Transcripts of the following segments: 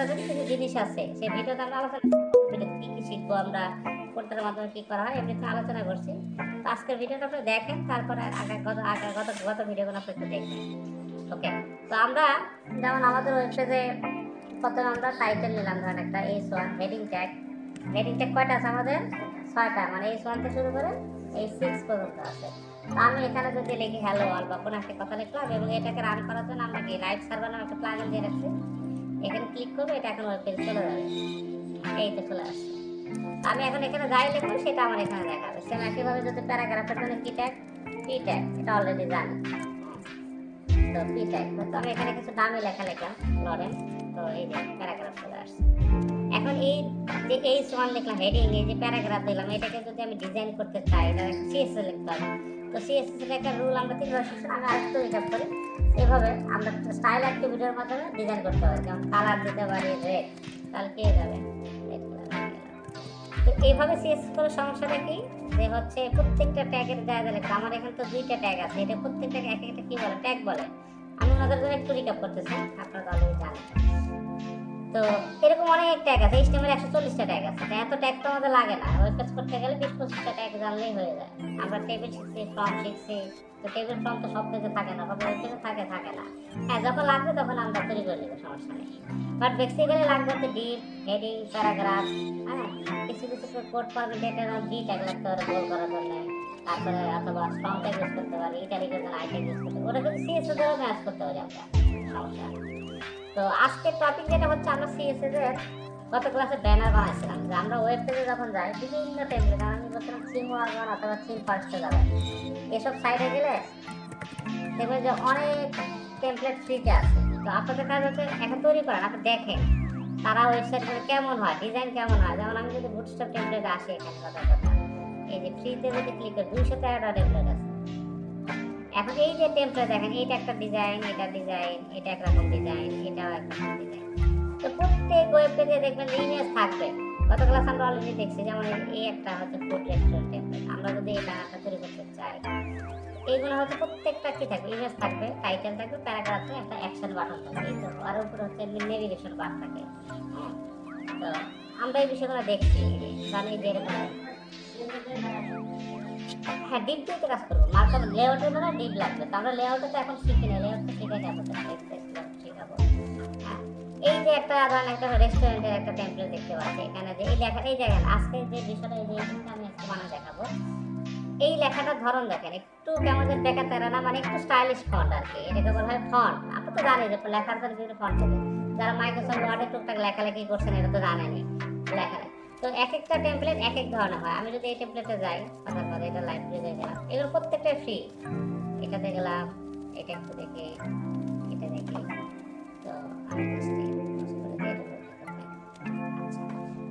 করার জন্য কিছু জিনিস আছে, সেই ভিডিওতে আমরা আলোচনা ভিডিওতে কি কি শিখবো আমরা, কোনটার মাধ্যমে কি করা হয় এমনিতে আলোচনা করছি। তো আজকের ভিডিওটা আপনি দেখেন, তারপরে গত ভিডিওগুলো আপনি একটু দেখবেন। ওকে, তো আমরা যেমন আমাদের ওয়েবসাইটে প্রথমে আমরা টাইটেল নিলাম, ধরেন একটা H1 হেডিং ট্যাগ কয়টা আছে আমাদের? 6টা, মানে H1 থেকে শুরু করে H6 পর্যন্ত আছে। তো আমি এখানে যদি লিখি হ্যালো ওয়ার্ল্ড বা কোনো একটা কথা লিখলাম এবং এটাকে রান করার জন্য আমরা কি লাইভ সার্ভার নামে একটা প্লাগইন দিয়ে রাখছি। এখানে ক্লিক করবো, এটা এখন ওয়েব পেজে চলে যাবে। এই তো চলে আসছে। আমি এখন এখানে যাই লিখবো সেটা আমার এখানে দেখাবে। সেম একইভাবে যদি প্যারাগ্রাফের জন্য কি ট্যাগ, পি ট্যাগ, এটা অলরেডি জানি। তো পি ট্যাগ, তো আমি এখানে কিছু দামি লেখা লিখলাম লরেন্স, তো এই যে প্যারাগ্রাফ চলে আসছে। এখন এই যে H1 লিখলাম হেডিং, এই যে প্যারাগ্রাফ দিলাম, এটাকে যদি আমি ডিজাইন করতে চাই এটা সিএসএস লিখতে হবে। তো সিএসএস এর একটা রুল আমরা 3বার শিখছি, আমি আরেকটু রিক্যাপ করি। এভাবে আমরা স্টাইল অ্যাক্টিভিটির মাধ্যমে ডিজাইন করতে পারি, যেমন কালার দিতে পারি রেড, তাহলে কে যাবে রেড কালার। তো এইভাবে সিএসএস করার সমস্যাটা কি, যে হচ্ছে প্রত্যেকটা ট্যাগের জায়গা লিখতে, আমার এখানে তো 2টা ট্যাগ আছে, এটা প্রত্যেকটা এক একটা কি বলে ট্যাগ বলে। আমি ওনাদের জন্য একটু রিক্যাপ করতেছি, আপনারা অলরেডি জানেন। তো এরকম অনেক ট্যাগ আছে, HTML 140টা ট্যাগ আছে। এত ট্যাগ তো আমাদের লাগে না, ওয়েব পেজ করতে গেলে 20-25টা ট্যাগ জানলেই হয়ে যায়। আমরা টেবিল শিখছি, ফর্ম শিখছি, তো টেবিল ফর্ম তো সব পেজে থাকে না, সব ওয়েব পেজে থাকে না। হ্যাঁ, যখন লাগবে তখন আমরা তৈরি করে নেবো, সমস্যা নেই। বাট বেসিক্যালি লাগবে হচ্ছে ডিপ, হেডিং, প্যারাগ্রাফ, হ্যাঁ, কিছু কিছু কোড ফরম্যাট এর ডি ট্যাগ লাগতে পারে গোল করার জন্য, তারপরে অথবা স্ট্রং ট্যাগ ইউজ করতে পারি, ইটালিকের জন্য আই ট্যাগ ইউজ করতে পারি, ওটা কিন্তু সিএসএস এও ম্যাচ করতে পারি আমরা, সমস্যা নেই। তো আজকের টপিক যেটা হচ্ছে, আমরা সিএসএস এর গত ক্লাসে ব্যানার বানাইছিলাম, যে আমরা ওয়েব পেজে যখন যাই বিভিন্ন টেমপ্লেট, আমি বলছিলাম থিম ওয়ার্কার অথবা থিম ফার্স্টে যাবেন, এসব সাইটে গেলে দেখবেন যে অনেক টেমপ্লেট ফ্রিতে আছে। তো আপনাদের কাজ হচ্ছে এখন তৈরি করেন, আপনি দেখেন তারা ওয়েবসাইট করে কেমন হয়, ডিজাইন কেমন হয়। যেমন আমি যদি বুটস্ট্র্যাপ টেমপ্লেট আসি, এখানে কথা এই যে ফ্রিতে যদি ক্লিক করি 213টা টেমপ্লেট আছে। এখন এই যে টেমপ্লেট দেখেন, এইটা একটা ডিজাইন, এটা একরকম ডিজাইন, এটাও একরকম ডিজাইন। তো প্রত্যেক ওয়েব পেজে দেখবেন ইমেজ থাকবে। গত ক্লাস আমরা অলরেডি দেখছি, যেমন এই একটা হচ্ছে ফুড রেস্টুরেন্ট টেমপ্লেট, আমরা যদি এই ব্যানারটা তৈরি করতে চাই, এইগুলো হচ্ছে প্রত্যেকটা কি থাকবে, ইমেজ থাকবে, টাইটেল থাকবে, প্যারাগ্রাফ থাকবে, একটা অ্যাকশন বাটন থাকবে, এই তো আর উপরে হচ্ছে নেভিগেশন বার থাকে। হ্যাঁ, তো আমরা এই বিষয়গুলো দেখছি, জানি যে এরকম। হ্যাঁ, ডিপ দিয়ে কাজ করবো, মার্কআপ লেআউটের জন্য ডিপ লাগবে। তো আমরা লেআউটে তো এখন শিখি না, লেআউটটা শিখে যাবো, শিখাবো। হ্যাঁ, এই যে একটা ধরেন একটা রেস্টুরেন্টের একটা টেমপ্লেট দেখতে পাচ্ছি, এখানে যে এই লেখা, এই জায়গায় আজকে যে বিষয়টা, এই যে আমি আজকে বানায় দেখাবো, এই লেখাটার ধরন দেখেন, একটু কেমন যেন বেকার তেরা না, মানে একটু স্টাইলিশ ফন্ট আর কি, এটাকে বলা হয় ফন্ট। আপনি তো জানেন যে লেখার জন্য বিভিন্ন ফন্ট থাকে, যারা মাইক্রোসফট ওয়ার্ডে টুকটাক লেখালেখি করছেন এটা তো জানেনই লেখা। তো এক একটা টেমপ্লেট এক এক ধরনের হয়। আমি যদি এই টেমপ্লেটে যাই, কথা কথা এটা লাইব্রেরিতে গেলাম, এগুলো প্রত্যেকটা ফ্রি। এটাতে গেলাম, এটা একটু দেখি, এটা দেখি, তো আমি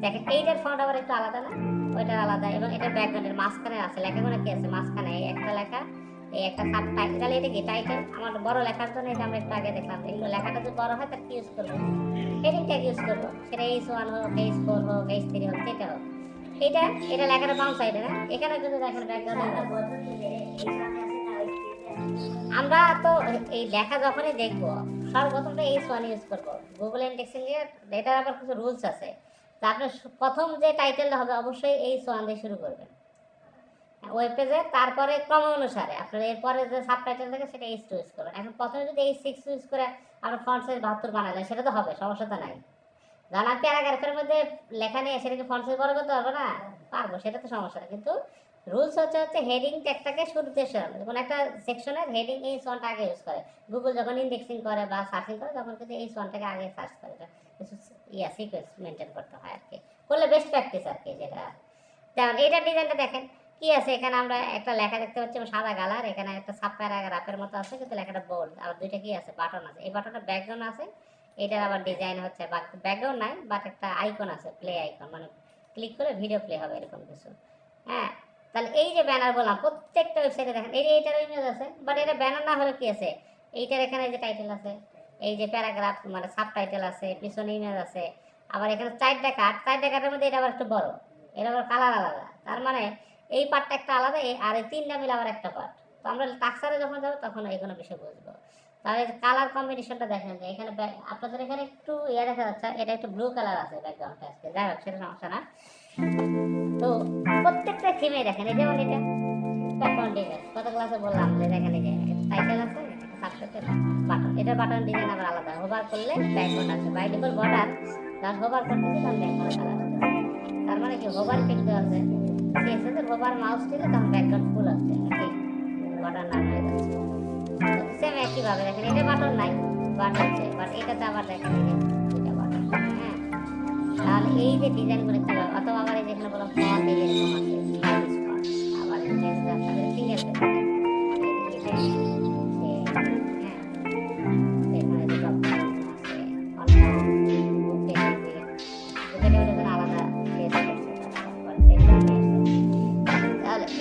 দেখেন এইটার ফন্ট আবার একটু আলাদা না, ওইটার আলাদা, এবং এটার ব্যাকগ্রাউন্ডের মাঝখানে আছে লেখাগুলো কি আছে, মাঝখানে এই একটা লেখা, এই একটা সাব টাইটেল, এটা কি টাইটেল, আমার বড় লেখার জন্য এটা আমরা একটু আগে দেখলাম, এগুলো লেখাটা যদি বড় হয় তার কি ইউজ করবো, হেডিং ট্যাগ ইউজ করবো, সেটা H1 হোক, H4 হোক, H3 হোক, যেটা হোক। এটা এটা লেখাটা বাম সাইডে না, এখানে যদি দেখেন ব্যাকগ্রাউন্ডে, আমরা তো এই লেখা যখনই দেখবো সর্বপ্রথম তো H1 ইউজ করবো। গুগল ইন্ডেক্সিং এর এটার আবার কিছু রুলস আছে। তা আপনি প্রথম যে টাইটেলটা হবে অবশ্যই H1 দিয়ে শুরু করবেন ওয়েব পেজে, তারপরে ক্রম অনুসারে আপনার এরপরে যে সাবটাইটেল থাকে সেটা H2 ইউজ করবেন। এখন প্রথমে যদি H6 ইউজ করে আমরা ফন্ট সাইজ 72 বানালেন, সেটা তো হবে, সমস্যা তো নাই। জানা প্যারাগ্রাফের মধ্যে লেখা নিয়ে সেটাকে ফন্ট সাইজ বড় করতে পারবো না, পারবো, সেটা তো সমস্যা না। কিন্তু রুলস হচ্ছে হেডিং ট্যাগটাকে শুরুতে সরানো, কোনো একটা সেকশনের হেডিং H1টা আগে ইউজ করে। গুগল যখন ইন্ডেক্সিং করে বা সার্চিং করে তখন কিন্তু H1টাকে আগে সার্চ করে, কিছু সিকোয়েন্স মেনটেন করতে হয় আর কি, করলে বেস্ট প্র্যাকটিস আর কি। যেটা যেমন এইটার ডিজাইনটা দেখেন কি আছে, এখানে আমরা একটা লেখা দেখতে পাচ্ছি সাদা কালার, এখানে একটা সাব প্যারাগ্রাফের মতো আছে কিন্তু লেখাটা বোল্ড, আর দুইটা কি আছে বাটন আছে, এই বাটনটা ব্যাকগ্রাউন্ড আছে, এটার আবার ডিজাইন হচ্ছে ব্যাকগ্রাউন্ড নাই, বাট একটা আইকন আছে, প্লে আইকন, মানে ক্লিক করে ভিডিও প্লে হবে এরকম কিছু। হ্যাঁ, তাহলে এই যে ব্যানার বললাম প্রত্যেকটা ওয়েবসাইটে দেখেন এইটার ইমেজ আছে, বাট এটা ব্যানার না হলে কি আছে, এইটার এখানে যে টাইটেল আছে, এই যে প্যারাগ্রাফ মানে সাব টাইটেল আছে, পিছনে ইমেজ আছে, আবার এখানে চারটা কাটের মধ্যে এটা আবার একটু বড়, এটা আবার কালার আলাদা, তার মানে এই পার্টটা একটা আলাদা, আর এই তিনটা মিলে আবার একটা পার্ট। তো আমরা টাক্সারে যখন যাবো তখন এই কোনো বিষয় বুঝবো। তাহলে কালার কম্বিনেশনটা দেখেন যে এখানে আপনাদের এখানে একটু ইয়ে দেখা যাচ্ছে, এটা একটু ব্লু কালার আছে ব্যাকগ্রাউন্ডটা আজকে, যাই হোক সেটা সমস্যা না। তো প্রত্যেকটা থিমে দেখেন, এই যেমন এটা ব্যাকগ্রাউন্ড ডিজাইন কত ক্লাসে বললাম যে দেখেন এই যে টাইটেল আছে, সাবটাইটেল, বাটন, এটার বাটন ডিজাইন আবার আলাদা, হোভার করলে ব্যাকগ্রাউন্ড আছে, বাই ডিফল্ট বর্ডার, যখন হোভার করতেছি তখন ব্যাকগ্রাউন্ড কালার আছে। তার মানে কি হোভার কিন্তু আছে, সিএসএস এর হোভার মাউস দিলে তখন ব্যাকগ্রাউন্ড ফুল হচ্ছে নাকি বর্ডার না হয়ে যাচ্ছে। সেম একই ভাবে দেখেন এটা বাটন নাই, বাট আছে, বাট এটাতে আবার দেখেন এই যে দুইটা বাটন। হ্যাঁ, তাহলে এই যে ডিজাইন করে কি হবে, অথবা আবার এই যেখানে বললাম ফন্ট এই এরকম আছে, আবার এই যে আপনাদের ফিঙ্গার প্রিন্ট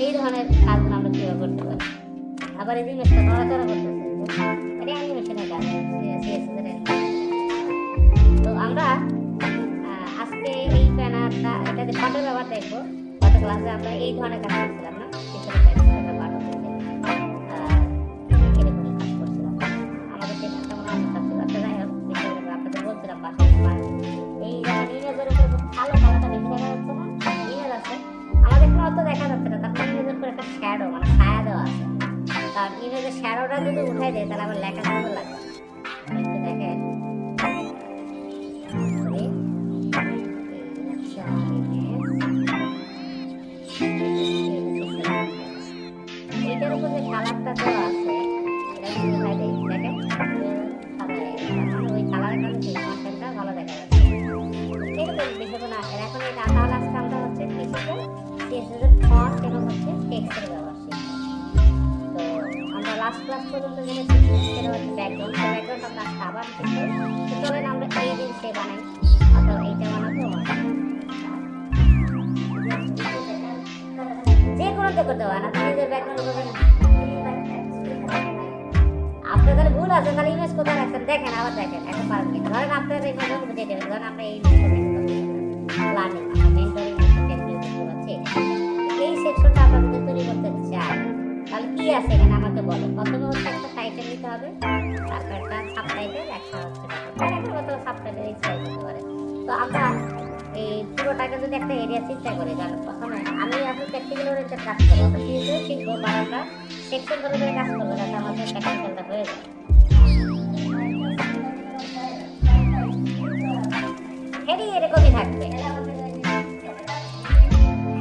এই ধরনের কাজগুলো আমরা কিভাবে করতে পারি। আবার এই জিনিসটা নড়াচড়া করতেছে, এটা অ্যানিমেশনের কাজ, তো আমরা আজকে এই ব্যানারটা এটাতে ফটোর ব্যবহার দেখবো। গত ক্লাসে আমরা এই ধরনের কাজ করছিলাম না, এরকমই কাজ করছিলাম, আমাদের সেখানটা মনে হয় ছিল। আচ্ছা যাই হোক, আপনাদের বলছিলাম বাসায় এই যেমন ইমেজের উপরে কালো কালারটা বেশি দেখা যাচ্ছে না, ইমেজ আছে আমাদের এখানে অত দেখা যাচ্ছে না, তারপরে ইমেজের উপরে একটা শ্যাডো মানে ছায়া দেওয়া আছে, কারণ ইমেজের শ্যাডোটা যদি উঠাই দেয় তাহলে আবার লেখা সুন্দর লাগবে। একটু দেখেন এইটার উপর যে কালারটা দেওয়া আছে এটা যদি উঠাই দেয় দেখেন ওই কালারের কারণে সেই কন্টেন্টটা ভালো দেখা যাচ্ছে। এরকম বিষয় না, এখন এই তাহলে আজকে আমরা হচ্ছে কিসের সিএসএস এর ফন্ট এবং হচ্ছে টেক্সটের ব্যবহার শিখব। তো আমরা লাস্ট ক্লাস পর্যন্ত যেটা শিখছি সেটা হচ্ছে ব্যাকগ্রাউন্ড, ব্যাকগ্রাউন্ড আমরা আবার শিখবো। তো চলেন আমরা এই জিনিসটা বানাই, অথবা এইটা বানাবো, যে কোনো তো করতে পারেন আপনি নিজের ব্যাকগ্রাউন্ড করবেন। আপনার তাহলে ভুল আছে, তাহলে ইমেজ কোথায় রাখছেন দেখেন, আবার দেখেন এখন পারবেন কিনা। ধরেন আপনার এই মধ্যে বুঝে দেবেন, ধরেন আমরা এই লার্নিং আমরা মেন্টরিং টেমপ্লেট দেখতে পাচ্ছি, এই সেকশনটা আমরা যদি তৈরি করতে চাই তাহলে কি আছে এখানে আমাকে বলো। প্রথমে হচ্ছে একটা টাইটেল দিতে হবে, তারপর একটা সাবটাইটেল, একটা হচ্ছে ব্যাকগ্রাউন্ড, একটা সাবটাইটেল এই সাইজ হতে পারে। তো আমরা এই পুরোটাকে যদি একটা এরিয়া চিন্তা করি, তাহলে প্রথমে আমি আসলে প্র্যাকটিক্যাল ওরিয়েন্টেড কাজ করবো, তো সিরিজে শিখবো বা আমরা সেকশন ধরে ধরে কাজ করবো যাতে আমাদের প্র্যাকটিক্যালটা হয়ে যায়। হেডি এরকমই থাকবে,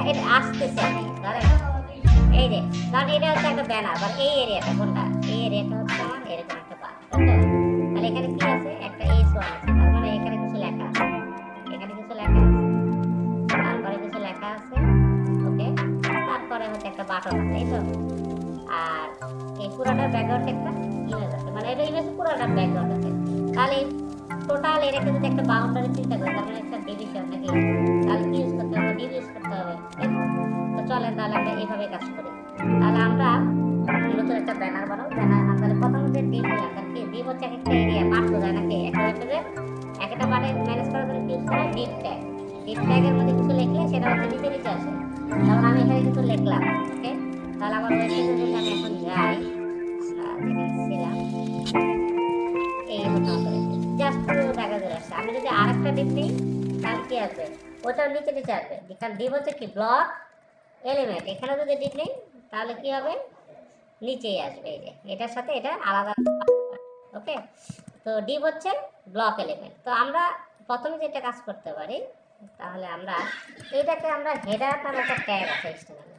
এটা আসতেছে আমি ধরেন এই যে, কারণ এটা হচ্ছে একটা ব্যানার, আবার এই এরিয়াটা কোনটা, এই এরিয়াটা হচ্ছে আমার এরকম একটা বার, তাহলে এখানে কি আছে একটা S1 আছে, তার মানে এখানে কিছু লেখা আছে, এখানে কিছু লেখা আছে, তারপরে কিছু লেখা আছে, ওকে, তারপরে হচ্ছে একটা বাটন আছে, এই তো। আর এই পুরোটার ব্যাকগ্রাউন্ড একটা ইমেজ আছে, মানে এটা ইমেজ পুরোটার ব্যাকগ্রাউন্ড আছে। তাহলে টোটাল এটাকে যদি একটা বাউন্ডারি চিন্তা করি, তার মানে একটা ডিভিশন নাকি, তাহলে কি ইউজ করতে হবে, ডিভ ইউজ করতে হবে। তো চলেন তাহলে আমরা এইভাবে কাজ করি। তাহলে আমরা নতুন একটা ব্যানার বানাবো, ব্যানার তাহলে প্রথম যে ডিভ নিলাম, তাহলে কি ডিভ হচ্ছে একটা এরিয়া পার্ট বোঝায় নাকি, একটা ওয়েবপেজে একটা পার্টে ম্যানেজ করার জন্য ইউজ করা ডিভ ট্যাগ, ডিভ ট্যাগের মধ্যে কিছু লিখলে সেটা হচ্ছে নিচে নিচে আসে। তারপর আমি এখানে কিছু লিখলাম, ওকে, তাহলে আমার ওয়েবপেজে যদি আমি এখন যাই, ছিলাম এই মতো জাস্ট পুরো জায়গা ধরে আসছে। আমি যদি আরেকটা ডিপ নিই তাহলে কি আসবে, ওটার নিচে নিচে আসবে, কারণ ডিপ হচ্ছে কি ব্লক এলিমেন্ট, এখানে যদি ডিপ নিই তাহলে কি হবে, নিচেই আসবে, এই যে এটার সাথে এটা আলাদা, ওকে। তো ডিপ হচ্ছে ব্লক এলিমেন্ট। তো আমরা প্রথমে যেটা কাজ করতে পারি, তাহলে আমরা এইটাকে আমরা হেডার নামে একটা ট্যাগ আছে এক্সটার্নাল।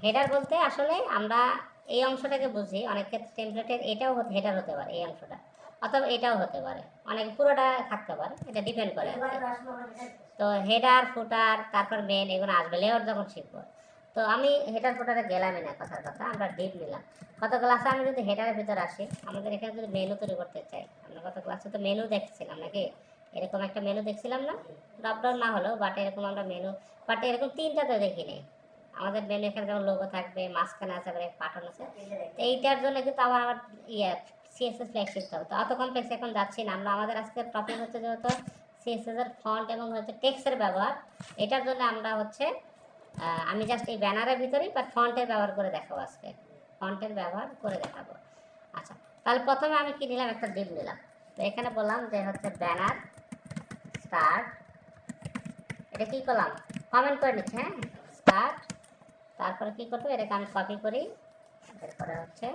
হেডার বলতে আসলে আমরা এই অংশটাকে বুঝি, অনেক ক্ষেত্রে টেমপ্লেটের এটাও হেডার হতে পারে, এই অংশটা, অথবা এটাও হতে পারে, অনেক পুরোটা থাকতে পারে, এটা ডিপেন্ড করে। তো হেডার ফুটার তারপর মেন এগুলো আসবে লেআউট যখন শিখবো। তো আমি হেডার ফুটারে গেলামই না, কথার কথা আমরা ডিপ নিলাম। কত ক্লাসে আমি যদি হেডারের ভিতরে আসি, আমাদের এখানে যদি মেনু তৈরি করতে চাই, আমরা কত ক্লাসে তো মেনু দেখছিলাম নাকি, এরকম একটা মেনু দেখছিলাম না, ড্রপডাউন না হলেও, বাট এরকম আমরা মেনু, বাট এরকম তিনটাতে দেখিনি। আমাদের মেনু এখানে যেমন লোগো থাকবে, মাঝখানে আছে, আবার বাটন আছে। এইটার জন্য কিন্তু আবার সিএসএস ফ্ল্যাগ শিখতে হবে। তো অত কমপ্লেক্স এখন যাচ্ছি না আমরা, আমাদের আজকের টপিক হচ্ছে যেহেতু সিএসএস এর ফন্ট এবং হচ্ছে টেক্সটের ব্যবহার, এটার জন্য আমরা হচ্ছে আমি জাস্ট এই ব্যানারের ভিতরেই বাট ফন্টের ব্যবহার করে দেখাবো, আজকে ফন্টের ব্যবহার করে দেখাবো। আচ্ছা, তাহলে প্রথমে আমি কি নিলাম, একটা ডিভ নিলাম। তো এখানে বললাম যে হচ্ছে ব্যানার স্টার্ট, এটা কি করলাম, কমেন্ট করে নিচ্ছি, হ্যাঁ স্টার্ট। তারপরে কি করবো, এটাকে আমি কপি করি, এরপরে হচ্ছে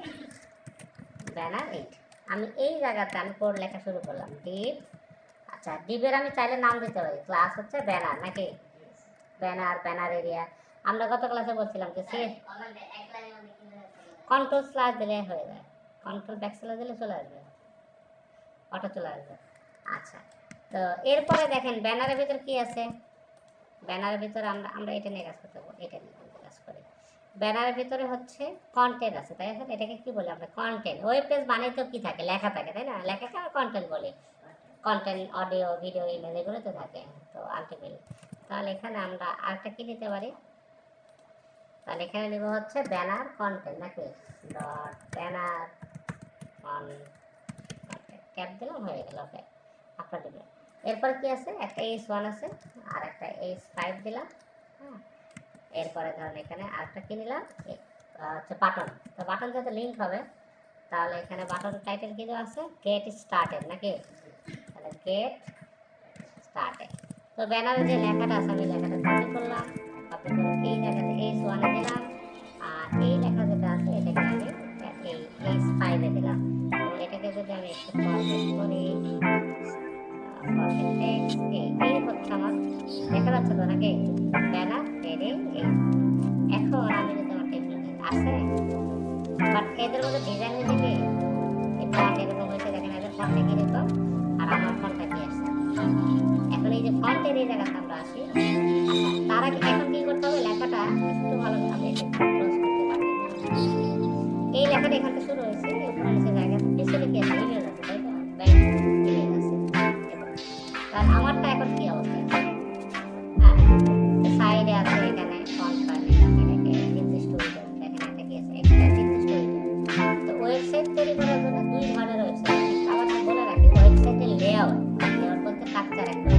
ব্যানার 8। আমি এই জায়গাতে আমি কোড লেখা শুরু করলাম, ডিভ। আচ্ছা, ডিভের আমি চাইলে নাম দিতে পারি, ক্লাস হচ্ছে ব্যানার, নাকি ব্যানার, ব্যানার এরিয়া। আমরা গত ক্লাসে বলছিলাম যে সে কন্ট্রোল স্ল্যাশ দিলে হয়ে যায়, কন্ট্রোল ব্যাকস্ল্যাশ দিলে চলে আসবে, অটো চলে আসবে। আচ্ছা, তো এরপরে দেখেন ব্যানারের ভিতর কি আছে, ব্যানারের ভিতরে আমরা এটা নিয়ে কাজ করতে পারবো, এটা নিয়ে কাজ করি। ব্যানারের ভিতরে হচ্ছে কন্টেন্ট আছে, তাই আছে, এটাকে কি বলি আমরা, কন্টেন্ট। ওয়েব পেজ বানাই তো কি থাকে, লেখা থাকে, তাই না, লেখাকে আমরা কন্টেন্ট বলি। কন্টেন্ট অডিও, ভিডিও, ইমেজ এগুলো তো থাকে, তো আলটিমেটলি তাহলে এখানে আমরা আরেকটা কি নিতে পারি, তাহলে এখানে নেব হচ্ছে ব্যানার কন্টেন্ট, নাকি ডট ব্যানার কন্টেন্ট, ট্যাব দিলাম, হয়ে গেল। ওকে, আপনার দেবেন। এরপর কি আছে, একটা H1 আছে আর একটা H5 দিলাম, হ্যাঁ। এরপরে ধরেন এখানে আরেকটা কি নিলাম, হচ্ছে বাটন। তো বাটন যাতে লিঙ্ক হবে, তাহলে এখানে বাটন টাইটেল কি দেওয়া আছে, গেট স্টার্টেড, নাকি, তাহলে গেট স্টার্টেড। তো ব্যানারে যে লেখাটা আছে আমি লেখাটা কপি করলাম, কপি করে এই জায়গাতে H1 এ দিলাম, আর এই লেখা যেটা আছে এটাকে আমি এই H5 এ দিলাম। তো এটাকে যদি আমি একটু ফরম্যাট করি, এই হচ্ছে আমার, দেখা যাচ্ছে তো নাকি, ব্যানার হেডিং এই। এখন আমি যদি আমার টেমপ্লেট আছে, বাট এদের মধ্যে ডিজাইন হয়েছে কি, এই ফন্ট এরকম হয়েছে, দেখেন এদের ফন্টে কিরকম আর আমার ফন্টটা কি আসছে। এখন এই যে ফন্টের এই জায়গাতে আমরা আসি। আচ্ছা, তার আগে এখন কি করতে হবে, লেখাটা একটু ভালো আমি এটা ক্লোজ করতে পারি। এই লেখাটা এখান থেকে শুরু হয়েছে, উপরে নিচে জায়গা পিছনে কি আছে, ইমেজ আছে, তাই তো, ব্যাংক ইমেজ আছে। আর আমারটা এখন কি অবস্থা, হ্যাঁ সাইডে আছে, এখানে ফন্ট পারে, এটাকে নির্দিষ্ট উইডথ, দেখেন এটা কি আছে, একটা নির্দিষ্ট উইডথ। তো ওয়েবসাইট তৈরি করার জন্য দুই ধরনের ওয়েবসাইট, আবার আমি বলে রাখি, ওয়েবসাইটের লেআউট বলতে স্ট্রাকচার, একটা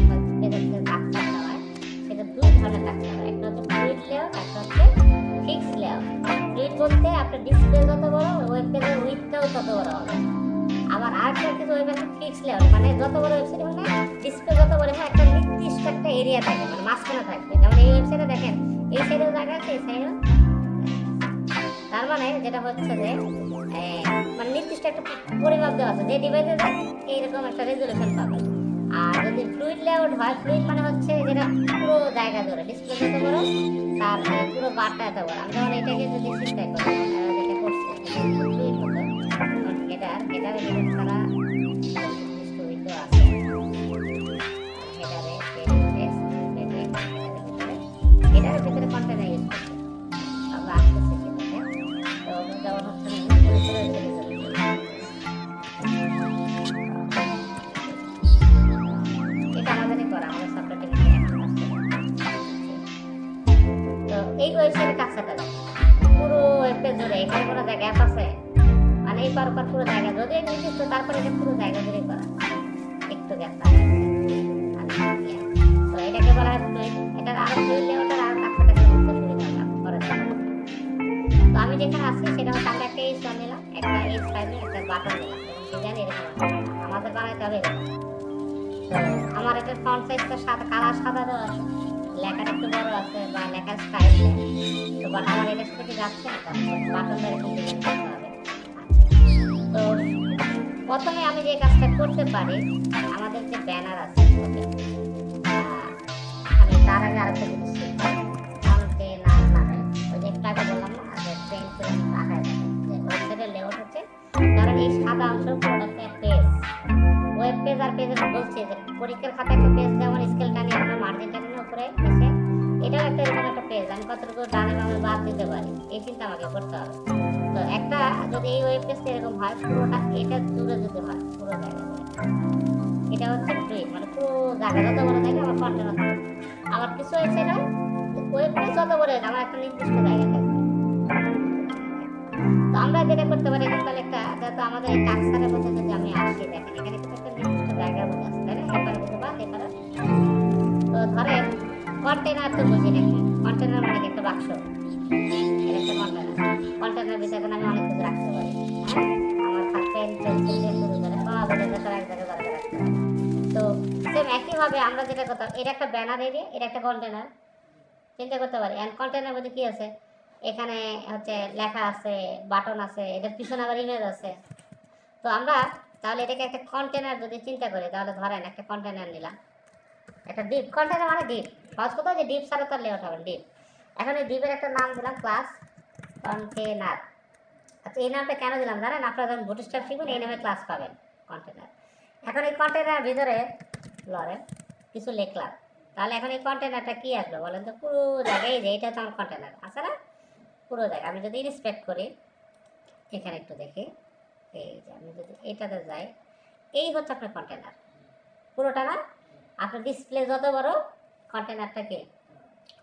পেজের যে স্ট্রাকচারটা হয় সেটা দুই ধরনের স্ট্রাকচার হয়, একটা হচ্ছে ফ্লুইড লেআউট, একটা হচ্ছে ফিক্সড লেআউট। ফ্লুইড বলতে আপনার ডিসপ্লে যত বড়, ওয়েব পেজের উইডথটাও তত বড় হবে। আবার আরেকটা কিছু ওয়েব আছে ফিক্সড লেআউট, মানে যত বড় ওয়েবসাইট মানে ডিসপ্লে যত বড় হয়, একটা নির্দিষ্ট একটা এরিয়া থাকে, মানে মাঝখানে থাকবে। যেমন এই ওয়েবসাইটে দেখেন এই সাইডেও জায়গা আছে, এই সাইডেও, তার মানে যেটা হচ্ছে যে মানে নির্দিষ্ট একটা পরিমাপ দেওয়া আছে, যে ডিভাইসে যায় এইরকম একটা রেজুলেশন পাবে। আর যদি ফ্লুইড লেআউট হয়, ফ্লুইড মানে হচ্ছে যেটা পুরো জায়গা ধরে, ডিসপ্লে যত বড় তার পুরো বারটা এত বড়। আমি যেমন এটাকে যদি চিন্তা করি, যেটা করছি ফ্লুইড হতো, এটার ছাড়া নির্দিষ্ট উইন্ডো আছে, এটার ভিতরে কন্টেনার ইউজ করছে, আমরা আসতেছি সেটাকে। তো যেমন হচ্ছে এটা আমাদেরই করা, আমাদের সাবলেটে তো এই ওয়েবসাইটের কাছাটা পুরো ওয়েবটা জুড়ে, এখানে কোনো জায়গা গ্যাপ আছে, মানে এই পার পুরো জায়গা যদি নির্দিষ্ট, তারপরে এটা পুরো জায়গা জুড়ে করা, একটু গ্যাপ থাকে। তো এটাকে বলা হয় ফ্লুইড, এটার আরো ফ্লুইড লেআউটের আরো কাছাকাছি করতে সুবিধা করে দেওয়া। তো আমি যেখানে আছি সেটা হচ্ছে আমরা একটা H1 নিলাম, একটা H5 নিলাম, একটা বাটন নিলাম, এবং ডিজাইন এরকম আমাদের বানাইতে হবে এরকম। তো আমার একটা ফন্ট সাইজটা সাদা, কালার সাদা দেওয়া আছে, লেখাটা একটু বড় আছে বা লেখার স্টাইল, তো বাট আমার এটার সাথে কি যাচ্ছে না, বাটনটা এরকম ডিজাইন করতে হবে। তো প্রথমে আমি যে কাজটা করতে পারি, আমাদের যে ব্যানার আছে, আমি তার আগে আরেকটা জিনিস শিখবো, কন্টেনার নামে, ওই যে একটু আগে বললাম না যে পেইন্ট করে আঁকায় থাকে, যে ওয়েবসাইটের লেআউট হচ্ছে, কারণ এই সাদা অংশ পুরোটা পেজ, ওয়েব পেজ আর পেজের বলছি যে পরীক্ষার খাতায় একটা পেজ যেমন স্কেল টানি আমরা মার্জিন টানি উপরে নিচে, এটাও একটা এরকম একটা পেজ, আমি কতটুকু ডানে বামে বাদ দিতে পারি, এই চিন্তা আমাকে করতে হবে। তো একটা যদি এই ওয়েব পেজটা এরকম হয়, পুরোটা এটা জুড়ে যদি হয়, পুরো জায়গা জুড়ে, এটা হচ্ছে ফ্লুইড, মানে পুরো জায়গা যত বড় থাকে আমার কন্টেনার থাকে। আবার কিছু ওয়েবসাইট হয় ওয়েব পেজ যত বড় হয় আমার একটা নির্দিষ্ট জায়গা থাকবে। তো আমরা যেটা করতে পারি, তাহলে একটা যেহেতু আমাদের এই কাকসারের মধ্যে যদি আমি আসি, দেখেন এখানে কিন্তু একটা নির্দিষ্ট জায়গার মধ্যে আছে, তাই না, এপারে কিন্তু বাদ এপারে। তো ধরেন কন্টেনার তো বুঝি নাকি, কন্টেনার মানে একটা বাক্স, এটা একটা কন্টেনার, কন্টেনার ভিতরে আমি অনেক কিছু রাখতে পারি, হ্যাঁ আমার পেন হবে আমরা যেটা করতাম, এটা একটা ব্যানার এরিয়া, এটা একটা কন্টেনার, চিন্তা করতে পারি। অ্যান্ড কন্টেনারের মধ্যে কি আছে, এখানে হচ্ছে লেখা আছে, বাটন আছে, এটার পিছনে আবার ইমেজ আছে। তো আমরা তাহলে এটাকে একটা কন্টেনার যদি চিন্তা করি, তাহলে ধরেন একটা কন্টেনার নিলাম, একটা ডিপ কন্টেনার মানে ডিপ, সহজ কথা যে ডিপ ছাড়া তার লেআউট হবে ডিপ। এখন এই ডিপের একটা নাম দিলাম ক্লাস কন্টেনার। আচ্ছা এই নামটা কেন দিলাম জানেন, আপনারা যখন বুটস্ট্র্যাপ শিখবেন এই নামে ক্লাস পাবেন, কন্টেনার। এখন এই কন্টেনার ভিতরে লরে কিছু লিখলাম, তাহলে এখন এই কন্টেনারটা কি আসবে বলেন তো, পুরো জায়গায় যে এটা তো আমার কন্টেনার আছে না, পুরো জায়গা। আমি যদি ইন্সপেক্ট করি, এখানে একটু দেখি, এই যে আমি যদি এটাতে যাই, এই হচ্ছে আপনার কন্টেনার পুরোটা না। আপনার ডিসপ্লে যত বড়, কন্টেনারটাকে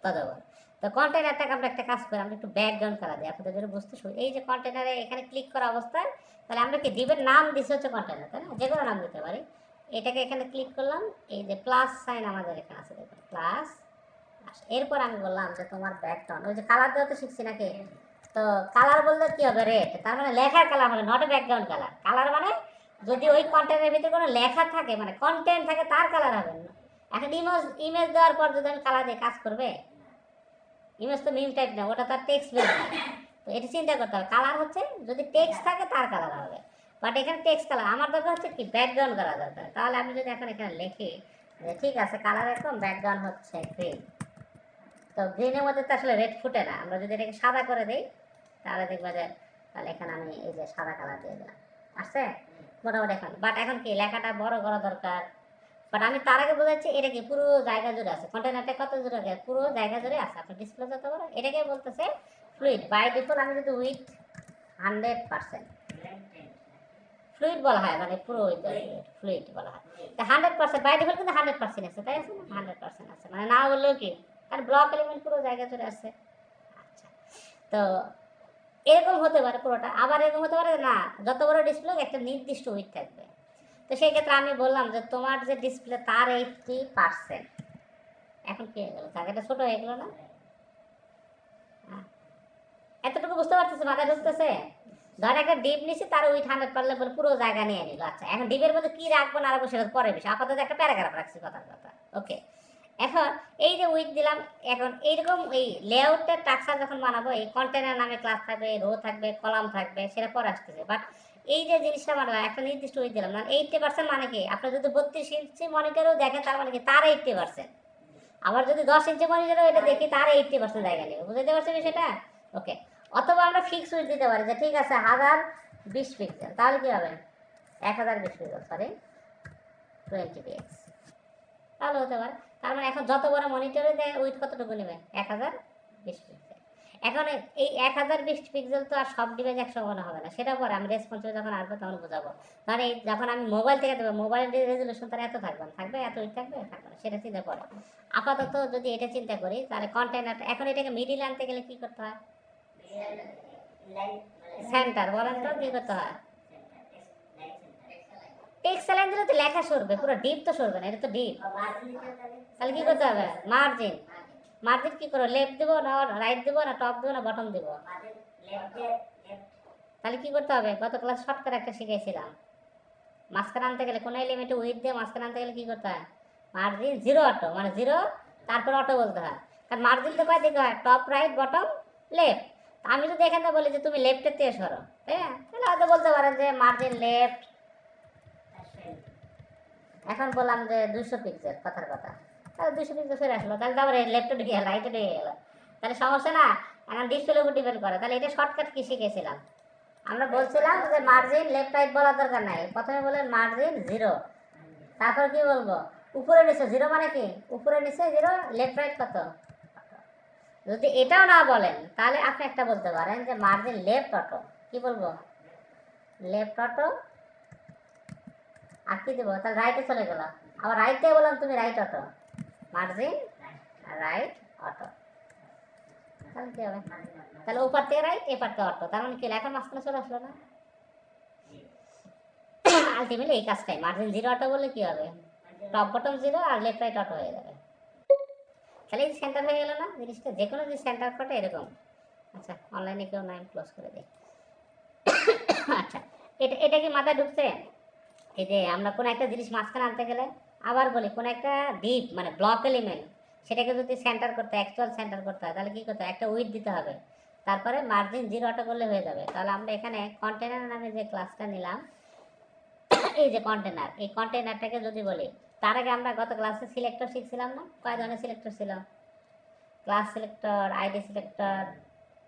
তত বড়। তো কন্টেনারটাকে আমরা একটা কাজ করি, আমরা একটু ব্যাকগ্রাউন্ড করা দিই আপনাদের জন্য বুঝতে শুরু। এই যে কন্টেনারে এখানে ক্লিক করা অবস্থায়, তাহলে আমরা কি ডিপের নাম দিচ্ছি হচ্ছে কন্টেনার, তাই না, যে কোনো নাম দিতে পারি। এটাকে এখানে ক্লিক করলাম, এই যে প্লাস সাইন আমাদের এখানে আছে, দেখুন প্লাস। এরপর আমি বললাম যে তোমার ব্যাকগ্রাউন্ড, ওই যে কালার দেওয়া তো শিখছি নাকি, তো কালার বললে কি হবে, রেড, তার মানে লেখার কালার হবে, not a background colour. Colour মানে যদি ওই কন্টেন্টের ভিতরে কোনো লেখা থাকে, মানে কন্টেন্ট থাকে, তার কালার হবে না। এখন ইমেজ ইমেজ দেওয়ার পর যদি আমি কালার দিয়ে কাজ করবে, ইমেজ তো মিম টাইপ না, ওটা তার টেক্সট বেস না। তো এটা চিন্তা করতে হবে, কালার হচ্ছে যদি টেক্সট থাকে তার কালার হবে, বাট এখানে টেক্সট কালার আমার দরকার হচ্ছে কি ব্যাকগ্রাউন্ড কালার দরকার। তাহলে আমি যদি এখন এখানে লিখি যে ঠিক আছে কালার এরকম, ব্যাকগ্রাউন্ড হচ্ছে গ্রিন, তো গ্রিনের মধ্যে তো আসলে রেড ফুটে না, আমরা যদি এটাকে সাদা করে দিই তাহলে দেখবা যে, তাহলে এখানে আমি এই যে সাদা কালার দিয়ে দিলাম, আসছে মোটামুটি। এখন বাট এখন কি লেখাটা বড় করা দরকার, বাট আমি তার আগে বোঝাচ্ছি এটা কি পুরো জায়গা জুড়ে আছে, কন্টেনারটা কত জুড়ে আছে, পুরো জায়গা জুড়ে আছে। আপনার ডিসপ্লে যত বড়, এটাকে বলতেছে ফ্লুইড। বাই ডিফল্ট আমি যদি উইথ 100%, ফ্লুইড বলা হয়, মানে পুরো ফ্লুইড বলা হয়। তা 100% বাই ডিফল্ট কিন্তু 100% আছে, তাই আছে না, 100% আছে, মানে না বললেও কি, কারণ ব্লক এলিমেন্ট পুরো জায়গা জুড়ে আছে। আচ্ছা, তো এরকম হতে পারে পুরোটা, আবার এরকম হতে পারে না, যত বড় ডিসপ্লে একটা নির্দিষ্ট উইথ থাকবে। তো সেই ক্ষেত্রে আমি বললাম যে তোমার যে ডিসপ্লে তার 80%, এখন কি হয়ে গেল, জায়গাটা ছোট হয়ে গেল না, এতটুকু বুঝতে পারতেছে, মাথায় ঢুকতেছে। ধর একটা ডিপ নিছি, তার উইথ 100 পারলে বলে পুরো জায়গা নিয়ে নিল। আচ্ছা এখন ডিপের মধ্যে কি রাখবো না রাখবো সেটা পরে বিষয়, আপাতত একটা প্যারাগ্রাফ রাখছি কথার কথা, ওকে। এখন এই যে উইথ দিলাম, এখন এইরকম এই লেআউটের টাক্সার যখন বানাবো, এই কন্টেনার নামে ক্লাস থাকবে, রো থাকবে, কলাম থাকবে, সেটা পরে আসতেছে। বাট এই যে জিনিসটা বানালাম, একটা নির্দিষ্ট উইথ দিলাম, মানে 80% মানে কি, আপনার যদি 32 ইঞ্চি মনিটরেও দেখেন তার মানে কি তার 80%, আবার যদি 10 ইঞ্চি মনিটরেও এটা দেখি তার 80% জায়গা নেবে, বুঝতে পারছেন সেটা, ওকে। অথবা আমরা ফিক্স উইথ দিতে পারি যে ঠিক আছে 1020 পিক্সেল, তাহলে কি হবে 1020 পিক্সেল, সরি 20 px, তাহলে হতে পারে। তার মানে এখন যত বড় মনিটরে দেয় উইথ কতটুকু নেবে, 1020 পিক্সেল। এখন এই 1020 পিক্সেল তো আর সব ডিভাইস একশো মনে হবে না, সেটা পরে আমি রেসপন্সিভ যখন আসবে তখন বোঝাবো। মানে যখন আমি মোবাইল থেকে দেবো, মোবাইলের রেজলিউশন তার এত থাকবে না, থাকবে এত উইথ থাকবে, থাকবে না, সেটা চিন্তা করে। আপাতত যদি এটা চিন্তা করি, তাহলে কন্টেনারটা এখন এটাকে মিডিল আনতে গেলে কি করতে হয়, সেন্টার বলেন তো কি করতে হয়, টেক্সট লাইন দিলে তো লেখা সরবে, পুরো ডিপ তো সরবে না, এটা তো ডিপ। তাহলে কি করতে হবে, মার্জিন, মার্জিন কি করবো, লেফট দেবো না রাইট দেবো না টপ দেবো না বটম দেবো, তাহলে কি করতে হবে, গত ক্লাস শর্টকাট একটা শিখেছিলাম, মাঝখানে আনতে গেলে কোনো এলিমেন্টে উইথ দিয়ে মাঝখানে আনতে গেলে কি করতে হয়, মার্জিন জিরো অটো, মানে জিরো তারপর অটো বলতে হয়। কারণ মার্জিন তো কয় দিকে হয়, টপ রাইট বটম লেফট। আমি যদি এখানে বলি যে তুমি লেফটের থেকে সরো, তাই না, তাহলে হয়তো বলতে পারেন যে মার্জিন লেফট, এখন বললাম যে 200 পিক্সেল, কথার কথা, তাহলে 200 পিক্সেল ফেরে আসলো, তাহলে তারপরে লেফটে ঢুকে গেল, রাইটে ঢুকে গেল, তাহলে সমস্যা না। এখন ডিসপ্লের উপর ডিপেন্ড করে। তাহলে এটা শর্টকাট কি শিখেছিলাম, আমরা বলছিলাম যে মার্জিন লেফট রাইট বলার দরকার নাই, প্রথমে বলেন মার্জিন জিরো, তারপর কি বলবো, উপরে নিচে জিরো, মানে কি উপরে নিচে জিরো, লেফট রাইট কত। যদি এটাও না বলেন তাহলে আপনি একটা বলতে পারেন যে মার্জিন লেফট অটো, কি বলবো, লেফট অটো, আর কি দেবো, তাহলে রাইটে চলে গেল, আবার রাইটে বললাম তুমি right auto, margin right auto, তাহলে কি হবে, তাহলে ওপার থেকে রাইট এপার থেকে অটো, তার মানে কি এখন মাঝখানে চলে আসলো না। আলটিমেটলি এই কাজটাই, মার্জিন জিরো অটো বললে কি হবে, টপ বটম জিরো আর লেফট রাইট অটো হয়ে যাবে, তাহলে এই সেন্টার হয়ে গেল না জিনিসটা, যে কোনো জিনিস সেন্টার ফটো এরকম। আচ্ছা অনলাইনে কেউ নাম ক্লোজ করে দিই। আচ্ছা এটা এটা কি মাথায় ঢুকছে, এই যে আমরা কোনো একটা জিনিস মাঝখানে আনতে গেলে আবার বলি কোন একটা ডিপ মানে ব্লক এলিমেন্ট সেটাকে যদি সেন্টার করতে অ্যাকচুয়াল সেন্টার করতে হয় তাহলে কি করতে হয়, একটা উইথ দিতে হবে, তারপরে মার্জিন 0 অটো করলে হয়ে যাবে। তাহলে আমরা এখানে কন্টেনার নামে যে ক্লাসটা নিলাম, এই যে কন্টেনার, এই কন্টেনারটাকে যদি বলি, তার আগে আমরা গত ক্লাসে সিলেক্টর শিখছিলাম না, কয় ধরনের সিলেক্টর ছিল? ক্লাস সিলেক্টর, আইডি সিলেক্টর,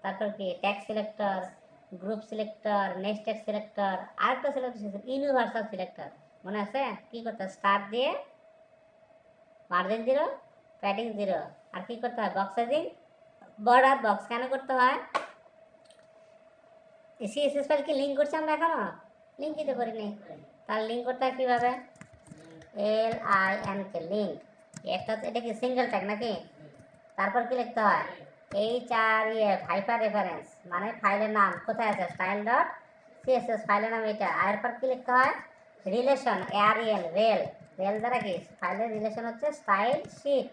তারপর কি tag selector, group selector, nested selector, আরেকটা সিলেক্টর শিখছি ইউনিভার্সাল সিলেক্টর, মনে আছে? কি করতে হয়, স্টার দিয়ে মার্জিন 0, প্যাডিং 0, আর কি করতে হয়, বক্স সাইজিং বর্ডার বক্স। কেন করতে হয়? সিএসএস ফাইল কি লিঙ্ক করছি আমরা এখনো? লিঙ্কই তো করিনি। তাহলে লিঙ্ক করতে হয় কীভাবে? LINK লিঙ্ক, একটা এটা কি সিঙ্গেল ট্যাগ নাকি? তারপর কি লিখতে হয়, HREF হাইপার রেফারেন্স, মানে ফাইলের নাম কোথায় আছে, স্টাইল ডট সিএসএস ফাইলের নাম এটা। আর এরপর কি লিখতে হয়, রিলেশন AREL রেল, রেল দ্বারা কি ফাইলের রিলেশন হচ্ছে style sheet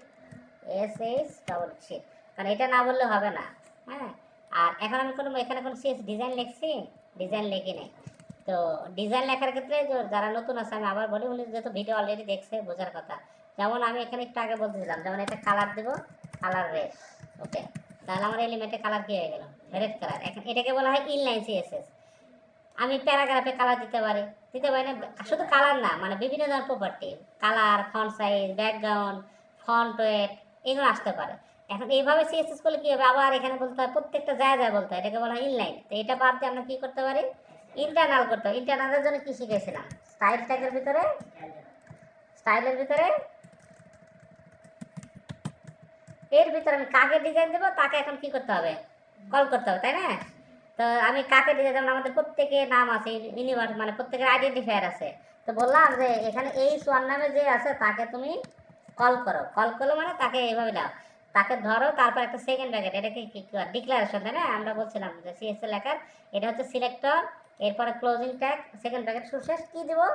SH double sheet, কারণ এটা না বললে হবে না। হ্যাঁ, আর এখন আমি কোনো এখানে কোনো সিএস ডিজাইন লিখছি, ডিজাইন লিখি নেই। তো ডিজাইন লেখার ক্ষেত্রে যারা নতুন আছে আমি আবার বলি, উনি যেহেতু ভিডিও অলরেডি দেখছে বোঝার কথা। যেমন আমি এখানে একটু আগে বলতেছিলাম, যেমন এটা কালার দেবো, কালার রেড, ওকে, তাহলে আমার এলিমেন্টে কালার কি হয়ে গেল, রেড কালার। এখন এটাকে বলা হয় ইনলাইন সিএসএস। আমি প্যারাগ্রাফে কালার দিতে পারি না, শুধু কালার না, মানে বিভিন্ন ধরনের property, colour, font size, background, font wait, এগুলো আসতে পারে। এখন এইভাবে সিএসএস করলে কি হবে, আবার এখানে বলতে হয় প্রত্যেকটা জায়গায় বলতে হয়, এটাকে বলা হয় ইনলাইন। তো এটা বাদ দিয়ে আমরা কি করতে পারি, ইন্টারনাল করতে হবে। ইন্টারনালের জন্য কি শিখেছিলাম, স্টাইল ট্যাগের ভিতরে, স্টাইলের ভিতরে, এর ভিতরে আমি কাকে ডিজাইন দেবো তাকে এখন কি করতে হবে, কল করতে হবে, তাই না? তো আমি কাকে ডিজাইন, যেমন আমাদের প্রত্যেকের নাম আছে, ইউনিভার্স মানে প্রত্যেকের আইডেন্টিফায়ার আছে। তো বললাম যে এখানে এই সোয়ান নামে যে আছে তাকে তুমি কল করো, কল করলো মানে তাকে এইভাবে দাও, তাকে ধরো, তারপর একটা সেকেন্ড ব্র্যাকেট, এটা কি ডিক্লারেশন, তাই না? আমরা বলছিলাম যে সিএসএস লেখার এটা হচ্ছে সিলেক্টর, এরপরে ক্লোজিং ট্যাগ, সেকেন্ড ব্র্যাকেট, শেষ কি দেবো,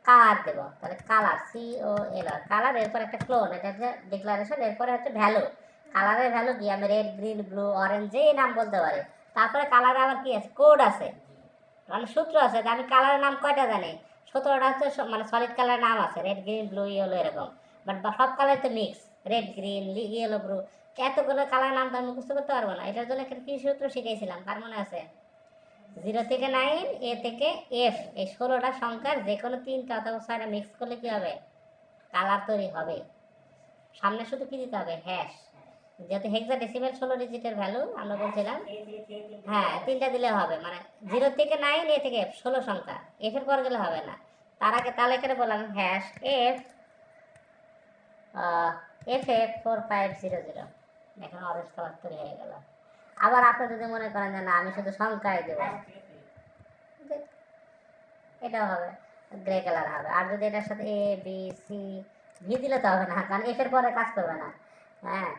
কালার দেবো। তাহলে কালার COLR কালার, এরপর একটা ক্লোন, এটা হচ্ছে ডিক্লারেশন, এরপরে হচ্ছে ভ্যালু, কালারের ভ্যালু কি, আমি রেড, গ্রিন, ব্লু, অরেঞ্জ যে নাম বলতে পারি। তারপরে কালারে আবার কি আছে, কোড আছে, মানে সূত্র আছে, যে আমি কালারের নাম কয়টা জানি, 17টা হচ্ছে মানে সলিড কালার নাম আছে, রেড, গ্রিন, ব্লু, ইয়েলো, এরকম। বাট সব কালার তো mix, red, green, yellow, blue, এতগুলো কালার নাম তো আমি মুখস্থ করতে পারবো না। এটার জন্য একটা কি সূত্র শিখেছিলাম, কার মনে আছে? 0 থেকে 9, A থেকে F, এই 16টা সংখ্যার যে কোনো 3টা অথবা 6টা মিক্স করলে কি হবে, কালার তৈরি হবে। সামনে শুধু কি দিতে হবে, হ্যাশ, যেহেতু হেক্সাডেসিমাল 16 ডিজিটের ভ্যালু আমরা বলছিলাম, হ্যাঁ 3টা দিলে হবে, মানে 0 থেকে 9, A থেকে F 16 সংখ্যা, F এর পর গেলে হবে না। তার আগে তাহলে এখানে বললাম হ্যাশ F FF4500, এখন অরেঞ্জ কালার তৈরি হয়ে গেল। আবার আপনি যদি মনে করেন যে না আমি শুধু সংখ্যায় দেব, এটাও হবে, গ্রে কালার হবে। আর যদি এটার সাথে ABCV দিলে তো হবে না, কারণ F এর পরে কাজ করবে না। হ্যাঁ,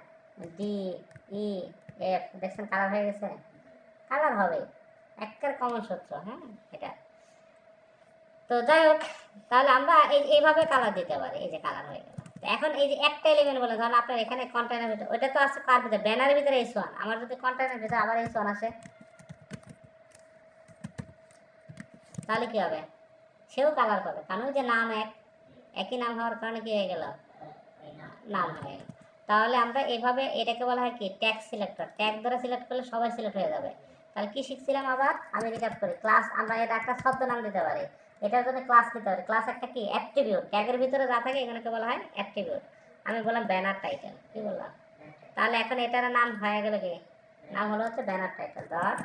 DEF, দেখছেন কালার হয়ে গেছে, কালার হবে, একটা কমন সূত্র। হ্যাঁ, এটা তো যাই হোক, তাহলে আমরা এইভাবে কালার দিতে পারি, এই যে কালার হয়ে গেল। এখন এই যে একটা এলিমেন্ট বলে, ধরুন আপনার এখানে কন্টেনার ভিতরে, ওইটা তো আছে কার ভিতরে, ব্যানারের ভিতরে S1, আমার যদি কন্টেনার ভিতরে আবার S1 আসে তাহলে কি হবে, সেও কালার পাবে, কারণ ওই যে নাম একই নাম হওয়ার কারণে কি হয়ে গেল, নাম হয়ে গেল। তাহলে আমরা এভাবে, এটাকে বলা হয় কি ট্যাগ সিলেক্টর, ট্যাগ দ্বারা সিলেক্ট করলে সবাই সিলেক্ট হয়ে যাবে। তাহলে কি শিখছিলাম, আবার আমি রিক্যাপ করি, ক্লাস, আমরা এটা একটা শব্দ নাম দিতে পারি, এটার জন্য ক্লাস দিতে পারি, ক্লাস একটা কি অ্যাট্রিবিউট, ট্যাগের ভিতরে যা থাকে এখানেকে বলা হয় অ্যাট্রিবিউট। আমি বললাম ব্যানার টাইটেল, কি বললাম, তাহলে এখন এটার নাম হয়ে গেল কি, নাম হলো হচ্ছে banner title dot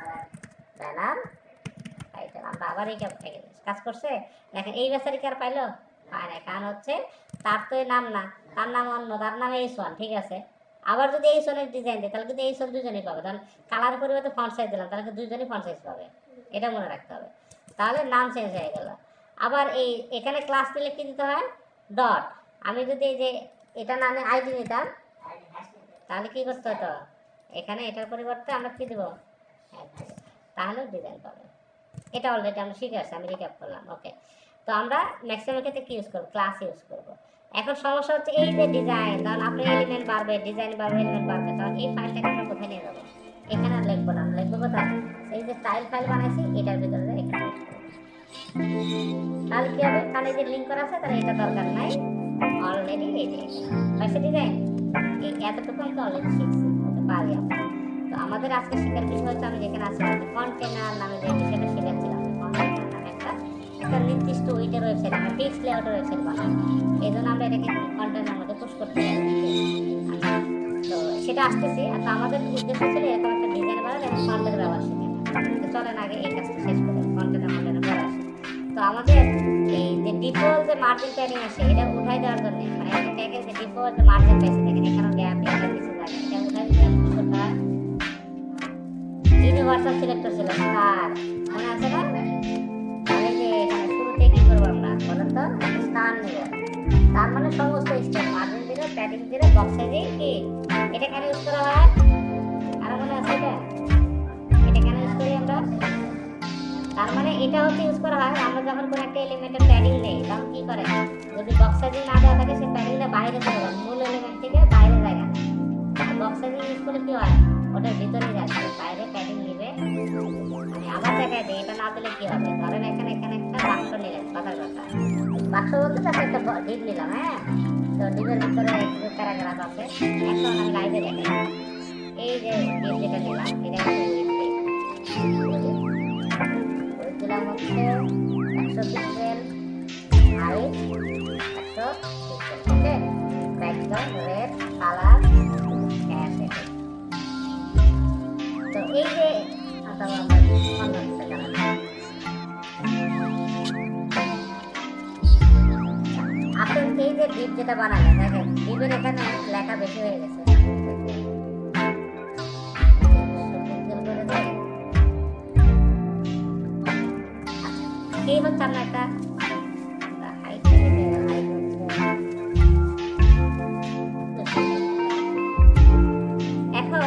banner title. আমরা আবার এই কাজ করছে, দেখেন এই বেচারি কি আর পাইলো, পায় না, কারণ হচ্ছে তার তো নাম না, তার নাম অন্য, তার নাম S1, ঠিক আছে। আবার যদি S1 এর ডিজাইন দিই তাহলে কিন্তু S1 দুজনেই পাবে, কারণ কালার পরিবর্তে ফন্ট সাইজ দিলাম, তাহলে দুজনেই ফন্ট সাইজ পাবে, এটা মনে রাখতে হবে। তাহলে নাম চেঞ্জ হয়ে গেল। আবার এই এখানে ক্লাস দিলে কি দিতে হয়, ডট, আমি যদি এই যে এটা নামে আইডি নিতাম তাহলে কি করতে হতো, এখানে এটার পরিবর্তে আমরা কি দেবো, তাহলে ডিজাইন পাবে। এটা অলরেডি আমরা শিখে আসছি, আমি রিক্যাপ করলাম, ওকে। তো আমরা ম্যাক্সিমাম ক্ষেত্রে কি ইউজ করবো, ক্লাস ইউজ করবো। এখন সমস্যা হচ্ছে এই যে ডিজাইন, কারণ আপনার এলিমেন্ট বাড়বে, ডিজাইন বাড়বে, এলিমেন্ট বাড়বে, কারণ এই ফাইলটাকে আমরা কোথায় নিয়ে যাবো, এখানে আর লিখবো না, লিখবো কোথায়, এই যে স্টাইল ফাইল বানাইছি এটার ভিতরে এখানে। তাহলে কি হবে, কারণ এই যে লিঙ্ক করা আছে তাহলে এটা দরকার নাই, অলরেডি এই যে হয়েছে ডিজাইন, এই এতটুকু আমি তো অলরেডি শিখছি, ওকে পারি আমরা। তো আমাদের আজকে শেখার বিষয় হচ্ছে, আমি যেখানে আসছিলাম কন্টেনার নামে যে বিষয়টা শেখাচ্ছিলাম, কন্টেনার নামে একটা একটা নির্দিষ্ট উইটের ওয়েবসাইট, আমরা ফিক্স লেআউটের ওয়েবসাইট বানাবো। এই জন্য আমরা এটাকে কন্টেনার মধ্যে পুশ করতে পারি। আচ্ছা, তো সেটা আসতেছি। তো আমাদের উদ্দেশ্য ছিল এরকম একটা ডিজাইন বানানো এবং ফন্টের ব্যবহার শেখা। তো চলেন আগে এই কাজটা শেষ করে কন্টেনার মডেলের পরে আসি। তো আমাদের এই যে ডিফল্ট যে মার্জিন প্যাডিং আছে এটা উঠাই দেওয়ার জন্য, মানে একটা ট্যাগের যে ডিফল্ট যে মার্জিন পেয়েছে দেখেন এখানে গ্যাপ, এটা কিছু জায়গা, এটা উঠাই দিলে কোথায় ইউনিভার্সাল সিলেক্টর ছিল স্টার, মনে আছে না? তাহলে যে এখানে শুরুতে কি করবো আমরা বলেন তো, স্টার নিব। তার মানে সমস্ত স্টার মার্জিন দিলে, প্যাডিং দিলে, বক্স সাইজে কি এটা কেন ইউজ করা হয়? আর মনে আছে এটা, এটা কেন ইউজ করি আমরা? তার মানে এটা হচ্ছে ইউজ করা হয় আমরা যখন কোনো একটা এলিমেন্টের প্যাডিং নেই, তখন কি করে, যদি বক্স সাইজিং না দেওয়া থাকে সেই প্যাডিংটা বাইরে চলে যাবে, মূল এলিমেন্ট থেকে বাইরে জায়গা নেয়। আর বক্স সাইজিং ইউজ করলে কি হয়, ওটার ভিতরে যাচ্ছে, বাইরে প্যাডিং নিবে। আমি আবার দেখাই দিই, এটা না দিলে কি হবে, ধরেন এখানে এখানে একটা বাক্স নিলেন, কথার কথা বাক্স বলতে তাকে একটা ডিপ নিলাম, হ্যাঁ। তো ডিপের ভিতরে কিছু প্যারাগ্রাফ আছে, এখন আমি লাইভে দেখাই। এই যে ডিপ যেটা নিলাম এটা দিলাম হচ্ছে 100 pixel, height 100 pixel, okay. Background red colour ক্যাশ। তো এই যে অথবা আমরা অন্য কিছু জানাবো, আপনি এই যে ডিপ যেটা বানালেন দেখেন ডিপের এখানে লেখা বেশি হয়ে গেছে, এই হচ্ছে আমরা একটা হাইট এখন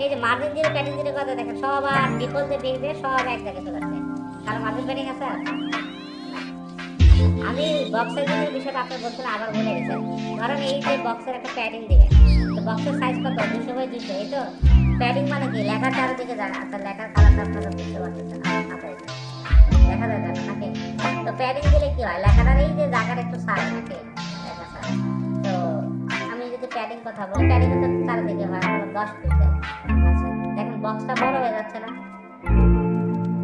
এই যে মার্জিন দিয়ে প্যাডিং দিয়ে কথা দেখেন সব আর ডিফল্ট যে বের বের সব এক জায়গায় চলে আসছে, কারণ মার্জিন প্যাডিং আছে। আমি বক্স সাইজের বিষয়টা আপনি বলছেন আবার বলে গেছেন, ধরেন এই যে বক্সের একটা প্যাডিং দিবেন, তো বক্সের সাইজ কত 200 বাই 200, এই তো প্যাডিং মানে কি লেখার চারিদিকে যায়, আচ্ছা লেখার কালারটা আপনারা বুঝতে পারতেছেন, দেখা যায় না নাকি? তো প্যাডিং দিলে কি হয়, লেখাটার এই যে জায়গাটা একটু সারে নাকি, লেখা সারে। তো আমি যদি প্যাডিং কথা বলি, প্যাডিং তো চারিদিকে হয় 10 পিক্সেল। আচ্ছা দেখেন বক্সটা বড় হয়ে যাচ্ছে না,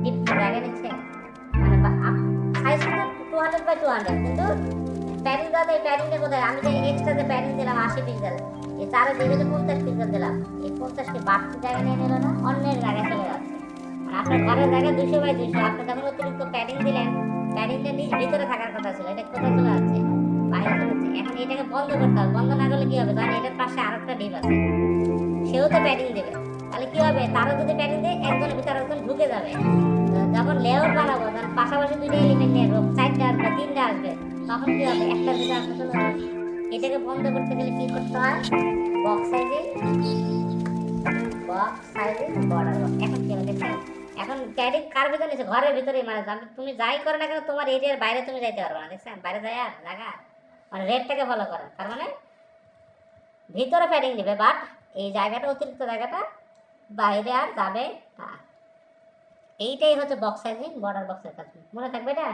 ডিপ জায়গা নিচ্ছে, মানে সাইজ কিন্তু 200 বাই 200, কিন্তু প্যাডিং দাদা এই প্যাডিংটা কোথায়, আমি যে এক্সট্রা যে প্যাডিং দিলাম 80 পিক্সেল, এই চারে দিকে যে 50 পিক্সেল দিলাম, এই 50কে বাড়তি জায়গা নিয়ে নিল না, অন্যের জায়গায় চলে যাচ্ছে। আপনার ঘরের জায়গা 200 বাই 200, আপনি যখন অতিরিক্ত প্যাডিং দিলেন, প্যাডিংটা নিজ ভিতরে থাকার কথা ছিল, এটা কোথায় চলে যাচ্ছে, বাইরে চলে যাচ্ছে। এখন এটাকে বন্ধ করতে হবে, বন্ধ না করলে কি হবে, কারণ এটার পাশে আরেকটা ডিপ আছে, সেও তো প্যাডিং দেবে, তাহলে কি হবে, তারও যদি প্যাডিং দেয় একজনের ভিতরে একজন ঢুকে যাবে। যখন লেআউট বানাবো তখন পাশাপাশি দুইটা এলিমেন্ট নিয়ে আসবো, 4টা আসবে 3টা আসবে, তখন কি হবে, একটার ভিতরে আসতে চলে যাবে। এটাকে বন্ধ করতে গেলে কি করতে হয়, বক্স সাইজিং বর্ডার। এখন কি হবে দেখছেন, এখন প্যাডিং কার ভিতরে নিচ্ছে, ঘরের ভিতরেই, মানে তুমি যাই করো না কেন তোমার এরিয়ার বাইরে তুমি যাইতে পারবে না, দেখছেন বাইরে যায় আর জায়গা, মানে রেটটাকে ফলো করেন, তার মানে ভিতরে প্যাডিং দিবে, বাট এই জায়গাটা অতিরিক্ত জায়গাটা বাইরে আর যাবে না। এইটাই হচ্ছে বক্স সাইজিং বর্ডার বক্সের কাজ, মনে থাকবে এটা।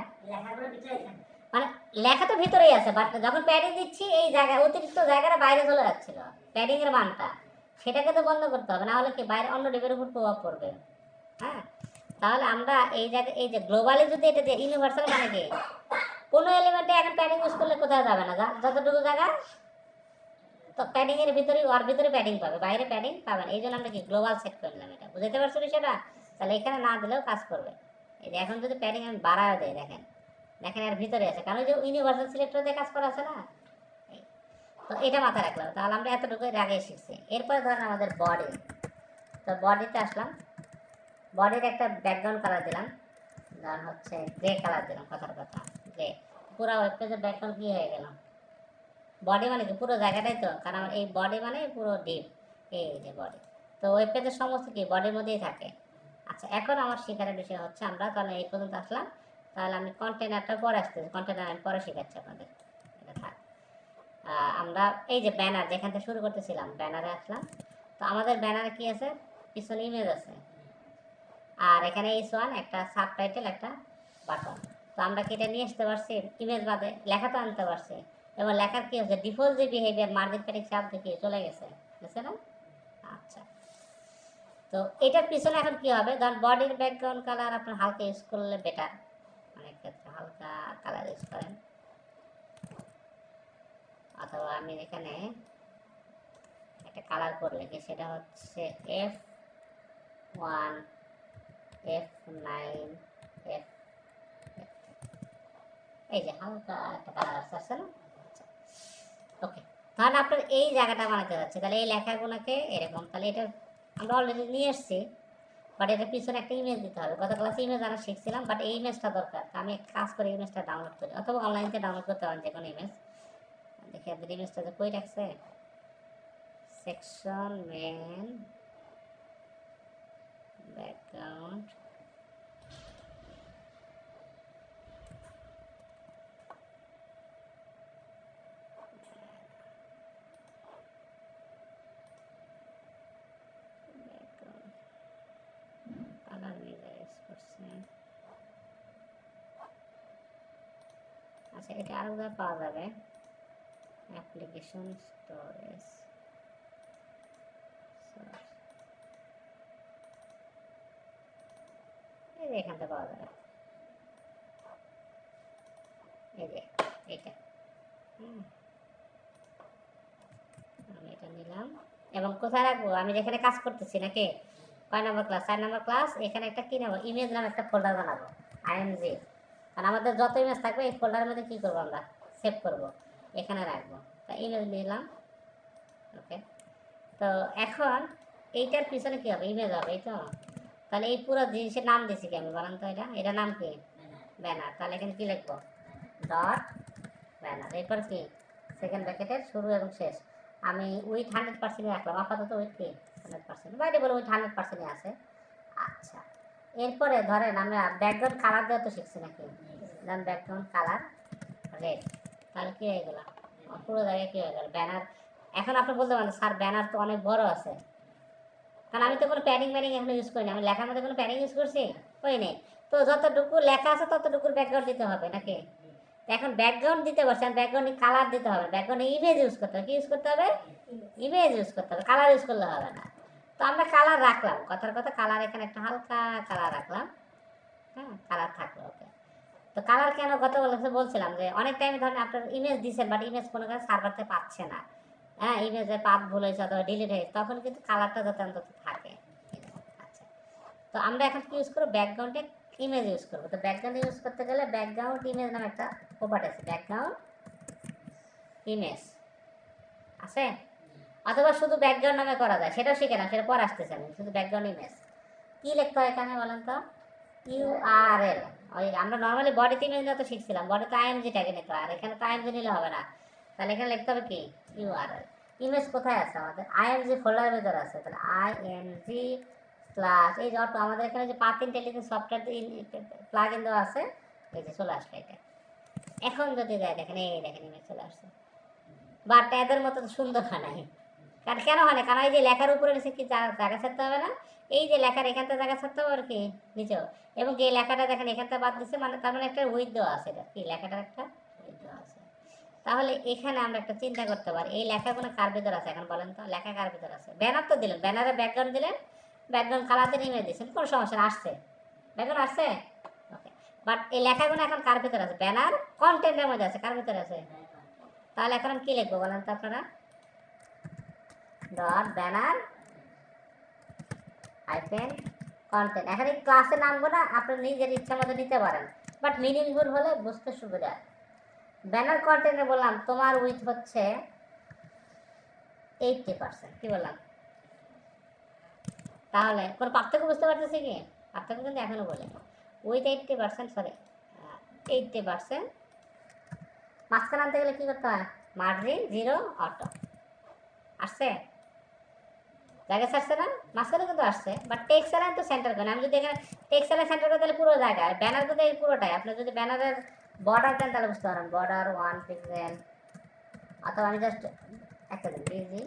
মানে লেখা তো ভিতরেই আছে, বাট যখন প্যাডিং দিচ্ছি এই জায়গা অতিরিক্ত জায়গাটা বাইরে চলে যাচ্ছিল, প্যাডিং এর মানটা সেটাকে তো বন্ধ করতে হবে, না হলে কি বাইরে অন্য ডিপের উপর প্রভাব পড়বে। হ্যাঁ, তাহলে আমরা এই জায়গায় এই যে গ্লোবালি যদি এটা যে ইউনিভার্সাল মানে কি, কোনো এলিমেন্টে এখন প্যাডিং ইউজ করলে কোথাও যাবে না, যতটুকু জায়গা তো প্যাডিং এর ভিতরে, ওর ভিতরে প্যাডিং পাবে, বাইরে প্যাডিং পাবে না। এই জন্য আমরা কি গ্লোবাল সেট করলাম, এটা বুঝতে পারছো বিষয়টা। তাহলে এখানে না দিলেও কাজ করবে। এই যে এখন যদি প্যাডিং আমি বাড়ায় দেয়, দেখেন দেখেন এর ভিতরে আছে, কারণ ওই যে ইউনিভার্সাল সিলেক্টর দিয়ে কাজ করা আছে না। তো এটা মাথায় রাখলাম, তাহলে আমরা এতটুকু আগে শিখছি। এরপরে ধরেন আমাদের বডি, তো বডিতে আসলাম, বডির একটা ব্যাকগ্রাউন্ড কালার দিলাম, ধরেন হচ্ছে গ্রে কালার দিলাম, কথার কথা গ্রে। পুরো ওয়েব পেজের ব্যাকগ্রাউন্ড কি হয়ে গেল, বডি মানে কি পুরো জায়গাটাই তো, কারণ এই বডি মানে পুরো ডিপ, এই যে বডি। তো ওয়েব পেজের সমস্ত কি বডির মধ্যেই থাকে। আচ্ছা এখন আমার শেখার বিষয় হচ্ছে, আমরা তাহলে এই পর্যন্ত আসলাম, তাহলে আমি কন্টেনারটা পরে আসতেছি, কন্টেনার আমি পরে শেখাচ্ছি আপনাদের, এটা থাক। আমরা এই যে ব্যানার যেখান থেকে শুরু করতেছিলাম, ব্যানারে আসলাম। তো আমাদের ব্যানারে কি আছে, পিছনে ইমেজ আছে, আর এখানে H1 একটা সাবটাইটেল, একটা বাটন। তো আমরা কি এটা নিয়ে আসতে পারছি ইমেজ বাদে, লেখা তো আনতে পারছি। এবং লেখার কি হচ্ছে, ডিফল্ট যে বিহেভিয়ার মার্জিন প্যাডিং চাপ দেখিয়ে চলে গেছে, বুঝছে না? আচ্ছা, তো এটার পিছনে এখন কি হবে, ধর বডির ব্যাকগ্রাউন্ড কালার আপনার হালকা ইউজ করলে বেটার, অনেক ক্ষেত্রে হালকা কালার ইউজ করেন। অথবা আমি এখানে একটা কালার কোড লিখি, সেটা হচ্ছে F1 F9 F, এই যে হালকা একটা কালার আসছে না? ওকে, তাহলে আপনার এই জায়গাটা বানাতে যাচ্ছে, তাহলে এই লেখাগুলোকে এরকম, তাহলে এটা আমরা অলরেডি নিয়ে এসেছি, বাট এটার পিছনে একটা ইমেজ দিতে হবে। গত ক্লাসে ইমেজ আমরা শিখছিলাম, বাট এই ইমেজটা দরকার, আমি এক কাজ করে ইমেজটা ডাউনলোড করি, অথবা অনলাইন থেকে ডাউনলোড করতে পারেন যে কোনো ইমেজ। দেখি আপনার ইমেজটা যে কই রাখছে, সেকশন মেন ব্যাকগ্রাউন্ড, কালার মিরাইজ করছে। আচ্ছা, এটা আরো পাওয়া যাবে, অ্যাপ্লিকেশন স্টোরেজ, এই যে এখান থেকে পাওয়া যাবে, এই যে এইটা। আমি এটা নিলাম এবং কোথায় রাখবো, আমি যেখানে কাজ করতেছি নাকি, কয় নম্বর ক্লাস, 4 নম্বর ক্লাস, এখানে একটা কি নেবো, ইমেজ নামে একটা ফোল্ডার বানাবো, IMG। কারণ আমাদের যত ইমেজ থাকবে এই ফোল্ডারের মধ্যে কি করবো, আমরা সেভ করব, এখানে রাখবো। তা ইমেজ নিলাম, ওকে। তো এখন এইটার পিছনে কি হবে, ইমেজ হবে, এই তো। তাহলে এই পুরো জিনিসের নাম দিয়েছি কি আমি, বলেন তো, এটা নাম কি, ব্যানার। তাহলে এখানে কি লিখবো, ডট ব্যানার, এরপর কি সেকেন্ড ব্র্যাকেটের শুরু এবং শেষ। আমি উইথ 100% রাখলাম, আপাতত উইথ কি 100%, বাইরে বলে উইথ 100% আছে। আচ্ছা, এরপরে ধরেন আমরা ব্যাকগ্রাউন্ড কালার দেওয়া তো শিখছি নাকি, ধরেন ব্যাকগ্রাউন্ড কালার রেড, তাহলে কি হয়ে গেল, পুরো জায়গায় কি হয়ে গেল, ব্যানার। এখন আপনি বলতে পারেন স্যার ব্যানার তো অনেক বড় আছে, কারণ আমি তো কোনো প্যাডিং ম্যাডিং এখন ইউজ করি না, আমি লেখার মধ্যে কোনো প্যাডিং ইউজ করছি, করি নেই। তো যতটুকু লেখা আছে ততটুকুর ব্যাকগ্রাউন্ড দিতে হবে নাকি। এখন ব্যাকগ্রাউন্ড দিতে পারছেন, ব্যাকগ্রাউন্ডে কালার দিতে হবে, ব্যাকগ্রাউন্ডে ইমেজ ইউজ করতে হবে, কি ইউজ করতে হবে, ইমেজ ইউজ করতে হবে, কালার ইউজ করলে হবে না। তো আমরা কালার রাখলাম, কথার কথা কালার এখানে একটা হালকা কালার রাখলাম, হ্যাঁ কালার থাকলো, ওকে। তো কালার কেন গত বলছিলাম যে অনেক টাইমে ধরেন আপনার ইমেজ দিচ্ছেন, বাট ইমেজ কোনো কারণে সার্ভারতে পাচ্ছে না, হ্যাঁ ইমেজের পাথ ভুল হয়েছে অথবা ডিলিট হয়েছে, তখন কিন্তু কালারটা যাতে অন্তত থাকে। আচ্ছা, তো আমরা এখন কি ইউজ করবো, ব্যাকগ্রাউন্ডে ইমেজ ইউজ করবো। তো ব্যাকগ্রাউন্ড ইউজ করতে গেলে ব্যাকগ্রাউন্ড ইমেজ নামে একটা প্রপার্টি আছে, ব্যাকগ্রাউন্ড ইমেজ আছে, অথবা শুধু ব্যাকগ্রাউন্ড নামে করা যায়, সেটাও শিখে না, সেটা পরে আসতেছে। আমি শুধু ব্যাকগ্রাউন্ড ইমেজ কি লিখতে হয় এখানে বলেন তো, ইউআরএল। ওই আমরা নর্মালি বডিতে ইমেজ নিয়ে তো শিখছিলাম, বডিতে আইএমজি ট্যাগে নিতে হয়, আর এখানে তো আইএমজি নিলে হবে না, তাহলে এখানে লিখতে হবে কি, ইউআরএল। ইমেজ কোথায় আছে আমাদের, আইএমজি ফোল্ডারের ভিতরে আছে, তাহলে আইএমজি প্লাস এই যে অটো, আমাদের এখানে যে path intelligence software plug in দেওয়া আছে, এই যে চলে আসলো এটা। এখন যদি যায় দেখেন, এই দেখেন ইমেজ চলে আসছে, বাট এদের মতো সুন্দর হয় নাই। কারণ কেন হয় না, কারণ এই যে লেখার উপরে নিচে কি জায়গা ছাড়তে হবে না, এই যে লেখার এখান থেকে জায়গা ছাড়তে হবে আর কি নিচেও, এবং এই লেখাটা দেখেন এখান থেকে বাদ দিচ্ছে, মানে তার মানে একটা উইথ দেওয়া আছে, এটা কি লেখাটার একটা উইথ দেওয়া আছে। তাহলে এখানে আমরা একটা চিন্তা করতে পারি, এই লেখাগুলো কার ভিতর আছে, এখন বলেন তো লেখা কার ভিতর আছে, ব্যানার তো দিলেন, ব্যানারে ব্যাকগ্রাউন্ড দিলেন, ব্যাকগ্রাউন্ড কালার দিয়ে ইমেজ দিচ্ছেন, কোনো সমস্যা না, আসছে ব্যাকগ্রাউন্ড আসছে, ওকে। বাট এই লেখাগুলো এখন কার ভিতরে আছে, ব্যানার কন্টেন্টের মধ্যে আছে, কার ভিতরে আছে। তাহলে এখন আমি কি লিখবো বলেন তো আপনারা, ডট ব্যানার হাইফেন কন্টেন্ট। এখন এই ক্লাসের নামগুলো আপনি নিজের ইচ্ছা মতো নিতে পারেন, বাট মিনিংফুল হলে বুঝতে সুবিধা। ব্যানার কন্টেন্টে বললাম তোমার উইথ হচ্ছে 80%, কি বললাম, তাহলে কোনো পার্থক্য বুঝতে পারতেছি কি, পার্থক্য কিন্তু এখনো বলে উইথ 80%, সরি 80%, মাঝখানে আনতে গেলে কি করতে হয়, মার্জিন 0 অটো আসছে, জায়গা ছাড়ছে না, মাঝখানে কিন্তু আসছে, বাট টেক্সট এলাইন তো সেন্টার করেন। আমি যদি এখানে টেক্সট এলাইন সেন্টার করে তাহলে পুরো জায়গায়, ব্যানার কিন্তু এই পুরোটাই। আপনি যদি ব্যানারের বর্ডার দেন তাহলে বুঝতে পারেন, বর্ডার 1 পিক্সেল, অথবা আমি জাস্ট একটা দিন দিয়েছি,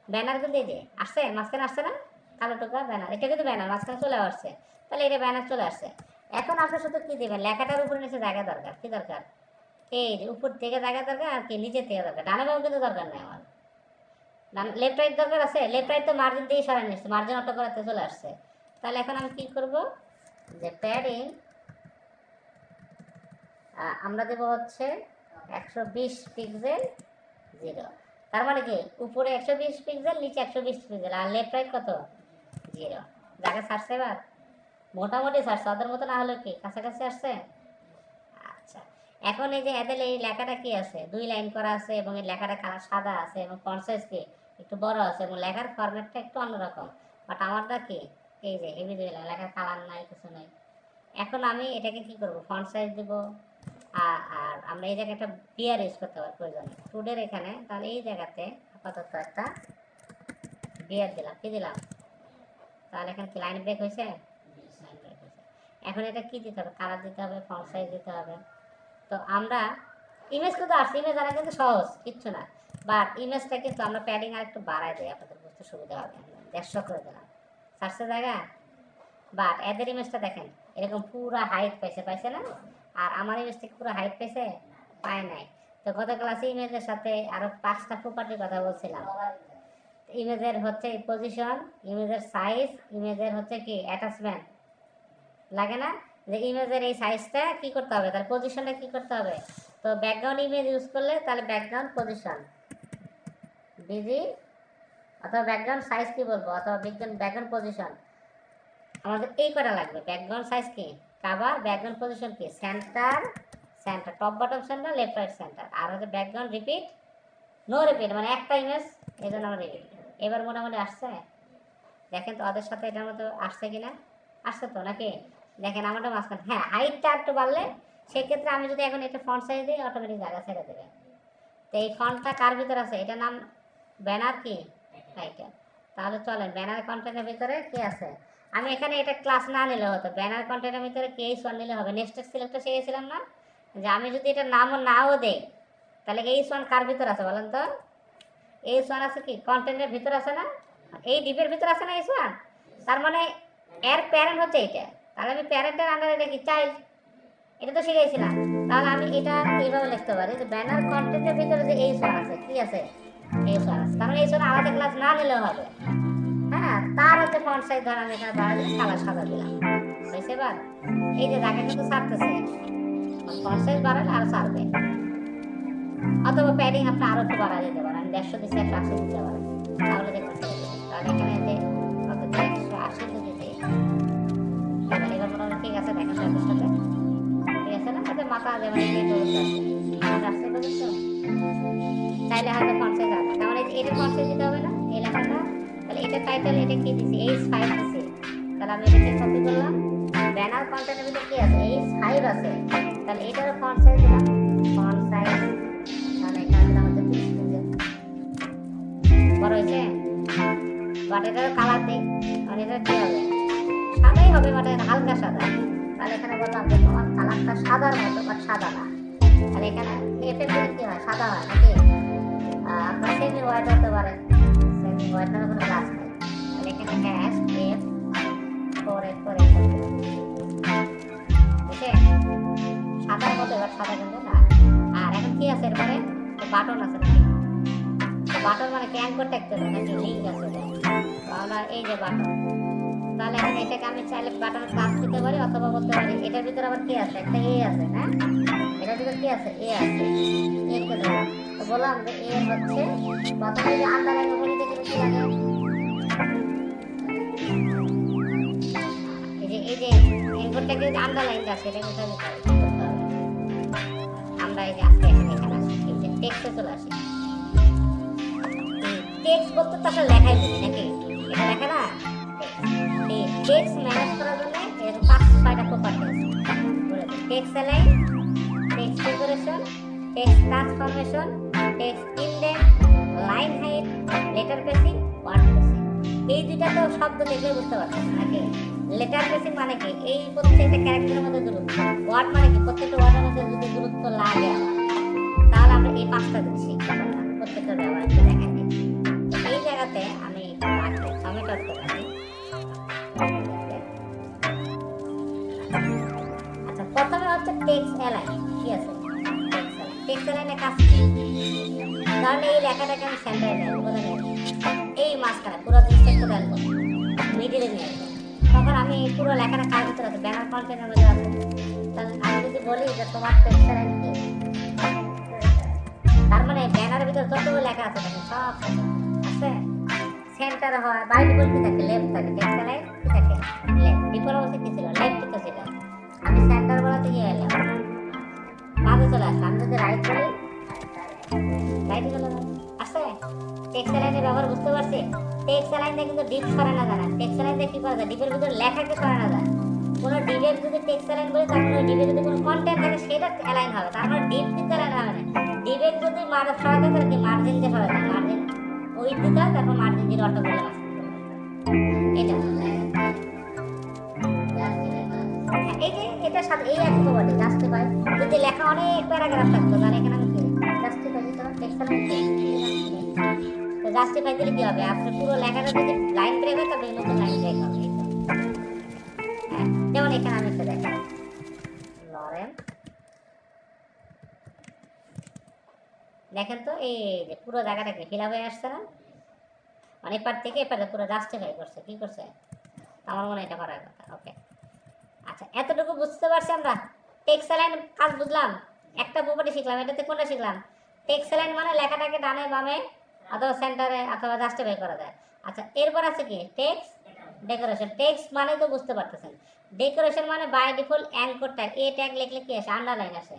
ব্যানার কিন্তু এই যে আসছে, মাঝখানে আসছে না, কালো টুকরা ব্যানার, এটা কিন্তু ব্যানার মাঝখানে চলে আসছে, তাহলে এটা ব্যানার চলে আসছে। এখন আপনি শুধু কি দিবেন, লেখাটার উপরে নিচে জায়গা দরকার, কি দরকার, এই যে উপর থেকে জায়গা দরকার আর কি নিচে থেকে দরকার, ডানে বামে কিন্তু দরকার নেই আমার, লেফট রাইট দরকার আছে, লেফট রাইট তো মার্জিন দিয়ে সরাই নিচ্ছে, মার্জিন অটো করাতে চলে আসছে। তাহলে এখন আমি কি করব, যে প্যাডিং আমরা দেবো হচ্ছে 120 পিক্সেল 0, তার মানে কি উপরে 120 পিক্সেল নিচে 120 পিক্সেল, আর লেফট রাইট কত 0। জায়গা ছাড়ছে এবার, মোটামুটি ছাড়ছে, ওদের মতো না হলে কি কাছাকাছি আসছে। আচ্ছা, এখন এই যে এদের এই লেখাটা কি আছে, 2 লাইন করা আছে এবং এই লেখাটা কালার সাদা আছে এবং ফন্ট সাইজ কি একটু বড় আছে এবং লেখার ফরম্যাটটা একটু অন্যরকম, বাট আমারটা কি এই যে হেভি দিলাম, লেখার কালার নাই কিছু নাই। এখন আমি এটাকে কি করব, ফন্ট সাইজ দেব, আর আমরা এই জায়গায় একটা বিয়ার ইউজ করতে পারি প্রয়োজনে টুডের এখানে, তাহলে এই জায়গাতে আপাতত একটা বিয়ার দিলাম, কি দিলাম, তাহলে এখানে কি লাইন ব্রেক হয়েছে, লাইন ব্রেক হয়েছে। এখন এটা কি দিতে হবে, কালার দিতে হবে, ফন্ট সাইজ দিতে হবে। তো আমরা ইমেজ কিন্তু আসছে, ইমেজ আনা কিন্তু সহজ কিচ্ছু না, বাট ইমেজটা কিন্তু আমরা প্যাডিং আর একটু বাড়াই দিই, আপনাদের বুঝতে সুবিধা হবে। 150 করে দিলাম, সার্চে জায়গা, বাট এদের ইমেজটা দেখেন এরকম পুরো হাইট পাইছে না, আর আমার ইমেজ থেকে পুরো হাইট পেয়েছে, পায় নাই। তো গত ক্লাসে ইমেজের সাথে আরো 5টা প্রপার্টির কথা বলছিলাম। ইমেজের হচ্ছে পজিশন, ইমেজের সাইজ, ইমেজের হচ্ছে কি অ্যাটাচমেন্ট লাগে না, যে ইমেজের এই সাইজটা কি করতে হবে, তার পজিশনটা কি করতে হবে। তো ব্যাকগ্রাউন্ড ইমেজ ইউজ করলে তাহলে ব্যাকগ্রাউন্ড পজিশন বিজি, অথবা ব্যাকগ্রাউন্ড সাইজ কি বলবো, অথবা ব্যাকগ্রাউন্ড পজিশন, আমাদের এই কটা লাগবে। ব্যাকগ্রাউন্ড সাইজ কি কভার, ব্যাকগ্রাউন্ড পজিশন কি centre, centre top bottom centre left right centre, আর হচ্ছে ব্যাকগ্রাউন্ড রিপিট নো রিপিট, মানে একটা ইমেজ এই জন্য আমরা রিপিট। এবার মোটামুটি আসছে, দেখেন তো ওদের সাথে এটার মতো আসছে কিনা, আসছে তো নাকি, দেখেন আমারটা মাঝখানে, হ্যাঁ হাইটটা একটু বাড়লে সেক্ষেত্রে আমি যদি এখন এটা ফন্ট সাইজ দিই অটোমেটিক জায়গা ছেড়ে দেবে। তো এই ফন্টটা কার ভিতরে আছে, এটার নাম ব্যানার কি এইটা, তাহলে চলেন ব্যানার কন্টেন্টের ভিতরে কি আছে, আমি এখানে এটা ক্লাস না নিলে হতো, ব্যানার কন্টেন্টের ভিতরে কেস ওয়ান নিলে হবে। নেক্সট সিলেক্টটা শিখেছিলাম না, যে আমি যদি এটা নামও নাও দেই তাহলে এইচ ওয়ান কার ভিতর আছে বলেন তো, এইচ ওয়ান আছে কি কন্টেন্টের ভিতর আছে না, এই ডিপের ভিতর আছে না এইচ ওয়ান, তার মানে এর প্যারেন্ট হচ্ছে এইটা, তাহলে আমি প্যারেন্টের আন্ডারে দেখি চাইল্ড, এটা তো শিখেছিলাম। তাহলে আমি এটা এইভাবে লিখতে পারি যে ব্যানার কন্টেন্টের ভিতরে যে এইচ ওয়ান আছে, কি আছে এইচ ওয়ান আছে, কারণ এইচ ওয়ান আলাদা ক্লাস না নিলেও হবে। হ্যাঁ, তার হচ্ছে ফন্ট সাইজ ধর আমি এখানে বাড়া দিলাম, কালার সাদা দিলাম, হয়েছে। এবার এই যে জায়গা কিন্তু ছাড়তেছে, ফন্ট সাইজ বাড়ালে আরো ছাড়বে, অথবা প্যাডিং আপনি আরো একটু বাড়া দিতে পারেন, 150 দিচ্ছে 180 দিতে পারেন, তাহলে দেখুন তাহলে এখানে যে কত 180 যদি দিই, এবার মনে হয় ঠিক আছে, দেখেন সাথে সাথে ঠিক আছে না, এতে মাথা যেমন এই অবস্থা আছে, আসতে পারছো চাইলে হয়তো ফন্ট সাইজ আছে, তার মানে এটা ফন্ট সাইজ দিতে হবে না এই লেখাটা। তাহলে এটা টাইটেল, এটা কি দিছি H5 দিছি, তাহলে আমি এটাকে কপি করলাম, ব্যানার কন্টেন্টের ভিতরে কি আছে H5 আছে, তাহলে এটারও ফন্ট সাইজ দিলাম, ফন্ট সাইজ তাহলে এখানে দিলাম হচ্ছে 30 পিক্সেল, বড় হয়েছে। বাট এটারও কালার দিই, কারণ এটা কি হবে সাদাই হবে, বাট হালকা সাদা, তাহলে এখানে বললাম যে তোমার কালারটা সাদার মতো বাট সাদা না, তাহলে এখানে এফেক্ট দিলে কি হয় সাদা হয় নাকি, আপনার সেমি হোয়াইট হতে পারে, সেমি হোয়াইট নামে কোনো ক্লাস নেই, তাহলে এখানে হ্যাশ এফ 484 বুঝছে, সাদার মতো এবার সাদা কিন্তু না। আর এখন কি আছে এরপরে বাটন আছে নাকি, বাটন মানে ক্যান করতে হবে নাকি, লিঙ্ক আছে আমরা এই যে বাটন, তাহলে এখন এটাকে আমি চাইলে বাটনের ক্লাস দিতে পারি, অথবা বলতে পারি এটার ভিতরে আবার কি আছে, একটা এ আছে না, এটার ভিতরে কি আছে এ আছে, এ কে ধরলাম, তো বললাম যে এ হচ্ছে প্রথমে যে আন্ডারলাইন ওখানে দেখে কি লাগে, এই যে ইনপুটটাকে যে আন্ডারলাইনটা আছে এটা কোথায় দিতে হবে, আমরা এই যে আজকে এখানে আসি এই যে টেক্সটে চলে আসি, টেক্সট বলতে তো আসলে লেখাই বুঝি নাকি, এটা লেখা না, এই টেক্সট ম্যানেজ করার জন্য এর 5-6টা প্রপার্টি আছে, text align, text decoration, text transformation, text indent, line height, letter spacing, word spacing. এই দুইটা তো শব্দ দেখলে বুঝতে পারছেন নাকি, লেটার স্পেসিং মানে কি এই প্রত্যেকটা ক্যারেক্টারের মধ্যে দূরত্ব, ওয়ার্ড মানে কি প্রত্যেকটা ওয়ার্ডের মধ্যে যদি দূরত্ব লাগে আমার, তাহলে আমরা এই 5টা দিচ্ছি প্রত্যেকটা ব্যবহার করে দেখাই দিই। এই জায়গাতে আমি সাবমিট আউট করে রাখি। টেক্সট অ্যালাইন কি আছে, টেক্সট অ্যালাইনে কাজ কি? তাহলে এই লেখাটাকে আমি সেন্টারে নিয়ে আসবো, কোথায় নিয়ে আসবো? এই মাঝখানে পুরো জিনিসটা কোথায় আসবো, মিডিলে নিয়ে আসবো। তখন আমি পুরো লেখাটা কার ভিতরে আছে, ব্যানার কন্টেন্টের মধ্যে আছে। তাহলে আমি যদি বলি যে তোমার টেক্সট অ্যালাইন কি, তার মানে ব্যানারের ভিতরে যতগুলো লেখা আছে দেখেন সব আছে সেন্টার হয়। বাই ডিফল্ট কি থাকে, লেফট থাকে, টেক্সট অ্যালাইন কি থাকে, লেফট। ডিফল্ট অবস্থা কি ছিল, লেফট তো ছিল। আমি সেন্টার বলাতে গিয়ে এলাম কাজে চলে আসছে। আমি যদি রাইট বলি রাইটে চলে যাবে, আছে। টেক্সট অ্যালাইনের ব্যবহার বুঝতে পারছি। টেক্সট অ্যালাইন দিয়ে কিন্তু ডিপ সরানো যায় না। টেক্সট অ্যালাইন দিয়ে কি করা যায়, ডিপের ভিতরে লেখাকে সরানো যায়। কোনো ডিপের যদি টেক্সট অ্যালাইন বলি তার মানে ডিপে যদি কোনো কন্টেন্ট থাকে সেটা অ্যালাইন হবে, তার মানে ডিপ কিন্তু অ্যালাইন হবে না। ডিপে যদি সরাতে তাহলে কি মার্জিন দিয়ে সরাতে, মার্জিন ওই দিতে হয়, তারপর মার্জিন দিয়ে অটো করলে মাস্ক এটা। এই যে এটার সাথে এই একই বলে জাস্টিফাই। যদি লেখা অনেক প্যারাগ্রাফ থাকতো তাহলে এখানে আমি কি জাস্টিফাই দিতে হবে, টেক্সট অ্যালাইন তো জাস্টিফাই দিলে কি হবে, আপনি পুরো লেখাটা যদি লাইন ব্রেক হয় তবে নতুন লাইন ব্রেক হবে। হ্যাঁ, যেমন এখানে আমি একটা দেখাই, লরেন দেখেন তো এই যে পুরো জায়গাটাকে ফিল আপ হয়ে আসছে না, মানে এপার থেকে এপারে পুরো জাস্টিফাই করছে। কি করছে, আমার মনে হয় এটা করার কথা। ওকে, আচ্ছা এতটুকু বুঝতে পারছি আমরা। টেক্সট অ্যালাইন কাজ বুঝলাম, একটা প্রপার্টি শিখলাম। এটাতে কোনটা শিখলাম, টেক্সট অ্যালাইন মানে লেখাটাকে ডানে বামে অথবা সেন্টারে অথবা জাস্টিফাই করা যায়। আচ্ছা এরপর আছে কি, টেক্সট ডেকোরেশন। টেক্সট মানে তো বুঝতে পারতেছেন, ডেকোরেশন মানে by default anchor tag, A tag লিখলে কি আসে, আন্ডারলাইন আসে।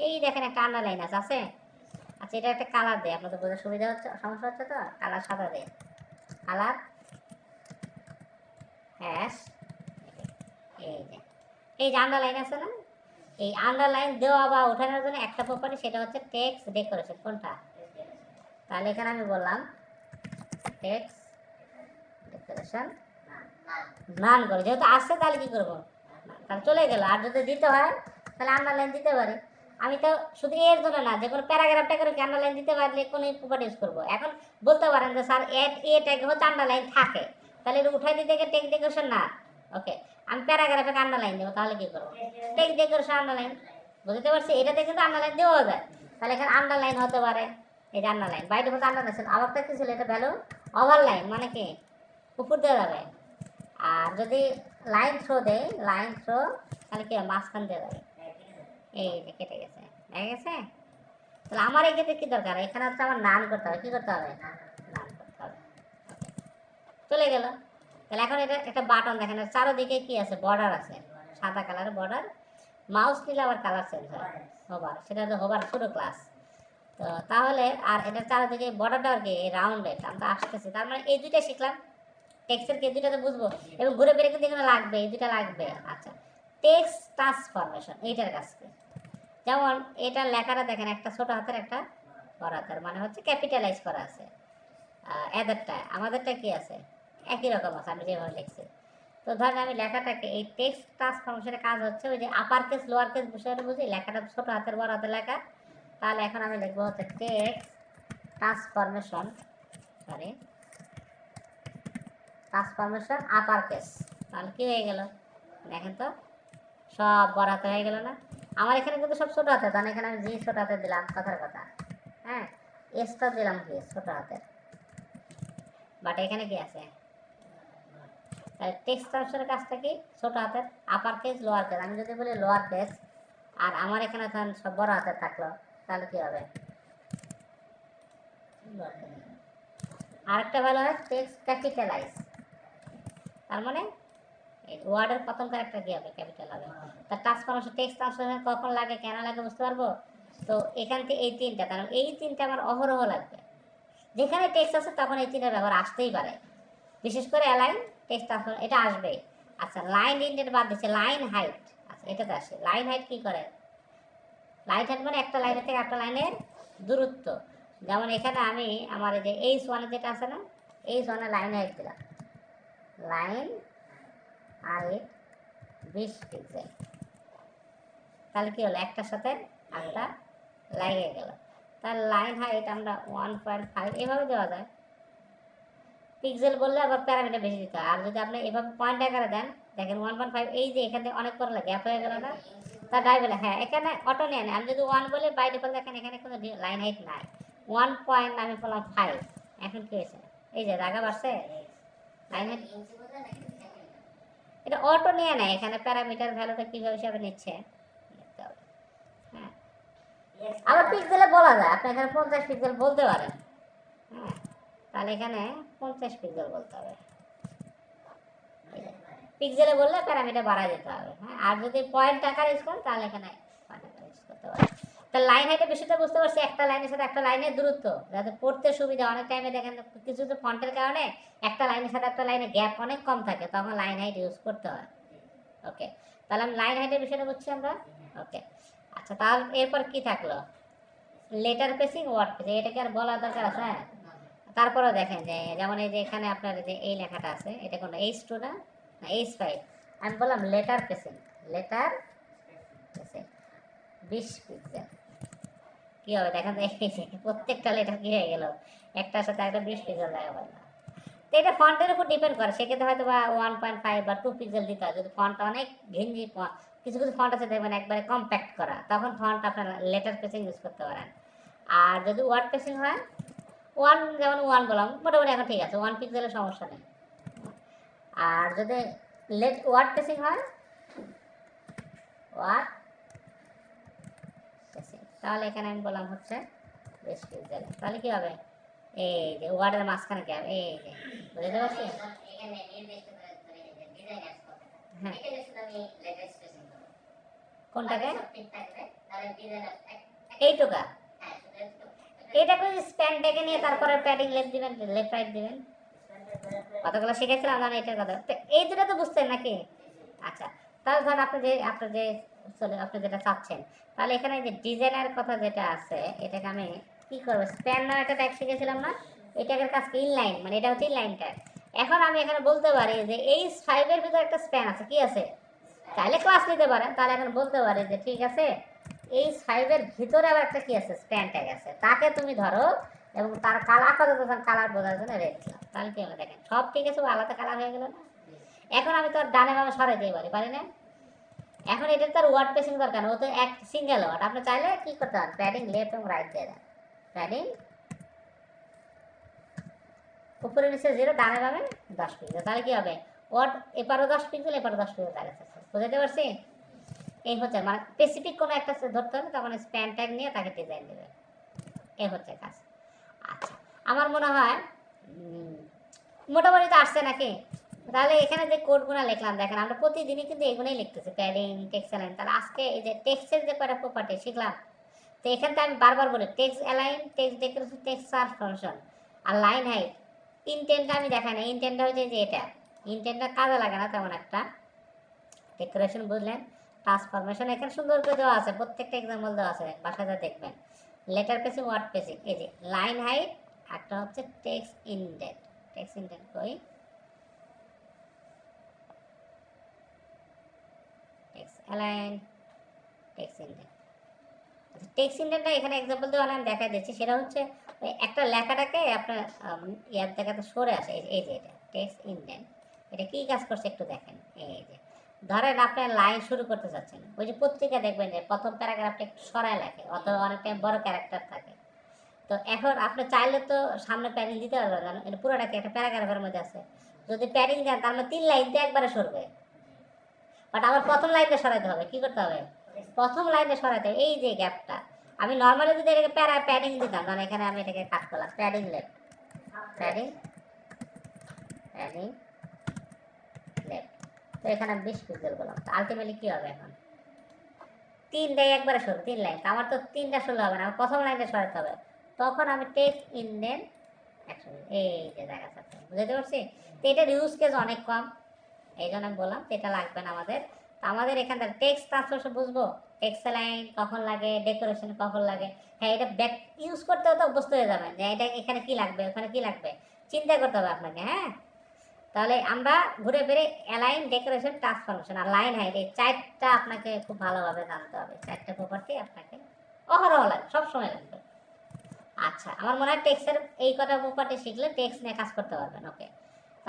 এই দেখেন একটা আন্ডারলাইন আছে। আচ্ছা এটা একটা কালার দেয়, আপনাদের বোঝার সুবিধা হচ্ছে, সমস্যা হচ্ছে তো, কালার সাদা দেয়, কালার হ্যাশ। এই যে আন্ডারলাইন আছে না, এই আন্ডারলাইন দেওয়া বা ওঠানোর জন্য একটা প্রপার্টি, সেটা হচ্ছে টেক্সট ডেকোরেশন। কোনটা, তাহলে এখানে আমি বললাম টেক্সট ডেকোরেশন নান করে, যেহেতু আসছে তাহলে কি করবো, তাহলে চলে গেল। আর যদি দিতে হয় তাহলে আন্ডারলাইন দিতে পারি। আমি তো শুধু এর জন্য না, যে কোনো প্যারাগ্রাফটা করে আন্ডারলাইন দিতে পারলে কোনো প্রপার্টি ইউজ করবো। এখন বলতে পারেন যে স্যার এ ট্যাগে হচ্ছে আন্ডারলাইন থাকে, তাহলে এটা উঠাই দিতে গিয়ে টেক্সট ডেকোরেশন না। ওকে, আমি প্যারাগ্রাফে আন্ডারলাইন দেবো, তাহলে কি করবো, টেক্সট ডেকোরেশন আন্ডারলাইন। বুঝতে পারছি, এটাতে কিন্তু আন্ডারলাইন দেওয়া যায়। তাহলে এখানে আন্ডারলাইন হতে পারে, এই যে আন্ডারলাইন বাই ডিফল্ট আন্ডারলাইন ছিল। আবার কি ছিল, এটা ভ্যালু ওভারলাইন, মানে কি উপর দেওয়া যাবে। আর যদি লাইন থ্রো দেয়, লাইন থ্রো, তাহলে কি মাঝখান দিয়ে যাবে। এই যে কেটে গেছে, দেখে গেছে। তাহলে আমার এই ক্ষেত্রে কি দরকার, এখানে হচ্ছে আমার নাম করতে হবে। কি করতে হবে, নাম করতে হবে। চলে গেল। তাহলে এখন এটা একটা বাটন দেখেন, চারোদিকে কি আছে, বর্ডার আছে, সাদা কালারের বর্ডার। মাউস নিলে আবার কালার চেঞ্জ হয়, হোভার, সেটা হচ্ছে হোভার ছোট ক্লাস। তো তাহলে আর এটা চারোদিকে বর্ডারটা আর কি রাউন্ডেড, আমরা আসতেছি। তার মানে এই দুইটা শিখলাম, টেক্সটের কি দুইটা তো বুঝবো, এবং ঘুরে ফিরে কিন্তু এখানে লাগবে, এই দুইটা লাগবে। আচ্ছা টেক্সট ট্রান্সফরমেশন, এইটার কাছে যেমন এটা লেখাটা দেখেন, একটা ছোট হাতের একটা বড় হাতের, মানে হচ্ছে ক্যাপিটালাইজ করা আছে। এদেরটা আমাদেরটা কি আছে, একই রকম আছে, আমি যেভাবে লিখছি। তো ধরেন আমি লেখাটাকে এই টেক্সট ট্রান্সফরমেশনের কাজ হচ্ছে ওই যে আপার কেস লোয়ার কেস বিষয়টা বুঝি, লেখাটা ছোট হাতের বড় হাতের লেখা। তাহলে এখন আমি লিখবো হচ্ছে text transformation, sorry transformation upper case. তাহলে কি হয়ে গেল, দেখেন তো সব বড় হাতে হয়ে গেল না। আমার এখানে কিন্তু সব ছোট হাতে, তাহলে এখানে আমি জি ছোট হাতে দিলাম, কথার কথা। হ্যাঁ, এসটা দিলাম কি ছোট হাতের, বাট এখানে কি আছে, তাহলে টেক্সট ট্রান্সফারের কাজটা কি, ছোট হাতের আপার কেস লোয়ার কেস। আমি যদি বলি লোয়ার কেস, আর আমার এখানে ধরেন সব বড় হাতের থাকলো, তাহলে কি হবে, আরেকটা ভালো হয় টেক্সট ক্যাপিটালাইজ। তার মানে ওয়ার্ডের প্রথম ক্যারেক্টার কি হবে, ক্যাপিটাল হবে। তার ট্রান্সফরমেশন, টেক্সট ট্রান্সফরমেশন কখন লাগে, কেন লাগে বুঝতে পারবো। তো এখান থেকে এই তিনটা, কারণ এই তিনটা আমার অহরহ লাগবে। যেখানে টেক্সট আছে তখন এই তিনটার ব্যবহার আসতেই পারে, বিশেষ করে অ্যালাইন, টেক্সট ট্রান্সফরমেশন এটা আসবেই। আচ্ছা লাইন ইন্ডেন্ট বাদ দিচ্ছে, লাইন হাইট। আচ্ছা এটাতে আসে, লাইন হাইট কি করে, লাইন হাইট মানে একটা লাইনের থেকে একটা লাইনের দূরত্ব। যেমন এখানে আমি আমার এই যে এইচ ওয়ানে যেটা আছে না, এইচ ওয়ানে লাইন হাইট দিলাম, লাইন হাইট 20 পিক্সেল। তাহলে কি হলো, একটার সাথে একটা লাগে গেল। তাহলে লাইন হাইট আমরা 1.5 এভাবে দেওয়া যায়। পিক্সেল বললে আবার প্যারামিটার বেশি দিতে হয়। আর যদি আপনি এভাবে পয়েন্ট আকারে দেন, দেখেন 1.5 এই যে এখানে অনেক বড় গ্যাপ হয়ে গেল না, তার ডাইবেলা হ্যাঁ এখানে অটো নিয়ে নেয়। আমি যদি 1 বলি বাই ডিফল্ট দেখেন এখানে কোনো লাইন হাইট নাই, 1 পয়েন্ট আমি বললাম 5, এখন কি হয়েছে এই যে জায়গা বাড়ছে লাইন হাইট, এটা অটো নিয়ে নেয় এখানে প্যারামিটার ভ্যালুটা কিভাবে হিসাবে নিচ্ছে দেখতে হবে। হ্যাঁ আবার পিক্সেলে বলা যায়, আপনি এখানে 50 পিক্সেল বলতে পারেন। হ্যাঁ তাহলে এখানে 50 পিক্সেল বলতে হবে, পিক্সেলে বললে প্যারামিটার বাড়া যেতে হবে। হ্যাঁ আর যদি পয়েন্ট আকার ইউজ করেন তাহলে এখানে পয়েন্ট আকার ইউজ করতে পারেন। তা লাইন হাইটের বিষয়টা বুঝতে পারছি, একটা লাইনের সাথে একটা লাইনের দূরত্ব যাতে পড়তে সুবিধা। অনেক টাইমে দেখেন কিছু কিছু ফন্টের কারণে একটা লাইনের সাথে একটা লাইনে গ্যাপ অনেক কম থাকে, তখন লাইন হাইট ইউজ করতে হয়। ওকে তাহলে আমি লাইন হাইটের বিষয়টা বুঝছি আমরা। ওকে আচ্ছা তাহলে এরপর কি থাকলো, লেটার পেসিং ওয়ার্ড পেসিং, এটাকে আর বলার দরকার আছে? হ্যাঁ তারপরেও দেখেন যে যেমন এই যে এখানে আপনার যে এই লেখাটা আছে এটা কোনো H2 না H5, আমি বললাম লেটার পেসিং, লেটার পেসিং 20 পিক্সেল কি হবে দেখেন তো, এই যে প্রত্যেকটা লেটার কি হয়ে গেল একটার সাথে একটা 20 পিক্সেল দেখা পারলাম। তো এটা ফন্টের উপর ডিপেন্ড করে, সেক্ষেত্রে হয়তো বা 1.5 বা 2 পিক্সেল দিতে হয় যদি ফন্ট অনেক ঘিঞ্জি। কিছু কিছু ফন্ট আছে দেখবেন একবারে কম্প্যাক্ট করা, তখন ফন্ট আপনার লেটার পেসিং ইউজ করতে পারেন। আর যদি ওয়ার্ড পেসিং হয় 1, যেমন 1 বললাম মোটামুটি এখন ঠিক আছে, 1 পিক্সেলের সমস্যা নেই। আর যদি ওয়ার্ড পেসিং হয় ওয়ার্ড পেসিং, তাহলে এখানে আমি বললাম হচ্ছে 20 পিক্সেল। তাহলে কি হবে এই যে ওয়ার্ডের মাঝখানে গ্যাপ, এই যে বুঝতে পারছি। হ্যাঁ কোনটাকে এইটুকা, এইটাকে স্প্যান ডেকে নিয়ে তারপরে প্যাডিং লেফট দিবেন, লেফট রাইট দিবেন, কতগুলো শিখেছিলাম জানি এটার কথা। তো এই দুটো তো বুঝছেন নাকি? আচ্ছা তাহলে ধরেন আপনি যেটা চাচ্ছেন, তাহলে এখানে যে ডিজাইনের কথা যেটা আছে এটাকে আমি কি করবো, স্প্যান নামে একটা ট্যাগ শিখেছিলাম না, এটাকে কাজকে ইনলাইন, মানে এটা হচ্ছে ইনলাইন ট্যাগ। এখন আমি এখানে বলতে পারি যে এই 5 এর ভিতরে একটা স্প্যান আছে, কি আছে, চাইলে ক্লাস নিতে পারেন, তাহলে এখন বলতে পারি যে ঠিক আছে এই 5 এর ভিতরে আবার একটা কি আছে, স্প্যান ট্যাগ আছে, তাকে তুমি ধরো এবং তার কালার কথা কালার বোঝার জন্য রেড দিলাম। তাহলে কি হলো দেখেন সব ঠিক আছে, আলাদা কালার হয়ে গেল না। এখন আমি তো ডানে বামে সরাই দিতে পারি না। এখন এটা তার ওয়ার্ড পেসিং দরকার, ও তো এক সিঙ্গেল ওয়ার্ড, আপনি চাইলে কি করতে পারেন প্যাডিং লেফট এবং রাইট দিয়ে দেন, প্যাডিং উপরে নিচে 0, ডানে বামে 10 পিক্সেল। তাহলে কি হবে ওয়ার্ড এপারও 10 পিক্সেল এপারও 10 পিক্সেল দেখাচ্ছে, বুঝতে পারছি? এই হচ্ছে মানে স্পেসিফিক কোনো একটা ধরতে হবে, তখন স্প্যান ট্যাগ নিয়ে তাকে ডিজাইন দেবে, এই হচ্ছে কাজ। আচ্ছা আমার মনে হয় মোটামুটি তো আসছে নাকি? তাহলে এখানে যে কোডগুলো লিখলাম দেখেন আমরা প্রতিদিনই কিন্তু এগুলোই লিখতেছি, প্যাডিং, টেক্সট অ্যালাইন। তাহলে আজকে এই যে টেক্সটের যে কয়টা প্রপার্টি শিখলাম, তো এখানে তো আমি বারবার বলি text align, text decoration, text search function আর লাইন হাইট। ইনটেন্টটা আমি দেখাই না, ইনটেন্টটা হচ্ছে যে এটা, ইনটেন্টটা কাজে লাগে না তেমন একটা। ডেকোরেশন বুঝলেন, ট্রান্সফরমেশন এখানে সুন্দর করে দেওয়া আছে, প্রত্যেকটা এক্সাম্পল দেওয়া আছে, বাসাতে দেখবেন। লেটার পেসিং, ওয়ার্ড পেসিং, এই যে লাইন হাইট, একটা হচ্ছে টেক্সট ইনডেন্ট। টেক্সট ইনডেন্ট কই, text align, text indent. Text ইনডেন্টটা এখানে এক্সাম্পল দেওয়া আমি দেখাই দিচ্ছি, সেটা হচ্ছে একটা লেখাটাকে আপনার ইয়ার জায়গাতে সরে আসে, এই যে এটা টেক্সট ইনডেন্ট, এটা কি কাজ করছে একটু দেখেন। এই যে ধরেন আপনি লাইন শুরু করতে চাচ্ছেন, ওই যে পত্রিকা দেখবেন যে প্রথম প্যারাগ্রাফটা একটু সরায় লেখে অথবা অনেক টাইম বড় ক্যারেক্টার থাকে। তো এখন আপনি চাইলে তো সামনে প্যাডিং দিতে পারবেন, এটা পুরোটাকে একটা প্যারাগ্রাফের মধ্যে আছে, যদি প্যাডিং দেন তার মানে 3 লাইন দিয়ে একবারে সরবে, বাট আমার প্রথম লাইনে সরাইতে হবে, কি করতে হবে প্রথম লাইনে সরাইতে হবে এই যে গ্যাপটা। আমি নর্মালি যদি এটাকে প্যাডিং দিতাম, তাহলে এখানে আমি এটাকে কাট করলাম padding left, padding padding left, তো এখানে আমি 20 পিক্সেল বললাম। তো আলটিমেটলি কি হবে এখন 3টাই একবারে সরবে, 3 লাইন, আমার তো 3টা সরলে হবে না, আমার প্রথম লাইনে সরাতে হবে। তখন আমি টেক্সট ইনডেন্ট একসঙ্গে এই যে জায়গা থাকবে, বুঝতে পারছি? তো এটার ইউজ কেস অনেক কম, এই জন্য আমি বললাম এটা লাগবে না আমাদের। আমাদের এখান থেকে টেক্সট ট্রান্সলেশন বুঝবো, টেক্সট লাইন কখন লাগে, ডেকোরেশন কখন লাগে। হ্যাঁ এটা ব্যাক ইউজ করতে হতে অভ্যস্ত হয়ে যাবেন যে এটা এখানে কি লাগবে ওখানে কি লাগবে চিন্তা করতে হবে আপনাকে। হ্যাঁ তাহলে আমরা ঘুরে ফিরে অ্যালাইন, ডেকোরেশন, ট্রান্সফরমেশন আর লাইন হাইট, এই 4টা আপনাকে খুব ভালোভাবে জানতে হবে, 4টা প্রপার্টি আপনাকে অহরহ লাগবে, সবসময় লাগবে। আচ্ছা আমার মনে হয় টেক্সটের এই কটা প্রপার্টি শিখলে টেক্সট নিয়ে কাজ করতে পারবেন। ওকে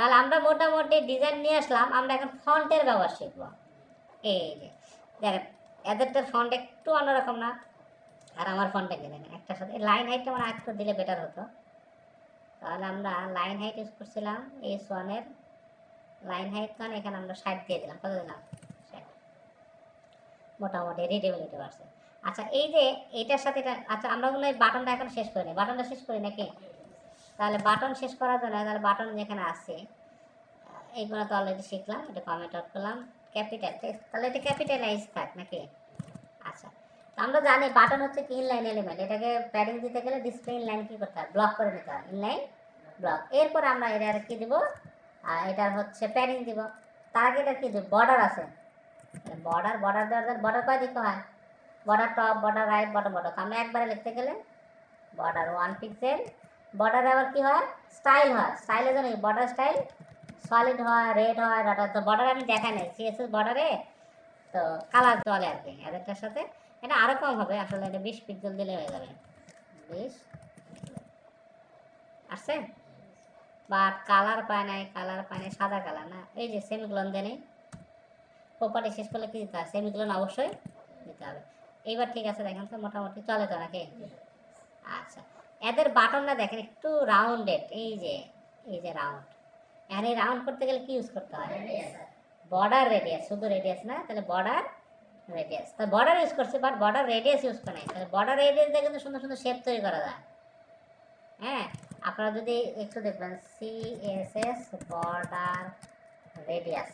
তাহলে আমরা মোটামুটি ডিজাইন নিয়ে আসলাম, আমরা এখন ফন্টের ব্যবহার শিখবো। এই যে দেখেন এদেরটার ফন্ট একটু অন্যরকম না, আর আমার ফন্টটা কি দেখেন একটার সাথে লাইন হাইটটা মানে একটু দিলে বেটার হতো। তাহলে আমরা লাইন হাইট ইউজ করছিলাম S1 এর লাইন হাইট, কারণ এখানে আমরা 60 দিয়ে দিলাম, কত দিলাম 60, মোটামুটি রিডেবিলিটি বাড়ছে। আচ্ছা এই যে এইটার সাথে এটা, আচ্ছা আমরা মনে হয় বাটনটা এখন শেষ করিনি, বাটনটা শেষ করি নাকি? তাহলে বাটন শেষ করার জন্য তাহলে বাটন যেখানে আছে এইগুলো তো অলরেডি শিখলাম, এটা কমেন্ট আউট করলাম ক্যাপিটাল, তাহলে এটা ক্যাপিটালাইজ থাক নাকি? আচ্ছা আমরা জানি বাটন হচ্ছে কি ইনলাইন এলিমেন্ট, এটাকে প্যাডিং দিতে গেলে ডিসপ্লে ইনলাইন কি করতে হয়, ব্লক করে নিতে হয়, ইনলাইন ব্লক। এরপর আমরা এটার কি দিব, এটার হচ্ছে প্যাডিং দিব। তার আগে এটা কি দিব, বর্ডার আছে, বর্ডার দেওয়ার বর্ডার কয় দিতে হয়, border top, border right, bottom, border. আমরা একবারে লিখতে গেলে বর্ডার 1 পিক্সেল। বর্ডারে আবার কি হয়, স্টাইল হয়, স্টাইলের জন্য বর্ডার স্টাইল সলিড হয়, রেড হয়, ডট। তো বর্ডার আমি দেখাই নাই সিএসএস বর্ডারে, তো কালার চলে আর কি এদেরটার সাথে। এটা আরও কম হবে আসলে, এটা 20 পিক্সেল দিলে হয়ে যাবে, 20 আসছে। বাট কালার পায় নাই, সাদা কালার না, এই যে সেমিকোলন দেয় নেই, প্রপার্টি শেষ করলে কি দিতে হয়, সেমিকোলন অবশ্যই দিতে হবে। এইবার ঠিক আছে, দেখেন তো মোটামুটি চলে তো নাকি? আচ্ছা এদের বাটনটা দেখেন একটু রাউন্ডেড, এই যে রাউন্ড। এখন এই রাউন্ড করতে গেলে কি ইউজ করতে হয়, বর্ডার রেডিয়াস, শুধু রেডিয়াস না, তাহলে বর্ডার রেডিয়াস, তাহলে বর্ডার ইউজ করছে বাট বর্ডার রেডিয়াস ইউজ করে নাই। তাহলে বর্ডার রেডিয়াস দিয়ে কিন্তু সুন্দর সুন্দর শেপ তৈরি করা যায়। হ্যাঁ আপনারা যদি একটু দেখবেন সিএসএস বর্ডার রেডিয়াস,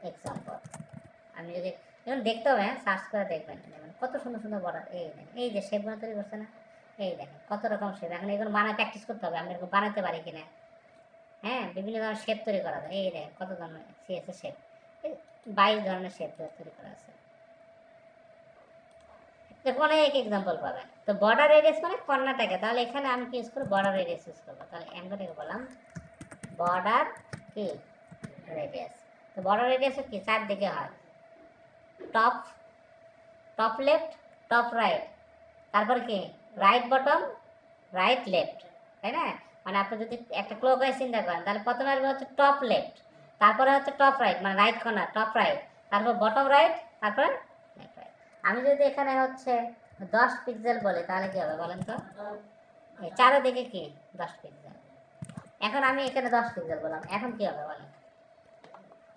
এক্সাম্পল, আমি যদি এখন দেখতে হবে, সার্চ করে দেখবেন কত সুন্দর সুন্দর বর্ডার। এই যে শেপগুলো তৈরি করছে না, এই দেখেন কত রকম শেপ। এখন এগুলো বানায় প্র্যাকটিস করতে হবে, আমি এরকম বানাতে পারি কিনা। হ্যাঁ বিভিন্ন ধরনের শেপ তৈরি করা যায়, এই দেখেন কত ধরনের সিএসএস শেপ, 22 ধরনের শেপ তৈরি করা আছে, অনেক এক্সাম্পল পাবেন। তো বর্ডার রেডিয়াস মানে কর্নারটাকে, তাহলে এখানে আমি কি ইউজ করবো, বর্ডার রেডিয়াস ইউজ করবো। তাহলে এমটাকে বললাম বর্ডার কি রেডিয়াস। তো বর্ডার রেডিয়াস কি চারদিকে হয়, top, top left, top right, তারপর কি রাইট বটম, রাইট লেফট, তাই না? মানে আপনি যদি একটা ক্লকওয়াইজ চিন্তা করেন, তাহলে প্রথমে আসবে হচ্ছে টপ লেফট, তারপরে হচ্ছে টপ রাইট মানে রাইট কর্নার টপ রাইট, তারপর বটম রাইট, তারপরে লেফট রাইট। আমি যদি এখানে হচ্ছে 10 পিক্সেল বলি তাহলে কি হবে বলেন তো, এই চারোদিকে কি 10 পিক্সেল। এখন আমি এখানে 10 পিক্সেল বললাম, এখন কি হবে বলেন,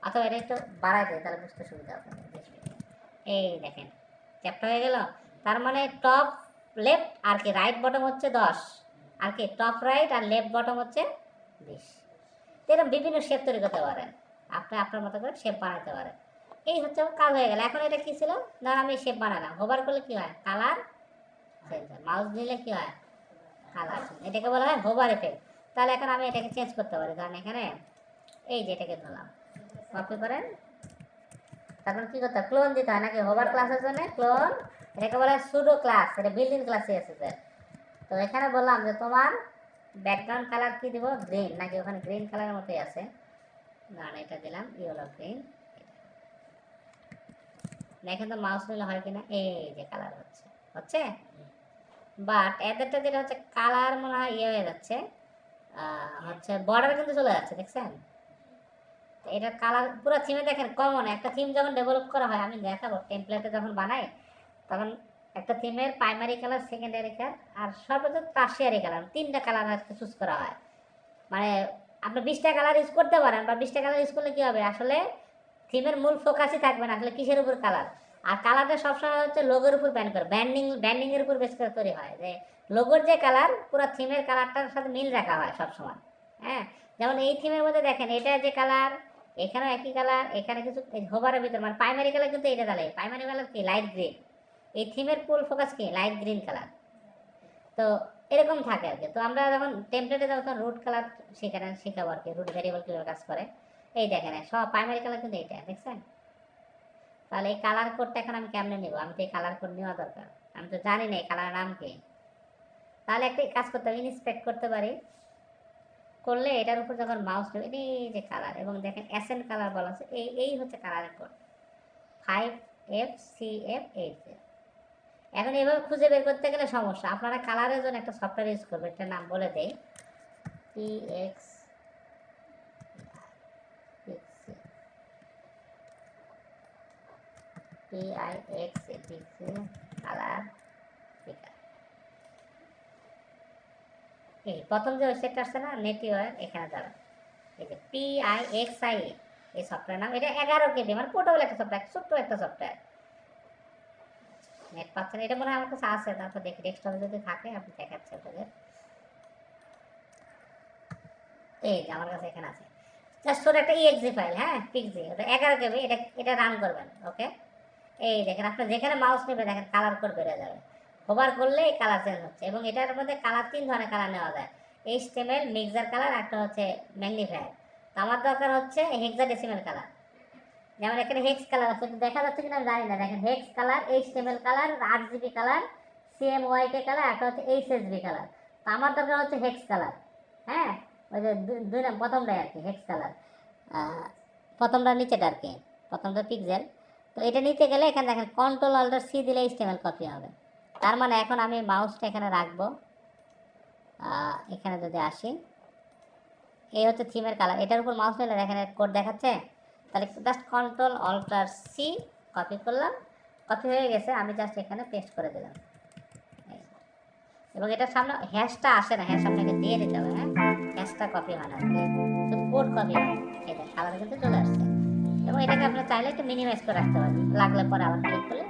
অথবা এটা একটু বাড়াই দেয় তাহলে বুঝতে সুবিধা হবে। এই দেখেন চ্যাপ্টার হয়ে গেল, তার মানে টপ লেফট আর কি রাইট বটম হচ্ছে 10, আর কি টপ রাইট আর লেফট বটম হচ্ছে 20। এরকম বিভিন্ন শেপ তৈরি করতে পারেন, আপনি আপনার মতো করে শেপ বানাতে পারেন। এই হচ্ছে কাজ হয়ে গেল। এখন এটা কি ছিল, ধর আমি শেপ বানালাম, হোভার করলে কি হয়, কালার চেঞ্জ হয়, মাউস দিলে কি হয়, কালার চেঞ্জ, এটাকে বলা হয় হোভার এফেক্ট। তাহলে এখন আমি এটাকে চেঞ্জ করতে পারি, কারণ এখানে এই যে এটাকে ধরলাম, কপি করেন, তারপর কি করতে হয়, ক্লোন দিতে হয় নাকি, হোভার ক্লাসের জন্য ক্লোন, এটাকে বলা হয় সুডো ক্লাস, এটা বিল্ডিং ক্লাসে আছে। তো এখানে বললাম যে তোমার ব্যাকগ্রাউন্ড কালার কি দিব, গ্রিন, নাকি ওখানে গ্রিন কালারের মতোই আছে, না এটা দিলাম ইয়েলো গ্রিন। দেখেন তো মাউস নিলে হয় কিনা, এই যে কালার হচ্ছে। বাট এদেরটা যেটা হচ্ছে কালার মনে হয় ইয়ে হয়ে যাচ্ছে, হচ্ছে বর্ডার কিন্তু চলে যাচ্ছে, দেখছেন? এটার কালার পুরো থিমে দেখেন কমন, একটা থিম যখন ডেভেলপ করা হয়, আমি দেখাবো টেমপ্লেটে যখন বানাই, তখন একটা থিমের প্রাইমারি কালার, সেকেন্ডারি কালার আর সর্বোচ্চ টার্সিয়ারি কালার, 3টা কালার হচ্ছে চুজ করা হয়। মানে আপনি 20টা কালার ইউজ করতে পারেন, বা 20টা কালার ইউজ করলে কি হবে, আসলে থিমের মূল ফোকাসই থাকবে না আসলে কিসের উপর কালার। আর কালারটা সবসময় হচ্ছে লোগোর উপর ব্যান্ড করে, ব্যান্ডিং এর উপর বেশ করে তৈরি হয়, যে লোগোর যে কালার পুরো থিমের কালারটার সাথে মিল রাখা হয় সবসময়। হ্যাঁ যেমন এই থিমের মধ্যে দেখেন এটা যে কালার, এখানেও একই কালার, এখানে কিছু হোভারের ভিতর মানে প্রাইমারি কালার কিন্তু এটা তাহলে প্রাইমারি কালার কি লাইট গ্রিন, এই থিমের ফুল ফোকাস কি লাইট গ্রিন কালার। তো এরকম থাকে আর কি। তো আমরা যখন টেমপ্লেটে যখন রুট কালার শেখাবো আর কি, রুট ভেরিয়েবল কীভাবে কাজ করে, এই দেখেন সব প্রাইমারি কালার কিন্তু এইটা, দেখছেন? তাহলে এই কালার কোডটা এখন আমি কেমনে নিব, আমি তো এই কালার কোড নেওয়া দরকার, আমি তো জানি না এই কালার নাম কি। তাহলে একটা কাজ করতে হবে, ইন্সপেক্ট করতে পারি, করলে এটার উপর যখন মাউস নেব, এই যে কালার, এবং দেখেন এসএন কালার বলা আছে, এই হচ্ছে কালারের কোড 5FCF80। এখন এভাবে খুঁজে বের করতে গেলে সমস্যা, আপনারা কালারের জন্য একটা সফটওয়্যার ইউজ করবেন, এটার নাম বলে দেই, PX কালার পিকার। এই প্রথম যে ওয়েবসাইটটা আসছে না নেটিওয়ার, এখানে যাবেন, এই যে PIXIA এই সফটওয়্যার নাম। এটা 11 KB, মানে পোর্টেবল একটা সফটওয়্যার, ছোট্ট একটা সফটওয়্যার। নেট পাচ্ছেন, এটা মনে হয় আমার কাছে আছে, তারপর দেখি ডেস্কটপে যদি থাকে আপনি দেখাচ্ছি আপনাদের। এই যে আমার কাছে এখানে আছে, জাস্ট ওর একটা EXE ফাইল, হ্যাঁ পিক্সি, ওটা 11 KB। এটা রান করবেন, ওকে। এই দেখেন, আপনি যেখানে মাউস নেবে দেখেন কালার কোড বেড়ে যাবে, হোভার করলে এই কালার চেঞ্জ হচ্ছে। এবং এটার মধ্যে কালার 3 ধরনের কালার নেওয়া যায়, HTML, মিক্সার কালার, একটা হচ্ছে ম্যাগনিফায়ার। তো আমার দরকার হচ্ছে হেক্সাডেসিমাল কালার। যেমন এখানে হেক্স কালার আছে, দেখা যাচ্ছে কিনা জানি না, দেখেন hex colour, HTML colour, RGB colour, CMYK colour, একটা হচ্ছে HSB কালার। তো আমার দরকার হচ্ছে হেক্স কালার, হ্যাঁ, ওই যে দুই নাম প্রথমটাই আর কি, হেক্স কালার, প্রথমটা নিচেটা আর কি, প্রথমটা পিক্সেল। তো এটা নিতে গেলে এখানে দেখেন Ctrl+Alt+C দিলে HTML কপি হবে। তার মানে এখন আমি মাউসটা এখানে রাখবো, এখানে যদি আসি, এই হচ্ছে থিমের কালার। এটার উপর মাউস নিলে দেখেন কোড দেখাচ্ছে, তাহলে জাস্ট Ctrl+Alt+C কপি করলাম, কপি হয়ে গেছে। আমি জাস্ট এখানে পেস্ট করে দিলাম, এবং এটার সামনে হ্যাশটা আসে না, হ্যাশ আপনাকে দিয়ে দিতে হবে, হ্যাঁ, হ্যাশটা কপি হয় না, শুধু কোড কপি হয়। এটা কালার কিন্তু চলে আসছে। এবং এটাকে আপনি চাইলে একটু মিনিমাইজ করে রাখতে পারবেন, লাগলে পরে আবার ক্লিক করলে,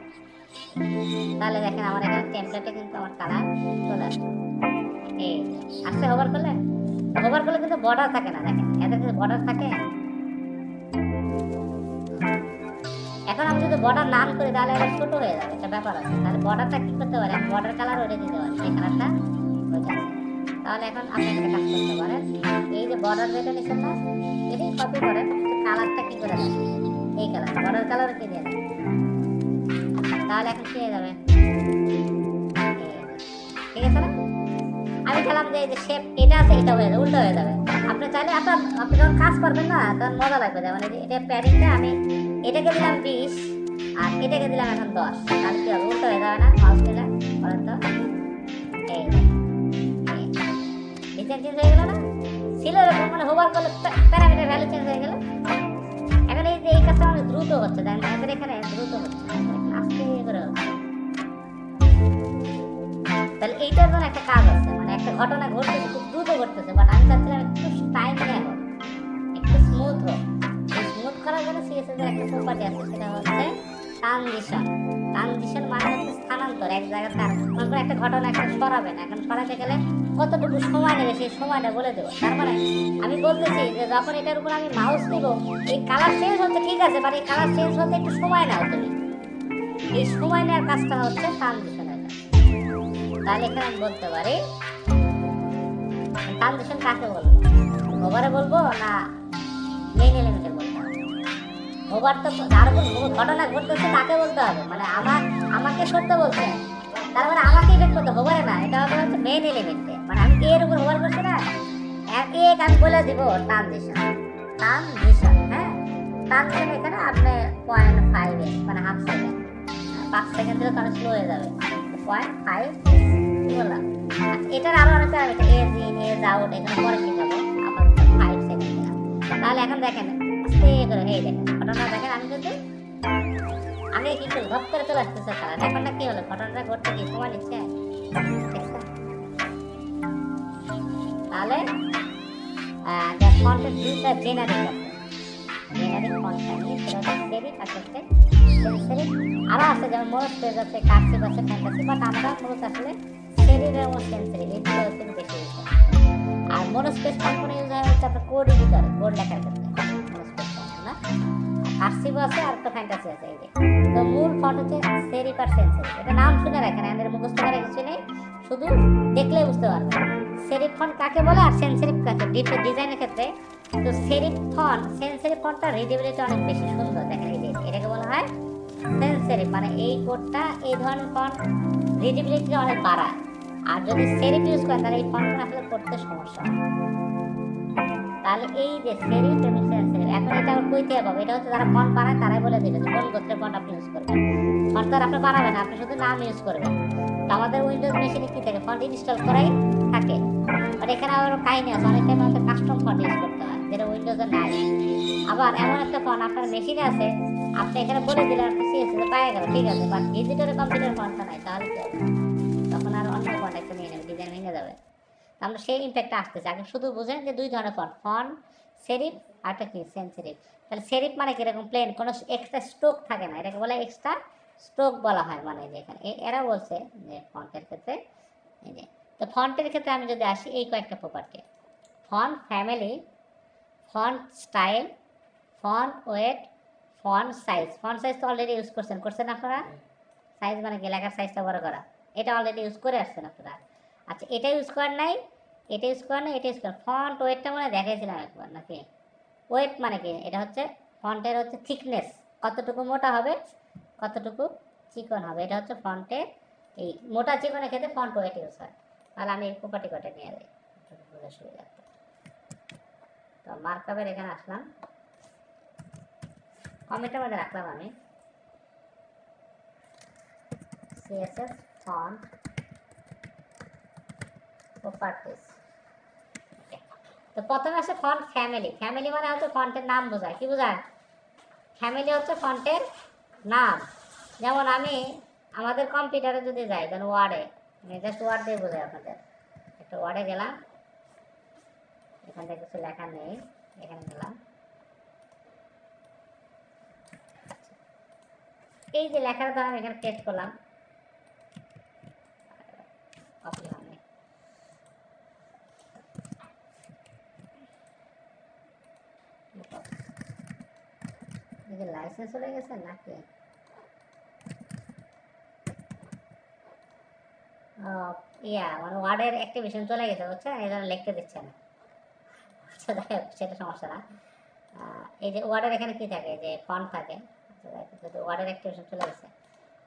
তাহলে দেখেন আমার এখানে টেমপ্লেটে কিন্তু আমার কালার চলে আসছে। এই আসছে, হোভার করলে কিন্তু বর্ডার থাকে না, দেখেন এদের কিন্তু বর্ডার থাকে। এখন আমি যদি বর্ডার নাম করি তাহলে এটা ছোট হয়ে যাবে, একটা ব্যাপার আছে। তাহলে বর্ডারটা কি করতে পারি, আমি বর্ডার কালার ওইটা দিতে পারি, এই কালারটা ওইটা। তাহলে এখন আপনি একটা কাজ করতে পারেন, এই যে বর্ডার যেটা নিচ্ছেন না, এটাই কপি করেন, কালারটা কি করে দেন, এই কালার বর্ডার কালার কি দিয়ে দেন, তাহলে এখন কি হয়ে যাবে, ঠিক আছে না। আমি চাইলাম যে এই যে শেপ এটা আছে, এটা হয়ে যাবে, উল্টো হয়ে যাবে। আপনি চাইলে আপনি যখন কাজ করবেন না তখন মজা লাগবে। যেমন এটা প্যাডিংটা আমি এটাকে দিলাম 20 আর এটাকে দিলাম এখন 10, তাহলে কি হবে, উল্টো হয়ে যাবে না। মাউস দিলাম, বলেন তো, এই ডিজাইন চেঞ্জ হয়ে গেল না, ছিল এরকম, মানে হোভার করলে প্যারামিটার ভ্যালু চেঞ্জ হয়ে গেল। এখন এই যে এই কাজটা অনেক দ্রুত হচ্ছে, দেখেন আমাদের এখানে দ্রুত হচ্ছে, আস্তে করে হচ্ছে। তাহলে এইটার জন্য একটা কাজ আছে, মানে একটা ঘটনা ঘটতেছে, খুব দ্রুত ঘটতেছে, বাট আমি চাচ্ছিলাম একটু টাইম নেয় হোক, একটু স্মুথ হোক। এই স্মুথ করার জন্য CSS এর একটা প্রপার্টি আছে, সেটা হচ্ছে ট্রানজিশন। ট্রানজিশন মানে হচ্ছে স্থানান্তর, এক জায়গা থেকে মনে করে একটা ঘটনা একটা সরাবেন, এখন সরাতে গেলে কতটুকু সময় নেবে সেই সময়টা বলে দেবো। তার মানে আমি বলতেছি যে যখন এটার উপর আমি মাউস নিব, এই কালার চেঞ্জ হচ্ছে ঠিক আছে, বাট এই কালার চেঞ্জ হতে একটু সময় নাও তুমি, এই সময় নেওয়ার কাজটা হচ্ছে ট্রানজিশনের কাজ। তাহলে এখানে আমি বলতে পারি ট্রানজিশন কাকে বলবো, ওভারে বলবো না মেইন এলিমেন্টে বলতে হবে। ওভার তো যার উপর ঘটনা ঘটতেছে তাকে বলতে হবে, মানে আমাকে করতে বলছে, তার মানে আমাকে ইফেক্ট করতে ওভারে না, এটা হচ্ছে মেইন এলিমেন্টে। মানে আমি এর উপর ওভার করছি না, এক আমি বলে দিব ট্রানজিশন, হ্যাঁ। ট্রানজিশন এখানে আপনি 0.5 মানে হাফ সেকেন্ড, 5 সেকেন্ড দিলে তাহলে স্লো হয়ে যাবে, 0.5 বললাম। এটার আরো অনেক parameter, ease in ease out, এখানে পরে কি হবে, আপাতত 5 সেকেন্ড দিলাম। তাহলে এখন দেখেন আস্তে করে, এই দেখেন ঘটনা দেখেন, আমি কিন্তু আমি কি করি, ধপ করে চলে আসতেছে কালার। ব্যাপারটা কি হলো, ঘটনাটা ঘটতে কি সময় নিচ্ছে, তাহলে কন্টেন্ট দুইটা জেনারেট করতে, জেনারেট কন্টেন্ট সেটা হচ্ছে সেরিফ আর হচ্ছে সেন্সরি। আরো আছে যেমন মোনোস্পেস আছে, কার্সিভ আছে, ফ্যান্টাসি, বাট আমরা মূলত আসলে সেরিফ এবং সেন্সরি এই দুটো হচ্ছে বেশি ইউজ করি। আর মোনোস্পেস কম্পোনেন্ট ইউজ হয় হচ্ছে আপনার কোড এডিটর, কোড লেখার ক্ষেত্রে মোনোস্পেস কম্পোনেন্ট না। কার্সিভ আছে আর একটা ফ্যান্টাসি আছে। এই যে তো মূল ফন্ট হচ্ছে সেরিফ আর সেন্সরি, এটা নাম শুনে রাখেন, আমাদের মুখস্থ করার কিছু নেই, শুধু দেখলেই বুঝতে পারবেন সেরিফ ফন্ট কাকে বলে আর সেন্সরি কাকে। ডিজাইনের ক্ষেত্রে তো সেরিফ ফন্ট, সেন্সরি ফন্টটা রিডেবিলিটি অনেক বেশি সুন্দর, দেখেন এই যে এটাকে বলা হয় সেন্সরি, মানে এই কোডটা এই ধরনের ফন্ট রিডেবিলিটি অনেক বাড়ায়। আর যদি সেরিফ ইউজ করেন তাহলে এই ফন্টটা আসলে পড়তে সমস্যা হয়। তাহলে এই যে সেরিফ এবং সেন্সরি, এখন এটা আবার কইতে হবে, এটা হচ্ছে যারা ফন্ট বানায় তারাই বলে দেবে যে কোন গোত্রের ফন্ট আপনি ইউজ করবেন। ফন্ট তো আপনি বানাবেন, আপনি শুধু নাম ইউজ করবেন। তো আমাদের উইন্ডোজ মেশিনে কি থাকে, ফন্ট ইনস্টল করাই থাকে, বাট এখানে আবার কাহিনী আছে, অনেক টাইম আমাদের কাস্টম ফন্ট ইউজ করতে হয় যেটা উইন্ডোজে নাই। আবার এমন একটা ফন্ট আপনার মেশিনে আছে, আপনি এখানে বলে দিলেন আপনি সিএসএস পাওয়া গেল, ঠিক আছে, বাট ভিজিটরে কম্পিউটার ফন্টটা নাই, তাহলে কি হবে? তখন আর অন্য ফন্ট একটা নিয়ে নেবে, ডিজাইন ভেঙে যাবে। আমরা সেই ইম্প্যাক্টটা আসতেছে। আগে শুধু বুঝেন যে দুই ধরনের ফন্ট, ফন্ট সেরিফ আর একটা কি সেন্স সেরিফ। তাহলে সেরিফ মানে কিরকম প্লেন, কোনো এক্সট্রা স্ট্রোক থাকে না, এটাকে বলে এক্সট্রা স্ট্রোক বলা হয়। মানে যে এখানে এরা বলছে যে ফন্টের ক্ষেত্রে এই যে, তো ফন্টের ক্ষেত্রে আমি যদি আসি এই কয়েকটা property, font family, font style, font weight, font size. Font size তো অলরেডি ইউজ করছেন আপনারা। সাইজ মানে কি, লেখার সাইজটা বড় করা, এটা অলরেডি ইউজ করে আসছেন আপনারা। আচ্ছা, এটা ইউজ করেন নাই, এটা ইউজ করেন নাই, এটা ইউজ করেন। ফন্ট ওয়েটটা মানে দেখাইছিলাম একবার নাকি? ওয়েট মানে কি, এটা হচ্ছে ফন্টের হচ্ছে থিকনেস, কতটুকু মোটা হবে কতটুকু চিকন হবে, এটা হচ্ছে ফন্টের এই মোটা চিকনের ক্ষেত্রে ফন্ট ওয়েট ইউজ হয়। তাহলে আমি এই প্রপার্টি কটা নিয়ে যাই বোঝার সুবিধা। তো মার্কআপের এখানে আসলাম, কমেন্টের মধ্যে রাখলাম আমি সিএসএস ফন্ট প্রপার্টিজ। তো প্রথমে আসে ফন্ট ফ্যামিলি। ফ্যামিলি মানে হচ্ছে ফন্টের নাম বোঝায়। কি বোঝায়? ফ্যামিলি হচ্ছে ফন্টের নাম। যেমন আমি আমাদের কম্পিউটারে যদি যাই, যেন ওয়ার্ডে, জাস্ট ওয়ার্ড দিয়ে বোঝাই আপনাদের। একটা ওয়ার্ডে গেলাম, এখান থেকে কিছু লেখা নেই, এখানে গেলাম, এই যে লেখাটা ধর আমি এখানে পেস্ট করলাম, লাইসেন্স চলে গেছে নাকি? মানে ওয়ার্ডের অ্যাক্টিভেশন চলে গেছে, বুঝছেন, এই জন্য লিখতে দিচ্ছে না। সেটা সমস্যা না। এই যে ওয়ার্ডের এখানে কি থাকে, যে ফন্ট থাকে, ওয়ার্ডের অ্যাক্টিভেশন চলে গেছে।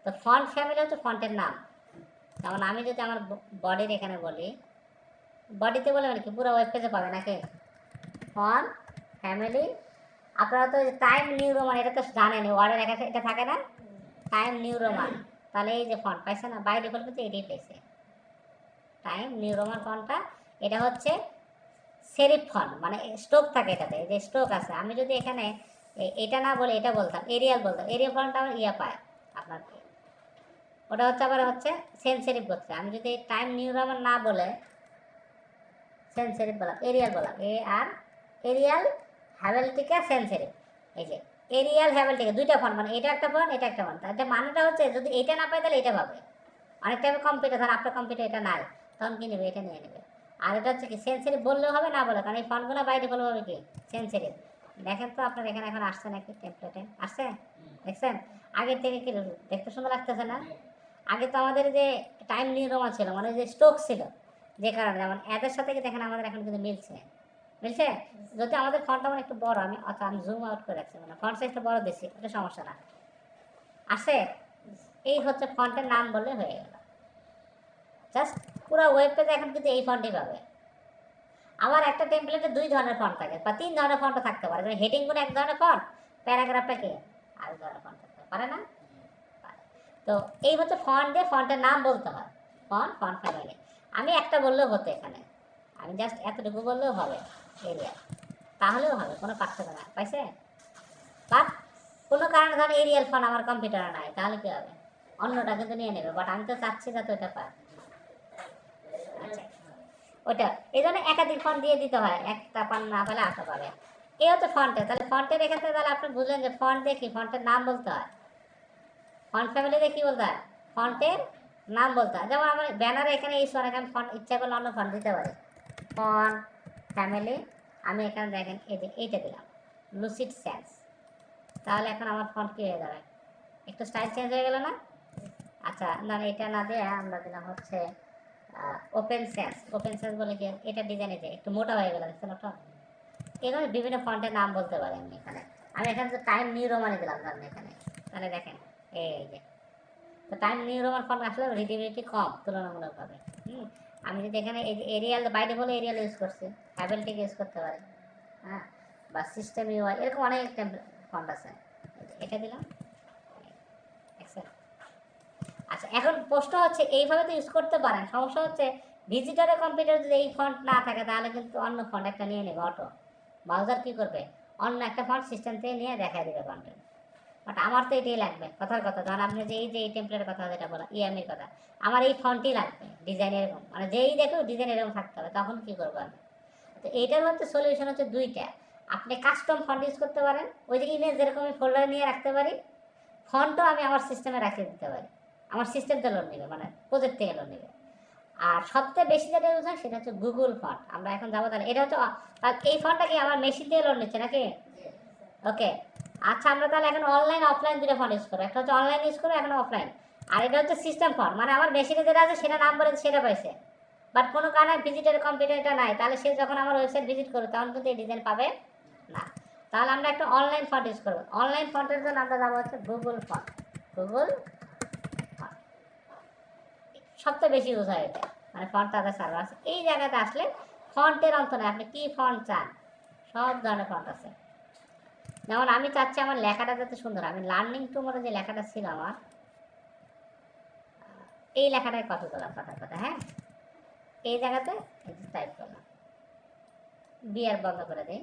তো ফন্ট ফ্যামিলি হচ্ছে ফন্টের নাম। যেমন আমি যদি আমার বডির এখানে বলি, বডিতে বলে মানে কি পুরো ওয়েব পেজে পাবে নাকি? ফন্ট ফ্যামিলি, আপনারা তো টাইম নিউ রোমান এটা তো জানেন, ওয়ার্ডের এটা থাকে না, টাইম নিউ রোমান। তাহলে এই যে ফন্ট পাইছে না, বাই ডিফল্ট কিন্তু এটাই পেয়েছে, টাইম নিউ রোমান ফন্টটা। এটা হচ্ছে সেরিফ ফন্ট, মানে স্ট্রোক থাকে এটাতে, যে স্ট্রোক আছে। আমি যদি এখানে এটা না বলে এটা বলতাম, এরিয়াল বলতাম, এরিয়াল ফন্টটা আমার ইয়া পায় আপনার, ওটা হচ্ছে আবার হচ্ছে সেন্সেরিভ করছে। আমি যদি টাইম নিউ রোমান না বলে সেন্সেরিভ বললাম, এরিয়াল বললাম, আর এরিয়াল হ্যাভেলটিকা সেন্সেরিভ। এই যে এরিয়াল হ্যাভেলটিকা দুইটা ফন্ট, মানে এটা একটা ফন্ট এটা একটা ফন্ট। তার মানেটা হচ্ছে যদি এটা না পায় তাহলে এটা পাবে। অনেক টাইমে কম্পিউটার, ধর আপনার কম্পিউটার এটা নাই, তখন কি নেবে, এটা নিয়ে নেবে। আর এটা হচ্ছে কি সেন্সেরিভ বললেও হবে না বলে, কারণ এই ফন্টগুলো বাইরে বলবো হবে কি সেন্সেরিভ। দেখেন তো আপনার এখানে এখন আসছে নাকি, টেমপ্লেটে আসছে, দেখছেন? আগের থেকে কি দেখতে সুন্দর লাগতেছে না? আগে তো আমাদের যে টাইম নিউ রোমান ছিল, মানে যে স্ট্রোক ছিল, যে কারণে যেমন এদের সাথে দেখেন আমাদের এখন কিন্তু মিলছে, মিলছে। যদি আমাদের ফন্টটা মানে একটু বড়, আমি জুম আউট করে রাখছি, মানে ফন্ট সাইজটা বড় দিচ্ছি, এটা সমস্যা না, আসে। এই হচ্ছে ফন্টের নাম বললে হয়ে গেল। জাস্ট পুরো ওয়েব পেজে এখন কিন্তু এই ফন্টই পাবে। আমার একটা টেমপ্লেটে দুই ধরনের ফন্ট থাকে বা তিন ধরনের ফন্টও থাকতে পারে, যেমন হেডিংগুলো এক ধরনের ফন্ট, প্যারাগ্রাফটা কি আর ধরনের ফন্ট থাকতে পারে না? তো এই হচ্ছে ফন্ট দিয়ে ফন্টের নাম বলতে হয়, ফন্ট ফ্যামিলি। আমি একটা বললেও হতো এখানে, আমি জাস্ট এতটুকু বললেও হবে, এরিয়া, তাহলেও হবে, কোনো পার্থক্য না, পাইছে? বাট কোনো কারণে ধরেন এরিয়াল ফন্ট আমার কম্পিউটারে নাই, তাহলে কি হবে? অন্যটা কিন্তু নিয়ে নেবে, বাট আমি তো চাচ্ছি যাতে ওইটা পায়। আচ্ছা, ওটা এই জন্য একাধিক ফন্ট দিয়ে দিতে হয়, একটা পান না পেলে আটটা পাবে। এই হচ্ছে ফন্টের। তাহলে ফন্টের এক্ষেত্রে তাহলে আপনি বুঝলেন যে ফন্ট দিয়ে কি, ফন্টের নাম বলতে হয়। ফন্ট ফ্যামিলিতে কি বলতে হয়, ফন্টের নাম বলতে হয়। যেমন আমার ব্যানারে এখানে এই সরাকে আমি ফন্ট ইচ্ছা করলে অন্য ফন্ট দিতে পারি, ফন্ট ফ্যামিলি। আমি এখানে দেখেন এই যে এইটা দিলাম লুসিড সেন্স, তাহলে এখন আমার ফন্ট কি হয়ে যাবে, একটু স্টাইল চেঞ্জ হয়ে গেল না? আচ্ছা না, এটা না দিয়ে আমরা দিলাম হচ্ছে ওপেন সেন্স। ওপেন সেন্স বলে কি, এটা ডিজাইনে যে একটু মোটা হয়ে গেল, দেখছেন ওটা? এখানে বিভিন্ন ফন্টের নাম বলতে পারি আমি এখানে। আমি এখানে তো টাইম নিউ রোমানে দিলাম ধরেন এখানে, তাহলে দেখেন এই যে, তো টাইম নিউ রোমান ফন্ট আসলে রিডেবিলিটি কম তুলনামূলকভাবে। আমি যদি এখানে এই যে Arial by default Arial use করছি, হ্যাভেলটিক ইউজ করতে পারি, হ্যাঁ, বা সিস্টেম ইউআই, এরকম অনেক ফন্ট আছে, এটা দিলাম। আচ্ছা, এখন প্রশ্ন হচ্ছে এইভাবে তো ইউজ করতে পারেন, সমস্যা হচ্ছে ভিজিটরের কম্পিউটার যদি এই ফন্ট না থাকে তাহলে কিন্তু অন্য ফন্ট একটা নিয়ে নেবে অটো। ব্রাউজার কী করবে, অন্য একটা ফন্ট সিস্টেম থেকে নিয়ে দেখায় দেবে কন্টেন্ট। বাট আমার তো এটাই লাগবে, কথার কথা। ধর আপনি যে এই টেমপ্লেটের কথা যেটা বলা, ইএমএর কথা, আমার এই ফন্টই লাগবে, ডিজাইন এরকম, মানে যেই দেখো ডিজাইন এরকম থাকতে হবে, তখন কী করবো আমি? তো এইটার মধ্যে সলিউশন হচ্ছে দুইটা। আপনি কাস্টম ফন্ট ইউজ করতে পারেন, ওই যে ইমেজ যেরকম আমি ফোল্ডারে নিয়ে রাখতে পারি, ফন্টও আমি আমার সিস্টেমে রাখিয়ে দিতে পারি। আমার সিস্টেম থেকে লোড নেবে, মানে প্রজেক্ট থেকে লোড নেবে। আর সবচেয়ে বেশি যেটা ইউজ হয় সেটা হচ্ছে গুগল ফন্ট। আমরা এখন যাবো তাহলে, এটা হচ্ছে এই ফন্টটা কি আমার মেশিন থেকে লোড নিচ্ছে নাকি? ওকে, আচ্ছা আমরা তাহলে এখন অনলাইন অফলাইন দুটো ফন্ট ইউজ করবো। একটা হচ্ছে অনলাইন ইউজ করবো, এখন অফলাইন। আর এটা হচ্ছে সিস্টেম ফন্ট, মানে আমার মেশিনে যেটা আছে সেটা নাম বলে সেটা পাইছে, বাট কোনো কারণে ভিজিটের কম্পিউটার এটা নাই, তাহলে সে যখন আমার ওয়েবসাইট ভিজিট করবে তখন কিন্তু এই ডিজাইন পাবে না। তাহলে আমরা একটা অনলাইন ফন্ট ইউজ করবো। অনলাইন ফন্টের জন্য আমরা যাবো হচ্ছে গুগল ফন্ট। গুগল ফন্ট সবচেয়ে বেশি ইউজ হয় এটা, মানে ফন্ট তাদের সার্ভার আছে। এই জায়গাতে আসলে ফন্টের অন্ত নেই, আপনি কি ফন্ট চান সব ধরনের ফন্ট আছে। যেমন আমি চাচ্ছি আমার লেখাটা যাতে সুন্দর, আমি লার্নিং টুমোরো যে লেখাটা ছিল আমার, এই লেখাটায় কপি করলাম কথার কথা, হ্যাঁ, এই জায়গাতে টাইপ করলাম, বিয়ার বন্ধ করে দিই।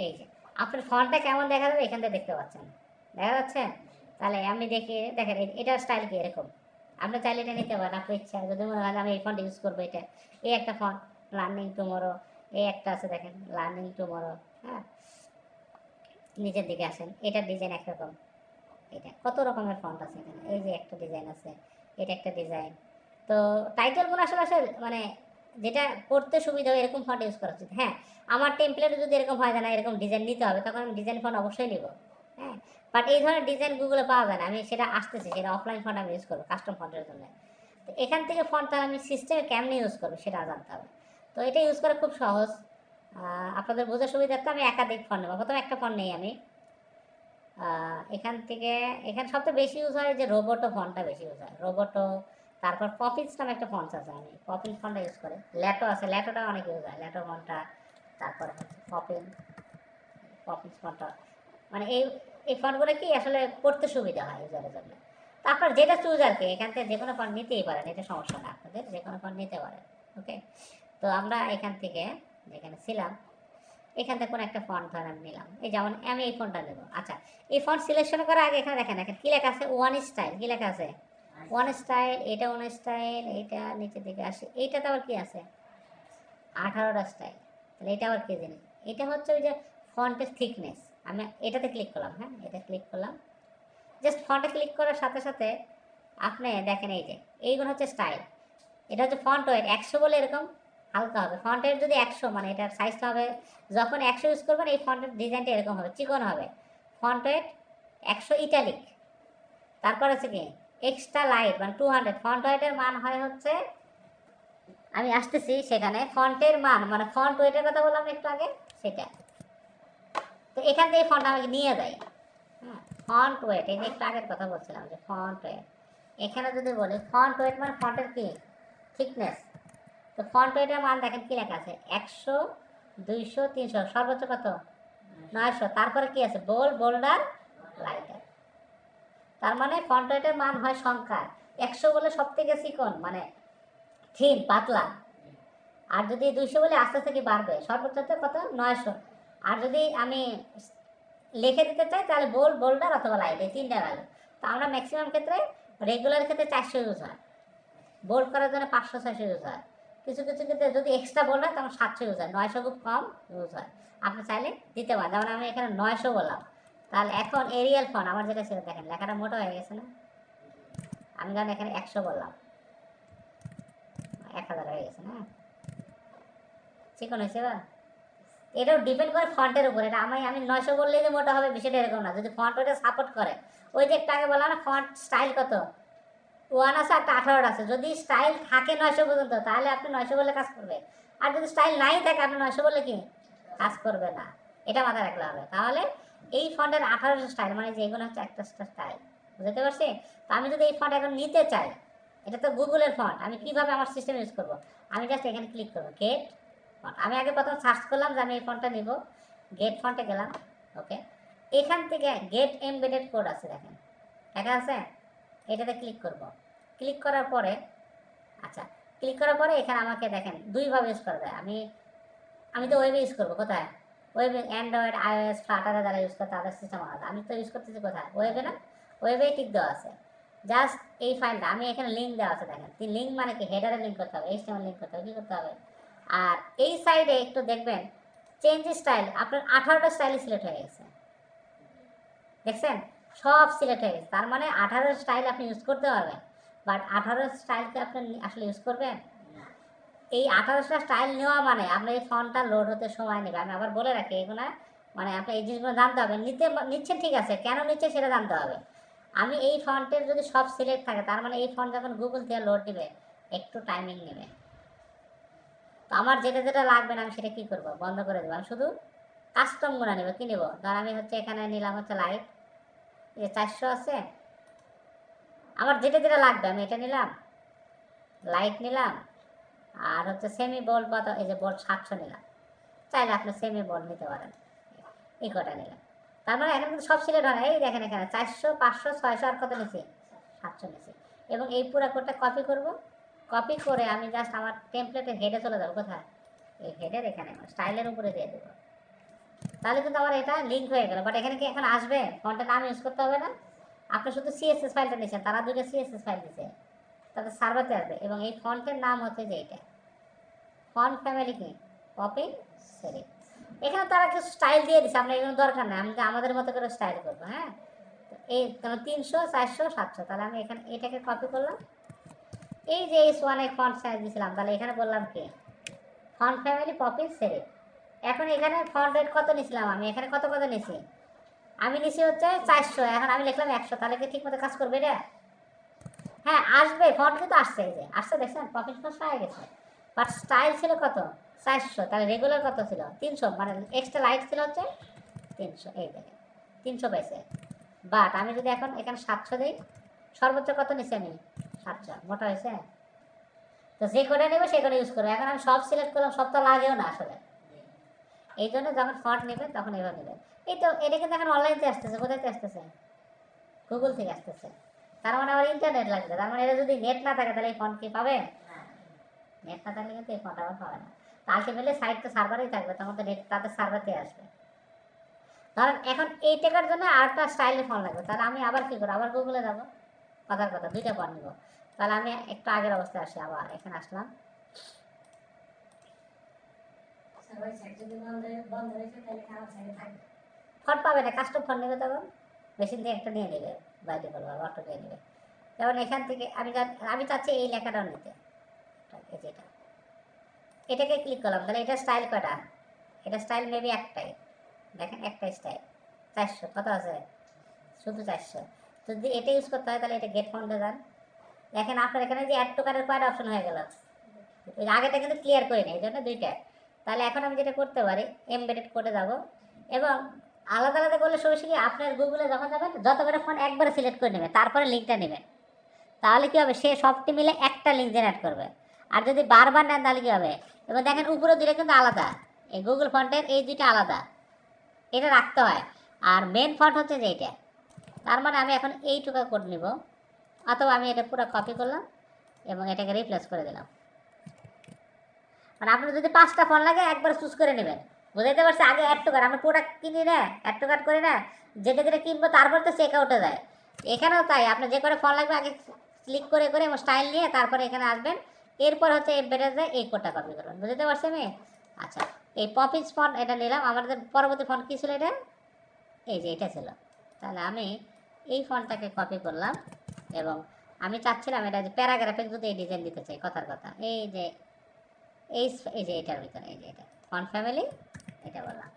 এই যে আপনার ফন্টটা কেমন দেখা যাবে এখান থেকে দেখতে পাচ্ছেন, দেখা যাচ্ছে? তাহলে আমি দেখি, দেখেন এটার স্টাইল কি এরকম। আপনি চাইলে এটা নিতে পারেন আপনার ইচ্ছা, যদি মনে হয় আমি এই ফন্ট ইউজ করবো, এটা এই একটা ফন্ট লার্নিং টুমোরো, এই একটা আছে দেখেন লার্নিং টুমোরো, হ্যাঁ। নিচের দিকে আসেন, এটার ডিজাইন একরকম, এটা কত রকমের ফন্ট আছে এখানে, এই যে একটা ডিজাইন আছে, এটা একটা ডিজাইন। তো টাইটেলগুলো আসলে আসলে মানে যেটা পড়তে সুবিধা হয় এরকম ফন্ট ইউজ করা উচিত। হ্যাঁ, আমার টেমপ্লেটে যদি এরকম হয় না এরকম ডিজাইন নিতে হবে, তখন আমি ডিজাইন ফন্ট অবশ্যই নিব, হ্যাঁ। বাট এই ধরনের ডিজাইন গুগলে পাওয়া যায় না, আমি সেটা আসতেছি, সেটা অফলাইন ফন্ট আমি ইউজ করবো কাস্টম ফন্টের জন্য। তো এখান থেকে ফন্টটা আমি সিস্টেমে কেমনি ইউজ করবো সেটা জানতে হবে। তো এটা ইউজ করা খুব সহজ, আপনাদের বোঝার সুবিধার্থে আমি একাধিক ফন্ট নেবো। প্রথমে একটা ফন্ট নেই আমি, এখান থেকে, এখানে সবচেয়ে বেশি ইউজ হয় যে রোবোটো ফন্টটা বেশি ইউজ হয়, রোবোটো। তারপর পপিন্স নামে একটা ফন্ট আছে, আমি পপিন্স ফন্টটা ইউজ করে। ল্যাটো আছে, ল্যাটোটা অনেক ইউজ হয়, ল্যাটো ফন্টটা। তারপরে হচ্ছে পপিন্স ফন্টটা, মানে এই ফন্টগুলো কি আসলে পড়তে সুবিধা হয় ইউজারের জন্য। তারপর যেটা চুজ আর কি, এখান থেকে যে কোনো ফন্ট নিতেই পারেন, এটা সমস্যা না, আপনাদের যে কোনো ফন্ট নিতে পারেন। ওকে, তো আমরা এখান থেকে যেখানে ছিলাম, এখান থেকে কোনো একটা ফন্ট ধরেন নিলাম, এই যেমন আমি এই ফন্টটা নেব। আচ্ছা, এই ফন্ট সিলেকশন করার আগে এখানে দেখেন কি লেখা আছে, ওয়ান স্টাইল, কি লেখা আছে ওয়ান স্টাইল, এটা ওয়ান স্টাইল, এইটা নিচের দিকে আসে, এইটাতে আবার কি আছে 18টা স্টাইল। তাহলে এটা আবার কি জিনিস, এটা হচ্ছে ওই যে ফন্টের থিকনেস। আমি এটাতে ক্লিক করলাম, হ্যাঁ, এটা ক্লিক করলাম, জাস্ট ফন্টে ক্লিক করার সাথে সাথে আপনি দেখেন এই যে এইগুলো হচ্ছে স্টাইল। এটা হচ্ছে ফন্ট ওয়েট 100 বলে এরকম হালকা হবে। ফন্টের যদি 100, মানে এটার সাইজটা হবে, যখন 100 ইউজ করবেন এই ফন্টের ডিজাইনটা এরকম হবে, চিকন হবে। Font wait 100 italic. তারপর হচ্ছে কি এক্সট্রা লাইট, মানে 200। ফন্ট ওয়েটের মান হয় হচ্ছে, আমি আসতেছি সেখানে, ফন্টের মান মানে ফন্ট ওয়েটের কথা বললাম একটু আগে, সেটা। তো এখান থেকে ফন্ট আমাকে নিয়ে যায়, হ্যাঁ, ফন্ট ওয়েট, এই যে একটু আগের কথা বলছিলাম যে ফন্ট ওয়েট। এখানে যদি বলি ফন্ট ওয়েট মানে ফন্টের কি থিকনেস। তো ফন্ট ওয়েটের মান দেখেন কি লেখা আছে 100, 200, 300, সর্বোচ্চ কত 900। তারপরে কি আছে বোল্ড, বোল্ডার, লাইটার। তার মানে ফন্ট ওয়েটের মান হয় সংখ্যা, 100 বলে সব থেকে চিকন, মানে থিন পাতলা। আর যদি 200 বলে আস্তে আস্তে কি বাড়বে, সর্বোচ্চ কত 900। আর যদি আমি লিখে দিতে চাই তাহলে বোল্ড, বোল্ডার অথবা লাইট, এই তিনটা ভ্যালু। তো আমরা ম্যাক্সিমাম ক্ষেত্রে, রেগুলার ক্ষেত্রে 400 ইউজ হয়, বোল্ড করার জন্য 500, 600 ইউজ হয়। কিছু কিছু ক্ষেত্রে যদি এক্সট্রা বোল্ড হয় তখন 700 ইউজ হয়, 900 খুব কম ইউজ হয়। আপনি চাইলে দিতে পারেন, যেমন আমি এখানে 900 বললাম। তাহলে এখন এরিয়াল ফন্ট আমার যেটা ছিল, দেখেন লেখাটা মোটা হয়ে গেছে না, আমি যেমন এখানে 100 বললাম, 1000 হয়ে গেছে না, চিকন হয়েছে বা। এটাও ডিপেন্ড করে ফন্টের উপর, এটা আমি 900 বললেই যে মোটা হবে বিষয়টা এরকম না, যদি ফন্ট ওটা সাপোর্ট করে। ওই যে একটু আগে বললাম না ফন্ট স্টাইল কত, 1 আছে একটা 18 আছে, যদি স্টাইল থাকে 900 পর্যন্ত তাহলে আপনি 900 বলে কাজ করবে। আর যদি স্টাইল নাই থাকে আপনি 900 বলে কি কাজ করবে না, এটা মাথায় রাখলে হবে। তাহলে এই ফন্টের 1800 স্টাইল, মানে যে এগুলো হচ্ছে একটা স্টাইল, বুঝতে পারছি? তো আমি যদি এই ফন্ট এখন নিতে চাই, এটা তো গুগলের ফন্ট, আমি কিভাবে আমার সিস্টেম ইউজ করবো? আমি জাস্ট এখানে ক্লিক করবো গেট ফন্ট। আমি আগে প্রথম সার্চ করলাম যে আমি এই ফন্টটা নিব, গেট ফন্টে গেলাম। ওকে, এখান থেকে গেট এমবেডেড কোড আছে, দেখেন দেখা আছে, এটাতে ক্লিক করব। ক্লিক করার পরে আচ্ছা ক্লিক করার পরে এখানে আমাকে দেখেন দুইভাবে ইউজ করা যায়। আমি তো ওয়েবে ইউজ করবো, কোথায়? ওয়েবে, অ্যান্ড্রয়েড, আইওএস, ফ্লাটারে যারা ইউজ করে তাদের সিস্টেম আলাদা। আমি তো ইউজ করতেছি কোথায়? ওয়েবে না? ওয়েবেই টিক দেওয়া আছে। জাস্ট এই ফাইলটা আমি এখানে লিঙ্ক দেওয়া আছে, দেখেন লিঙ্ক মানে কি, হেডারে লিঙ্ক করতে হবে, এইচটিএমএল লিঙ্ক করতে হবে, কী করতে হবে। আর এই সাইডে একটু দেখবেন চেঞ্জ স্টাইল, আপনার 18টা স্টাইলই সিলেক্ট হয়ে গেছে, দেখছেন? সব সিলেক্ট হয়ে গেছে। তার মানে 18 স্টাইল আপনি ইউজ করতে পারবেন, বাট 18 স্টাইলকে আপনি আসলে ইউজ করবেন। এই 18টা স্টাইল নেওয়া মানে আপনার এই ফন্টটা লোড হতে সময় নেবে। আমি আবার বলে রাখি, এগুলো মানে আপনার এই জিনিসগুলো জানতে হবে। নিচ্ছেন ঠিক আছে, কেন নিচ্ছে সেটা জানতে হবে। আমি এই ফন্টের যদি সব সিলেক্ট থাকে, তার মানে এই ফন্ট যখন গুগল থেকে লোড দিবে একটু টাইমিং নেবে। তো আমার যেটা যেটা লাগবে না আমি সেটা কী করবো, বন্ধ করে দেবো। আমি শুধু কাস্টমগুলো নেবো। কী নেবো? ধর আমি হচ্ছে এখানে নিলাম হচ্ছে লাইট, এই যে 400 আছে, আমার যেটা যেটা লাগবে আমি এটা নিলাম, লাইট নিলাম, আর হচ্ছে সেমি বোল্ড বা এই যে বোল্ড 700 নিলাম। চাইলে আপনি সেমি বোল্ড নিতে পারেন, এই কটা নিলাম। তার মানে এখন কিন্তু সব সিলেক্ট হয়। এই দেখেন এখানে 400, 500, 600 আর কত নিছি, 700 নিছি। এবং এই পুরো কোডটা কপি করব। কপি করে আমি জাস্ট আমার টেমপ্লেটের হেডে চলে যাবো। কোথায়? এই হেডের এখানে স্টাইলের উপরে দিয়ে দেবো। তাহলে কিন্তু আমার এটা লিঙ্ক হয়ে গেল। বাট এখানে কি এখন আসবে? ফন্টের নাম ইউজ করতে হবে না। আপনি শুধু সিএসএস ফাইলটা নিয়েছেন, তারা দুটো সিএসএস ফাইল দিচ্ছে, তাদের সার্ভারতে আসবে। এবং এই ফন্টের নাম হচ্ছে যে এইটা, ফন্ট ফ্যামিলি কি, কপি সেরি। এখানে তারা কিছু স্টাইল দিয়ে দিচ্ছে, আমরা এগুলো দরকার নেই, আমি আমাদের মতো করে স্টাইল করবো। হ্যাঁ, এই 300, 400, 700। তাহলে আমি এখানে এটাকে কপি করলাম। এই যে এই ওয়ানে ফন্ট সাইজ দিয়েছিলাম, তাহলে এখানে বললাম কি, ফন্ট ফ্যামিলি কপি সেরি। এখন এখানে ফন্ট রেট কত নিয়েছিলাম, আমি এখানে কত কত নিয়েছি, আমি নিচে হচ্ছে 400, এখন আমি লিখলাম 100। তাহলে কি ঠিক মতো কাজ করবে এটা? হ্যাঁ আসবে, ফন্ট কিন্তু আসছে, এই যে আসছে, দেখছেন প্রফিট ফার্স্ট হয়ে গেছে। বাট স্টাইল ছিল কত, 400। তাহলে রেগুলার কত ছিল, 300, মানে এক্সট্রা লাইট ছিল হচ্ছে 300। এই দেখেন 300 পাইছে। বাট আমি যদি এখন এখানে 700 দিই, সর্বোচ্চ কত নিচ্ছি আমি, 700। মোটা হয়েছে? তো যে করে নেবে সে করে ইউজ করবে। এখন আমি সব সিলেক্ট করলাম, সব তো লাগেও না আসলে। এই জন্য যখন ফন্ট নেবে তখন এভাবে নেবে। এই তো এটা কিন্তু এখন অনলাইনতে আসতেছে। কোথায় আসতেছে? গুগল থেকে আসতেছে। তার মানে আমার ইন্টারনেট লাগবে। তার মানে এটা যদি নেট না থাকে তাহলে এই ফন্ট কি পাবে? নেট না থাকলে কিন্তু এই ফন্ট আবার পাবে না। তো আলটিমেটলি সাইট তো সার্ভারেই থাকবে, তখন তো নেট তাদের সার্ভার থেকে আসবে। ধরেন এখন এই টেকার জন্য আরেকটা স্টাইলের ফন্ট লাগবে, তাহলে আমি আবার কি করবো, আবার গুগলে যাবো, কথার কথা দুইটা ফন্ট নিবো। তাহলে আমি একটু আগের অবস্থায় আসি, আবার এখানে আসলাম। ফন্ট পাবে না, কাস্টম ফন্ট নেবে, তখন মেশিন থেকে একটা নিয়ে নেবে, বাইরে করবো অটো নিয়ে নেবে। যেমন এখান থেকে আমি চাচ্ছি এই লেখাটাও নিতে, যেটা এটাকে ক্লিক করলাম। তাহলে এটা স্টাইল কটা, এটা স্টাইল মেবি একটাই, দেখেন একটাই স্টাইল। 400 কত আছে, শুধু 400। যদি এটা ইউজ করতে হয় তাহলে এটা গেট ফন্টে যান। দেখেন আপনার এখানে যে অ্যাড টু কার্ডের কয়টা অপশন হয়ে গেল, ওই আগেটা কিন্তু ক্লিয়ার করে নেই, এই জন্য দুইটা। তাহলে এখন আমি যেটা করতে পারি, এমবেডেড কোডে যাব, এবং আলাদা আলাদা করলে সমস্যা কি, আপনার গুগলে যখন যাবেন যত করে ফোন একবারে সিলেক্ট করে নেবে, তারপরে লিঙ্কটা নেবেন। তাহলে কী হবে, সে সবটি মিলে একটা লিঙ্ক জেনারেট করবে। আর যদি বারবার নেন তাহলে কী হবে, এবার দেখেন উপরে দুটো কিন্তু আলাদা, এই গুগল ফন্টের এই দুইটা আলাদা, এটা রাখতে হয়। আর মেন ফন্ট হচ্ছে যে এইটা। তার মানে আমি এখন এইটুকু কোড নিব, অথবা আমি এটা পুরো কপি করলাম এবং এটাকে রিপ্লেস করে দিলাম। মানে আপনার যদি 5টা ফোন লাগে একবার চুজ করে নেবেন, বুঝাইতে পারছি? আগে অ্যাড টু কার্ট, আমরা প্রোডাক্ট কিনি না, অ্যাড টু কার্ট করি না, যেটা যেটা কিনবো তারপর তো চেক আউটে যায়। এখানেও তাই, আপনার যে করে ফোন লাগবে আগে ক্লিক করে করে এবং স্টাইল নিয়ে তারপরে এখানে আসবেন। এরপর হচ্ছে এমবেডেড যায়, এই কোডটা কপি করবেন, বুঝতে পারছি আমি? আচ্ছা, এই পপিস ফন্ট এটা নিলাম। আমাদের পরবর্তী ফন্ট কী ছিল, এটা এই যে এটা ছিল। তাহলে আমি এই ফন্টটাকে কপি করলাম এবং আমি চাচ্ছিলাম এটা যে প্যারাগ্রাফে যদি এই ডিজাইন দিতে চাই, কথার কথা, এই যে এই যে এটার ভিতরে, এই যে এটা ফন্ট ফ্যামিলি, এটা বললাম।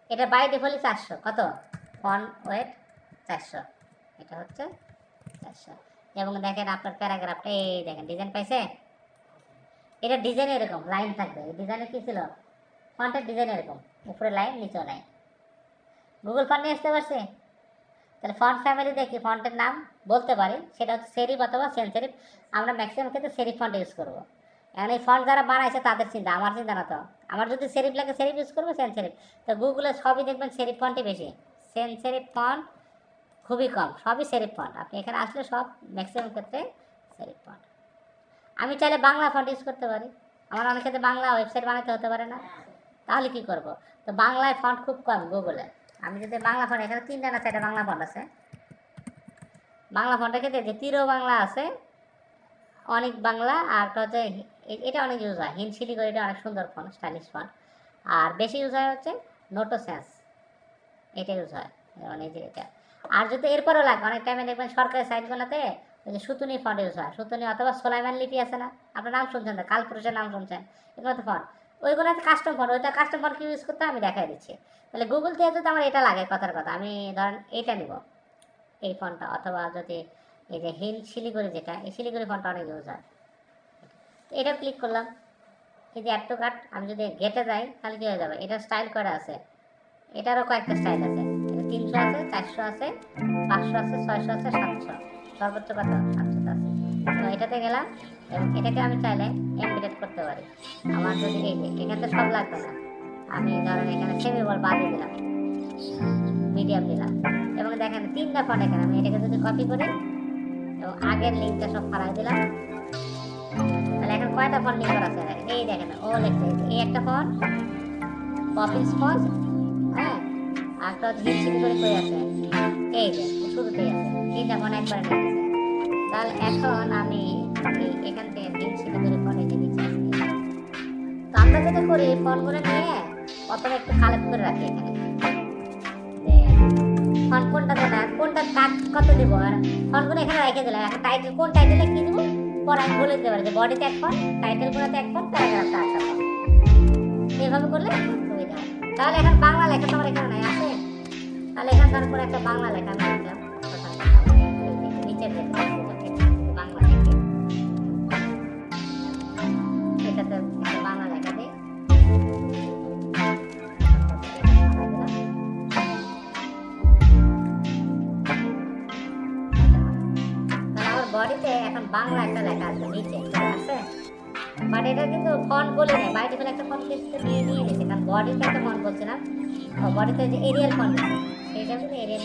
এটা বাই ডিফল্টলি 400, কত ফন্ট ওয়েট 400, এটা হচ্ছে 400। এবং দেখেন আপনার প্যারাগ্রাফটা, এই দেখেন ডিজাইন পাইছে। এটা ডিজাইন এরকম লাইন থাকবে। এই ডিজাইনে কী ছিল, ফন্টের ডিজাইন এরকম, উপরে লাইন নিচেও লাইন। গুগল ফন্ট নিয়ে আসতে পারছে। তাহলে ফন্ট ফ্যামিলি দেখি, ফন্টের নাম বলতে পারি, সেটা হচ্ছে সেরিফ অথবা সেন্স সেরিফ। আমরা ম্যাক্সিমাম ক্ষেত্রে সেরিফ ফন্ট ইউজ করবো। এখন এই ফন্ট যারা বানাইছে তাদের চিন্তা, আমার চিন্তা না তো। আমার যদি সেরিফ লাগে সেরিফ ইউজ করবো, সেন্স সেরিফ। তো গুগলে সবই দেখবেন সেরিফ ফন্টই বেশি, সেন্স সেরিফ ফন্ট খুবই কম, সবই সেরিফ ফন্ট। আপনি এখানে আসলে সব ম্যাক্সিমাম ক্ষেত্রে সেলফ ফন্ট। আমি চাইলে বাংলা ফন্ট ইউজ করতে পারি, আমার অনেক ক্ষেত্রে বাংলা ওয়েবসাইট বানাতে হতে পারে না, তাহলে কি করব? তো বাংলায় ফন্ট খুব কম গুগলে। আমি যদি বাংলা ফন্ট, এখানে 3টা না 4টা বাংলা ফন্ট আছে। বাংলা ফন্টের ক্ষেত্রে যে তিরো বাংলা আছে, অনেক বাংলা, আর হচ্ছে এটা অনেক ইউজ হয়, হিন্দ শিলিগুড়ি, এটা অনেক সুন্দর ফন্ট, স্টাইলিশ ফন্ট। আর বেশি ইউজ হয় হচ্ছে নোটো সেন্স, এটা ইউজ হয়, মানে যে এটা। আর যদি এরপরও লাগে, অনেক টাইমে দেখবেন সরকারি সাইটগুলোতে ওই যে সুতুনি ফন্ট ইউজ হয়, সুতুনি অথবা সোলাইমান লিপি আছে না, আপনার নাম শুনছেন না, কালপুরুষের নাম শুনছেন, এগুলোতে ফন্ট, ওইগুলোতে কাস্টম ফন্ট, ওইটা কাস্টম ফন্ট কি ইউজ করতে আমি দেখাই দিচ্ছি। তাহলে গুগল থেকে যদি আমার এটা লাগে, কথার কথা, আমি ধরেন এইটা নিব, এই ফন্টটা, অথবা যদি এই যে হিল শিলিগুড়ি, যেটা এই শিলিগুড়ি ফন্টটা অনেক ইউজ হয়, এটা ক্লিক করলাম, এই যে অ্যাড টু কার্ট, আমি যদি গেটে যাই তাহলে কি হয়ে যাবে, এটা স্টাইল করা আছে, এটারও কয়েকটা স্টাইল আছে, 300 আছে, 400 আছে, 500 আছে, 600 আছে, 700, সর্বোচ্চ কত 700 আছে। তো এটাতে গেলাম, এবং এটাকে আমি চাইলে এমবিডেট করতে পারি। আমার যদি এখানে সব লাগবে না, আমি ধরেন এখানে সেমি বল বাদ দিয়ে দিলাম, মিডিয়াম দিলাম, এবং দেখেন 3টা ফন্ট এখানে, আমি এটাকে যদি কপি করি এবং আগের লিঙ্কটা সব ফালাই দিলাম, তাহলে এখন কয়টা ফন্ট লিঙ্ক করা আছে, এই দেখেন ও লেখছে, এই একটা ফন্ট, পপিং স্পঞ্জ, হ্যাঁ, আর একটা হিট সিটি করে কই আছে, এই যে শুরুতেই আছে, 3টা ফন্ট একবারে নিয়ে গেছে। তাহলে এখন আমি এখান থেকে হিট সিটি করে ফন্ট এনে নিচে আসছি। তো আমরা যেটা করি, ফন্টগুলো নিয়ে প্রথমে একটু কালেক্ট করে রাখি এখানে, ফন্ট কোনটা দেবো, কোনটা কাট কত দেবো, আর ফন্টগুলো এখানে রেখে দিলাম। এখন টাইটেল, কোন টাইটেলে কি দেবো পরে আমি বলে দিতে পারি, যে বডিতে এক ফন্ট, টাইটেলগুলোতে এক ফন্ট, প্যারাগ্রাফটা একটা ফন্ট, এইভাবে করলে সুবিধা হয়। তাহলে এখন বাংলা লেখা তো আমার এখানে নাই, আছে, তাহলে এখান থেকে করে একটা বাংলা লেখা আমি লিখলাম, নিচের যে বাংলা লেখে, এটাতে একটা বাংলা লেখা দিই, বডিতে এখন বাংলা একটা লেখা আছে, নিচে আছে, বাট এটা কিন্তু ফন্ট বলে নেই, বাইরে ফেলে একটা ফন্ট নিয়ে নিয়েছে, কারণ বডিতে একটা ফন্ট বলছে না, বডিতে যে এরিয়াল ফন্ট আছে, সেইটা কিন্তু এরিয়াল,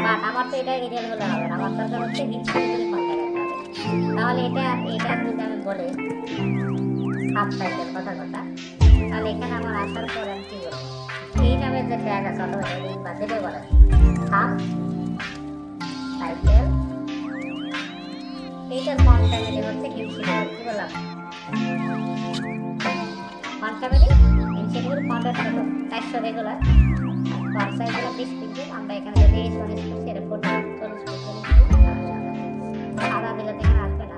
বাট আমার তো এটা এরিয়াল হলে হবে না, আমার দরকার হচ্ছে হিন্দি ফন্ট দেখাতে হবে। তাহলে এটা যদি আমি বলি সাবটাইটেল, কথা, তাহলে এখানে আমার আসার পর আমি কি বলবো, এই নামের যে ট্যাগ আছে, অথবা হেডিং বা যেটাই বলে, সাবটাইটেল, এইটার ফন্ট ফ্যামিলি হচ্ছে হিন্দি, কি বললাম, ফন্ট ফ্যামিলি হিন্দি, ফন্টের ছোট 400 রেগুলার, ফন্ট সাইজ হলো 20 পিক্সেল। আমরা এখানে যদি এই সনি করছি, এটা 40 পিক্সেল, সাদা দিলে তো এখানে আসবে না,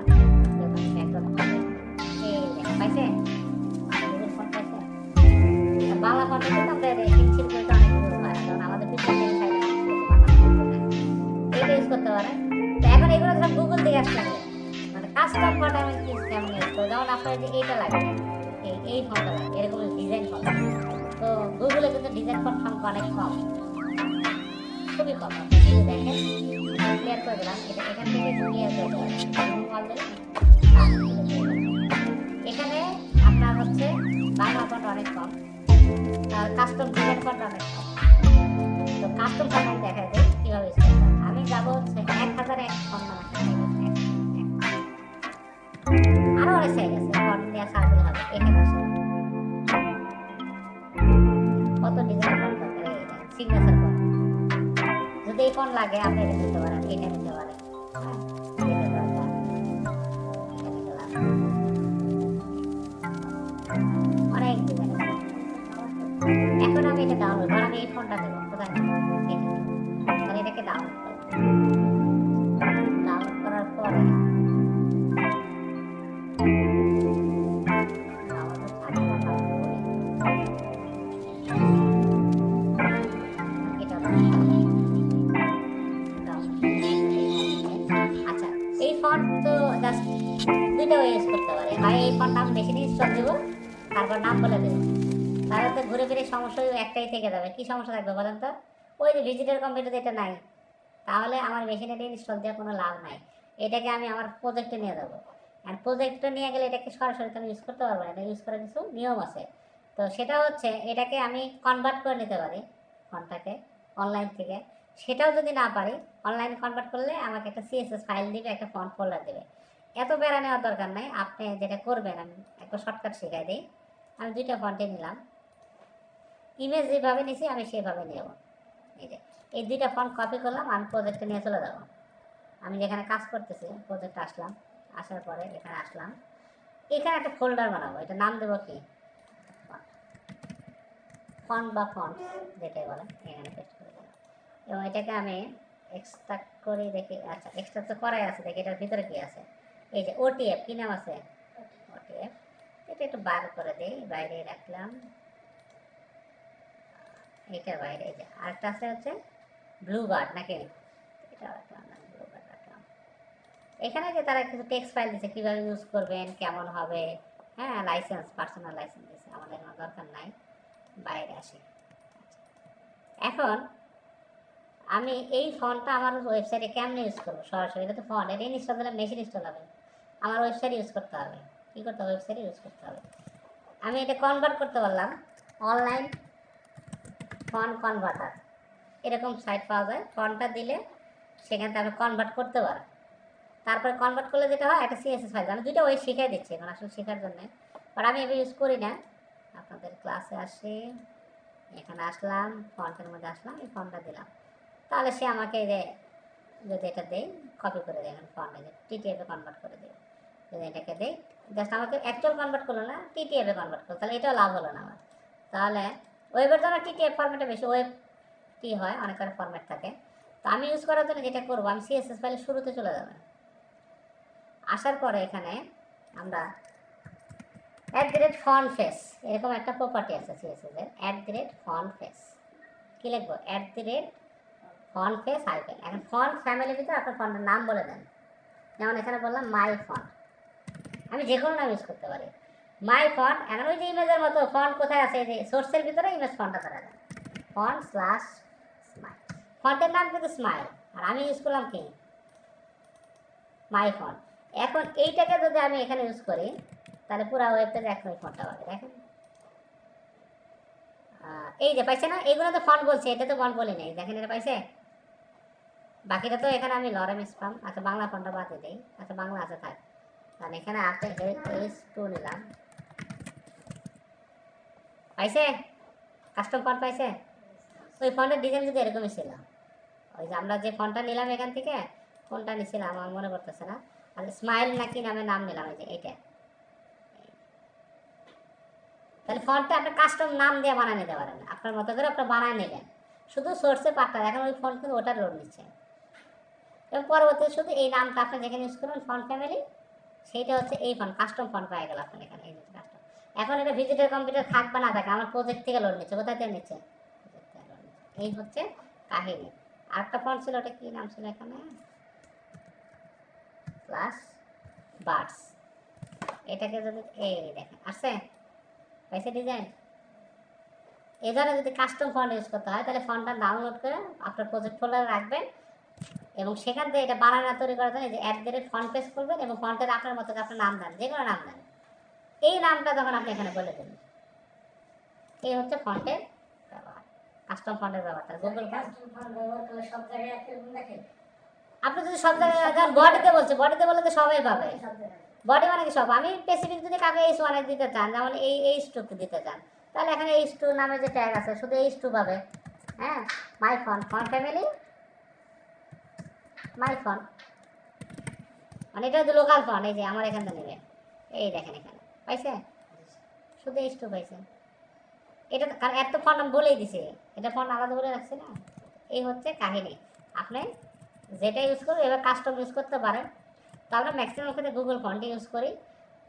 এই পাইছে গুগল ফন্ট পাইছে। বাংলা ফন্টে কিন্তু আমরা হিন্দি বলতে অনেক ইউজ হয়, কারণ আমাদের পিছনে সাইডে এইটা ইউজ করতে পারে। তো এখন এগুলো সব গুগল থেকে আসতে হবে, মানে কাস্টম ফন্ট আমি কেমন ইউজ করি, যেমন আপনার যে এইটা লাগে, এই ফন্টটা লাগে, এরকম ডিজাইন ফন্ট, তো গুগলে কিন্তু ডিজাইন ফন্ট সংখ্যা অনেক কম, খুবই কম। আপনি যদি দেখেন, ক্লিয়ার করে দিলাম, এটা এখান থেকে ক্লিয়ার করে দিলাম, এখানে আপনার হচ্ছে বাংলা ফন্ট অনেক কম, আর কাস্টম ডিজাইন ফন্ট অনেক কম। তো কাস্টম ফন্ট আমি দেখাই দিই কীভাবে ইউজ করতে হয়। আমি যাবো হচ্ছে 1001 ফন্ট নাম আছে, আরো অনেক সাইজ আছে, ফন্ট দিয়ে সার্চ দিলে হবে, এখানে আসে কত ডিজাইন ফন্ট দরকার, এই সিগনেচার ফন্ট, যদি এই ফন্ট লাগে আপনি এটা নিতে পারেন, এটা নিতে পারেন, অনেক ডিজাইন। এখন আমি এটা ডাউনলোড, ধর আমি এই ফন্টটা দেবো, কোথায় তাহলে এটাকে ডাউনলোড করবো, ডাউনলোড করার পরে ফন্ট তো জাস্ট দুইটা ওয়ে ইউজ করতে পারে, হয় এই ফন্ট নাম বেশি দিন ইনস্টল দেবো, তারপর নাম বলে দেবো, তাহলে তো ঘুরে ফিরে সমস্যা একটাই থেকে যাবে। কি সমস্যা থাকবে বলেন তো, ওই যে ডিজিটাল কম্পিউটারে এটা নাই, তাহলে আমার মেশিনে এটা ইনস্টল দেওয়ার কোনো লাভ নাই। এটাকে আমি আমার প্রজেক্টে নিয়ে যাবো, আর প্রজেক্টে নিয়ে গেলে এটাকে সরাসরি আমি ইউজ করতে পারবো না, এটা ইউজ করার কিছু নিয়ম আছে। তো সেটা হচ্ছে এটাকে আমি কনভার্ট করে নিতে পারি ফন্টটাকে অনলাইন থেকে, সেটাও যদি না পারি, অনলাইনে কনভার্ট করলে আমাকে একটা সিএসএস ফাইল দিবে, একটা ফন্ট ফোল্ডার দেবে। এত বেড়া নেওয়ার দরকার নাই। আপনি যেটা করবেন, আমি একটা শর্টকাট শেখাই দিই। আমি 2টা ফন্টে নিলাম, ইমেজ যেভাবে নিয়েছি আমি সেভাবে নেব। এই যে এই 2টা ফন্ট কপি করলাম, আমি প্রজেক্টে নিয়ে চলে যাব। আমি যেখানে কাজ করতেছি প্রজেক্টে আসলাম, আসার পরে এখানে আসলাম, এখানে একটা ফোল্ডার বানাবো। এটা নাম দেবো কি, ফন্ট বা ফন্ট যেটাই বলে, এখানে পেস্ট করে দিলাম। এবং এটাকে আমি এক্সট্রাক্ট করে দেখি। আচ্ছা, এক্সট্রাক্ট তো করাই আছে, দেখি এটার ভিতরে কি আছে। এই যে ওটিএফ, কি নাম আছে, ওটিএফ। এটা একটু বার করে দিই, বাইরে রাখলাম, এটার বাইরে। এই যে আরেকটা আছে হচ্ছে ব্লু বার্ড, নাকি এটা রাখলাম না, ব্লু বার্ড রাখলাম। এখানে যে তারা কিছু টেক্সট ফাইল দিচ্ছে, কীভাবে ইউজ করবেন, কেমন হবে, হ্যাঁ, লাইসেন্স, পার্সোনাল লাইসেন্স দিচ্ছে, আমাদের কোনো দরকার নাই, বাইরে আসি। এখন আমি এই ফন্টটা আমার ওয়েবসাইটে কেমনে ইউজ করবো সরাসরি? এটা তো ফন্ট, এটা ইনস্টল দিলে মেশিন ইনস্টল হবে, আমার ওয়েবসাইট ইউজ করতে হবে। কী করতে হবে? ওয়েবসাইটে ইউজ করতে হবে। আমি এটা কনভার্ট করতে পারলাম, অনলাইন ফন্ট কনভার্টার, এরকম সাইট পাওয়া যায়। ফন্টটা দিলে সেখান থেকে আমি কনভার্ট করতে পারি। তারপরে কনভার্ট করলে যেটা হয়, একটা সিএসএস ফাইল। আমি 2টা ওয়ে শিখাই দিচ্ছি এখন, আসলে শেখার জন্য, বাট আমি এভাবে ইউজ করি না। আপনাদের ক্লাসে আসি, এখানে আসলাম, ফন্টের মধ্যে আসলাম, এই ফন্টটা দিলাম, তাহলে সে আমাকে যদি এটা দেই, কপি করে দেয়, এখন ফন্টে টিটিএফে কনভার্ট করে দেবে। যদি এটাকে দেই, জাস্ট আমাকে অ্যাকচুয়াল কনভার্ট করলো না, টিটিএফে কনভার্ট করলো, তাহলে এটাও লাভ হলো না আমার। তাহলে ওয়েবের জন্য টিটিএফ ফরম্যাটে বেশি, ওয়েব কি হয়, অনেক কটা ফরম্যাট থাকে। তো আমি ইউজ করার জন্য যেটা করবো, আমি সিএসএস ফাইলের শুরুতে চলে যাবেন। আসার পরে এখানে আমরা @font_face এরকম একটা প্রপার্টি আছে সিএসএস এর, @font_face। কি লিখবো? @font_face hyphen. এখন ফন্ট ফ্যামিলির ভিতরে আপনার ফন্টের নাম বলে দেন। যেমন এখানে বললাম মাই ফন্ট, আমি যে কোনো নাম ইউজ করতে পারি, মাই ফন্ট। এখন ওই যে ইমেজের মতো ফন্ট কোথায় আছে, এই যে সোর্সের ভিতরে ইমেজ ফন্টটা ধরা যায়, font/smile। ফন্টের নাম কিন্তু স্মাইল, আর আমি ইউজ করলাম কি, মাই ফন্ট। এখন এইটাকে যদি আমি এখানে ইউজ করি, তাহলে পুরো ওয়েব পেজে একই ফন্টটা পাবে। দেখেন, এই যে পাইছে না, এগুলো তো ফন্ট বলছে, এটা তো ফন্ট বলি নাই, দেখেন এটা পাইছে। বাকিটা তো এখানে আমি লরেম স্পাম, আচ্ছা বাংলা ফন্টটা বাদ দিই, আচ্ছা বাংলা আছে থাক। কারণ এখানে আছে H2 নিলাম, পাইছে, কাস্টম ফন্ট পাইছে। ওই ফন্টের ডিজাইন যদি এরকমই ছিল, ওই যে আমরা যে ফন্টটা নিলাম এখান থেকে, কোনটা নিছিলাম আমার মনে পড়তেছে না, আর স্মাইল নাকি নামে নাম নিলাম, এই যে এইটা। তাহলে ফন্টটা আপনি কাস্টম নাম দিয়ে বানিয়ে নিতে পারেন, আপনার মতো করে আপনি বানিয়ে নিলেন, শুধু সোর্সে পাঠটা এখন ওই ফন্ট কিন্তু ওটা লোড নিচ্ছে। এবং পরবর্তীতে শুধু এই নামটা আপনি যেখানে ইউজ করবেন, ফন্ট ফ্যামিলি, সেইটা হচ্ছে এই ফন্ট, কাস্টম ফন্ট পাই গেল আপনার এখানে, এই কাস্টম। এখন এটা ভিজিটার কম্পিউটার থাক বা না থাকে, আমার প্রজেক্ট থেকে লোড নিচ্ছে, কোথায় থেকে নিচ্ছে, এই হচ্ছে কাহিনী। আরেকটা ফন্ট ছিল, ওটা কি নাম ছিল এখানে, প্লাস বার্ডস। এটাকে যদি এই দেখেন আসছে, পাইছে ডিজাইন। এই ধরনের যদি কাস্টম ফন্ট ইউজ করতে হয়, তাহলে ফন্টটা ডাউনলোড করে আপনার প্রজেক্ট ফোল্ডারে রাখবেন, এবং সেখান থেকে এটা বানানো তৈরি করার জন্য যে @font_face করবেন, এবং ফন্টের আপনার মতো আপনার নাম দেন, যে কোনো নাম দেন। এই নামটা তখন আপনি এখানে বলে দেবেন। এই হচ্ছে ফন্টের ব্যবহার, কাস্টম ফন্টের ব্যবহার। গুগল সব জায়গায় দেখেন, আপনি যদি সব জায়গায় যেমন বডিতে বলছে, বডিতে বলে তো সবাই পাবে, বডি মানে কি সব। আমি স্পেসিফিক যদি কাউকে H1 দিতে চান, যেমন এই H2 দিতে চান, তাহলে এখানে H2 নামে যে ট্যাগ আছে, শুধু H2 পাবে। হ্যাঁ, মাই ফন্ট, ফন্ট ফ্যামিলি, মাই ফন্ট, মানে এটা হচ্ছে লোকাল ফন্ট। এই যে আমার এখান থেকে নেবে, এই দেখেন এখানে পাইছে, শুধু H2 পাইছে। এটা কারণ এত ফন্ট আমি বলেই দিছি, এটা ফন্ট আলাদা বলে রাখছি না। এই হচ্ছে কাহিনী। আপনি যেটা ইউজ করবেন এবার কাস্টম ইউজ করতে পারেন। তো আমরা ম্যাক্সিমাম ক্ষেত্রে গুগল ফন্ট ইউজ করি।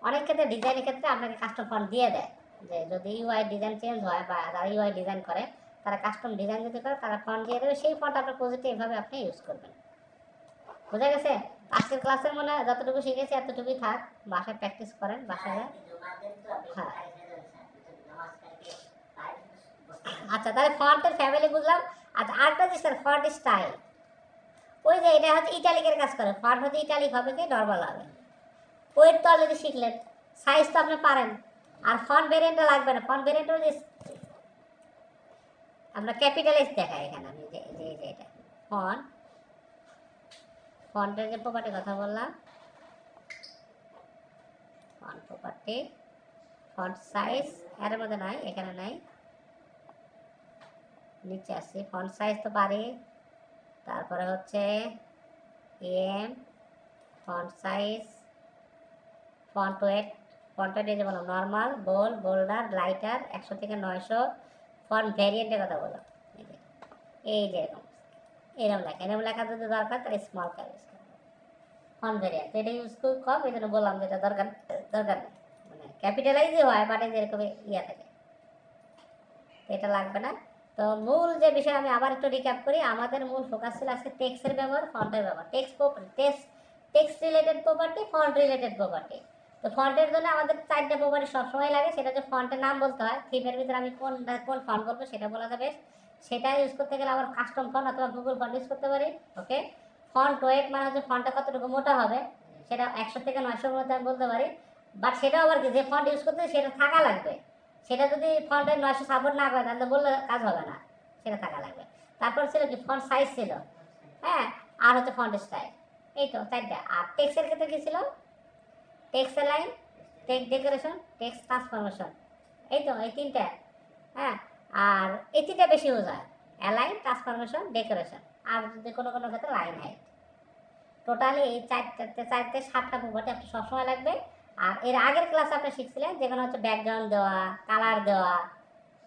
অনেক ক্ষেত্রে ডিজাইনের ক্ষেত্রে আপনাকে কাস্টম ফন্ট দিয়ে দেয়, যে যদি ইউআই ডিজাইন চেঞ্জ হয় বা যারা ইউআই ডিজাইন করে তারা কাস্টম ডিজাইন যদি করে, তারা ফন্ট দিয়ে দেবে, সেই ফন্ট আপনার প্রজেক্টে এইভাবে আপনি ইউজ করবেন। বোঝা গেছে? আজকের ক্লাসের মনে হয় যতটুকু শিখেছি এতটুকুই থাক, বাসায় প্র্যাকটিস করেন, বাসায়। হ্যাঁ, আচ্ছা, তাহলে ফন্টের ফ্যামিলি বুঝলাম। আচ্ছা, আরেকটা জিনিস স্যার, ফন্ট স্টাইল। ওই যে এটা হচ্ছে ইটালিকের কাজ করে, ফন্ট হচ্ছে ইটালিক হবে কি নর্মাল হবে। ওয়েট তো অলরেডি শিখলেন, সাইজ তো আপনি পারেন, আর ফন্ট ভেরিয়েন্টটা লাগবে না। ফন্ট ভেরিয়েন্টও যে আমরা ক্যাপিটালাইজ দেখাই এখানে, আমি যে এটা ফন্ট, ফন্টের যে প্রপার্টি কথা বললাম, ফন্ট প্রপার্টি, ফন্ট সাইজ এর মধ্যে নাই, এখানে নাই, নিচে আসছি। ফন্ট সাইজ তো পারি, তারপরে হচ্ছে em, font size, font weight, font weight এই যে বললাম নর্মাল, বোল্ড, বোল্ডার, লাইটার 100 থেকে 900। ফন্ট ভ্যারিয়েন্টের কথা বললাম, এই যে এরকম লেখা যদি দরকার তাহলে স্মল কাজ ফন্ট ভ্যারিয়েন্ট, এটা ইউজ খুব কম, এই জন্য বললাম যেটা দরকার দরকার নেই, মানে ক্যাপিটালাইজই হয় বাট যেরকম ইয়া থাকে, এটা লাগবে না। তো মূল যে বিষয় আমি আবার একটু রিক্যাপ করি, আমাদের মূল ফোকাস ছিল আজকে টেক্সটের ব্যবহার, ফন্টের ব্যবহার, text related property, font related property. তো ফন্টের জন্য আমাদের 4টা প্রপার্টি সবসময় লাগে, সেটা হচ্ছে ফন্টের নাম বলতে হয়, থিমের ভিতরে আমি কোন ফন্ট বলবো সেটা বলা যাবে, সেটা ইউজ করতে গেলে আবার কাস্টম ফন্ট অথবা গুগল ফন্ট ইউজ করতে পারি। ওকে, ফন্ট ওয়েট মানে হচ্ছে ফন্টটা কতটুকু মোটা হবে, সেটা 100 থেকে 900 মধ্যে আমি বলতে পারি, বাট সেটাও আবার কি যে ফন্ট ইউজ করতে সেটা থাকা লাগবে, সেটা যদি ফন্টের 900 সাপোর্ট না করে তাহলে বললে কাজ হবে না, সেটা থাকা লাগবে। তারপর ছিল কি ফন্ট সাইজ ছিল, হ্যাঁ, আর হচ্ছে ফন্ট স্টাইল, এই তো 4টা। আর টেক্সটের ক্ষেত্রে কি ছিল, text line, text decoration, text transformation, এই তো এই 3টা, হ্যাঁ। আর এই 3টা বেশি ইউজ হয়, অ্যালাইন, ট্রান্সফরমেশন, ডেকোরেশন, আর যদি কোনো কোনো ক্ষেত্রে লাইন হাইট। টোটালি এই 7টা প্রপার্টি আপনার সবসময় লাগবে। আর এর আগের ক্লাসে আপনি শিখছিলেন যেখানে হচ্ছে ব্যাকগ্রাউন্ড দেওয়া, কালার দেওয়া,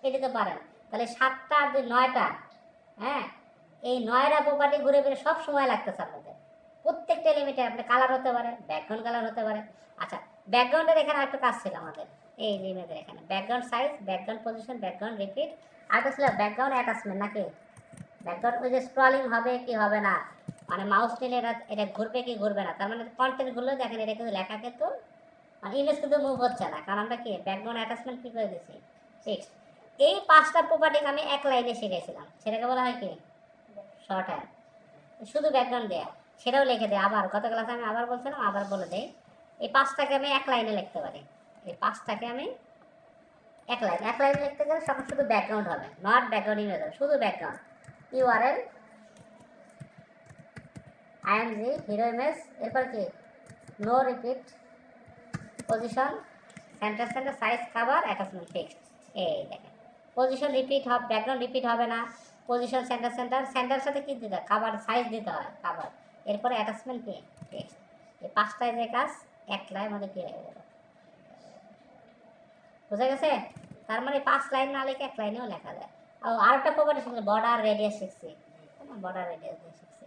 এটা তো পারেন। তাহলে 7টা আর 9টা, হ্যাঁ, এই 9টা প্রপার্টি ঘুরে ফিরে সব সময় লাগতেছে আপনাদের। প্রত্যেকটা এলিমেন্টে আপনি কালার হতে পারে, ব্যাকগ্রাউন্ড কালার হতে পারে। আচ্ছা, ব্যাকগ্রাউন্ডের এখানে একটা কাজ ছিল আমাদের, এই এলিমেন্টের এখানে background size, background position, background repeat, আর তো ছিল ব্যাকগ্রাউন্ড অ্যাটাচমেন্ট নাকি, ব্যাকগ্রাউন্ড ওই যে স্ক্রলিং হবে কি হবে না, মানে মাউস নিলে এটা ঘুরবে কি ঘুরবে না, তার মানে কন্টেন্ট গুলো দেখেন এটা কিন্তু লেখা কিন্তু মানে ইমেজ কিন্তু মুভ হচ্ছে না, কারণ আমরা কি ব্যাকগ্রাউন্ড অ্যাটাচমেন্ট কি করে দিচ্ছি, টেক্সট। এই 5টা প্রপার্টি আমি এক লাইনে শিখেছিলাম, সেটাকে বলা হয় কি শর্ট হ্যান্ড, শুধু ব্যাকগ্রাউন্ড দেয়া, সেটাও লিখে দেয়। আবার গত ক্লাসে আমি আবার বলছিলাম, আবার বলে দেই, এই 5টাকে আমি এক লাইনে লিখতে পারি, এই 5টাকে আমি এক লাইনে লিখতে গেলে সব শুধু ব্যাকগ্রাউন্ড হবে, নট ব্যাকগ্রাউন্ড ইমেজ হবে, শুধু background. URL IMG hero image, এরপর কি no repeat, position, center size, খাবার, অ্যাটাচমেন্ট, টেক্সট। এই দেখেন পজিশন রিপিট হবে, ব্যাকগ্রাউন্ড রিপিট হবে না, পজিশন সেন্টার সাথে কি দিতে হয়, খাবার সাইজ দিতে হয়, খাবার, এরপরে অ্যাটাচমেন্ট কি টেক্সট। এই 5টায় যে কাজ এক লাইন মধ্যে কি হয়ে গেল, বুঝা গেছে? তার মানে 5 লাইন না লিখে এক লাইনেও লেখা যায়। আর একটা প্রপার্টি শিখছি, বর্ডার রেডিয়াস শিখছি, বর্ডার রেডিয়াস শিখছি।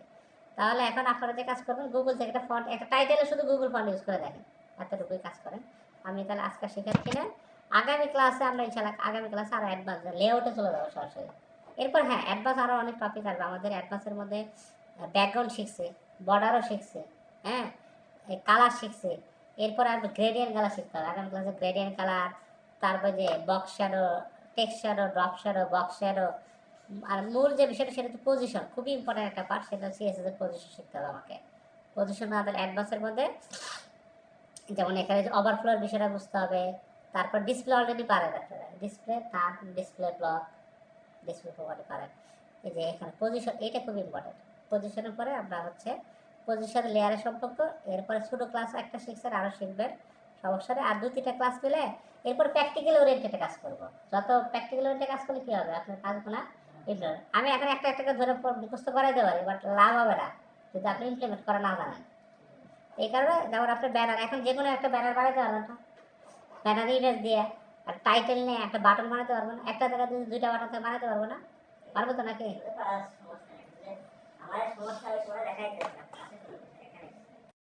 তাহলে এখন আপনারা যে কাজ করবেন, গুগল থেকে একটা ফন্ট, একটা টাইটেলে শুধু গুগল ফন্ট ইউজ করে দেখেন, এতটুকুই কাজ করেন। আমি তাহলে আজকে শেখাচ্ছি না, আগামী ক্লাসে আমরা ইনশাআল্লাহ আগামী ক্লাসে আরো অ্যাডভান্স লেআউটে চলে যাবো সরাসরি। এরপর হ্যাঁ, অ্যাডভান্স আরো অনেক টপিক আসবে আমাদের। অ্যাডভান্সের মধ্যে ব্যাকগ্রাউন্ড শিখছে, বর্ডারও শিখছে, হ্যাঁ, কালার শিখছে, এরপর আর গ্রেডিয়েন্ট কালার শিখতে হবে আগামী ক্লাসে, গ্রেডিয়েন্ট কালার, তারপর যে box shadow, text shadow, drop shadow, box shadow. আর মূল যে বিষয়টা সেটা হচ্ছে পজিশন, খুবই ইম্পর্টেন্ট একটা পার্ট, সেটা হচ্ছে সিএসএস এর পজিশন শিখতে হবে আমাকে। পজিশন আমাদের অ্যাডভান্সের মধ্যে, যেমন এখানে যে ওভারফ্লোর বিষয়টা বুঝতে হবে, তারপর ডিসপ্লে অলরেডি পারেন আপনারা, ডিসপ্লে তার ডিসপ্লে ব্লক, ডিসপ্লে প্রপার্টি পারেন। এই যে এখানে পজিশন, এটা খুব ইম্পর্টেন্ট। পজিশনের পরে আমরা হচ্ছে পজিশন লেয়ারের সম্পর্ক, এরপরে ছোটো ক্লাস একটা শিখছেন, আরও শিখবেন সমস্যা নেই। আর 2-3টা ক্লাস পেলে এরপর প্র্যাকটিক্যাল ওরিয়েন্টেডে কাজ করবো। যত প্র্যাকটিক্যাল ওরিয়েন্টেড কাজ করলে কী হবে, আপনার কাজগুলো আমি এখন একটা একটা ধরে মুখস্থ করাইতে পারি, বাট লাভ হবে না যদি আপনি ইমপ্লিমেন্ট করা না জানেন। এই কারণে যেমন আপনার ব্যানার, এখন যে কোনো একটা ব্যানার বানাতে পারবেন না, ব্যানার ইমেজ দিয়ে আর টাইটেল নিয়ে একটা বাটন বানাতে পারবো না, একটা জায়গায় যদি 2টা বাটন বানাতে পারবো না, পারবো তো নাকি?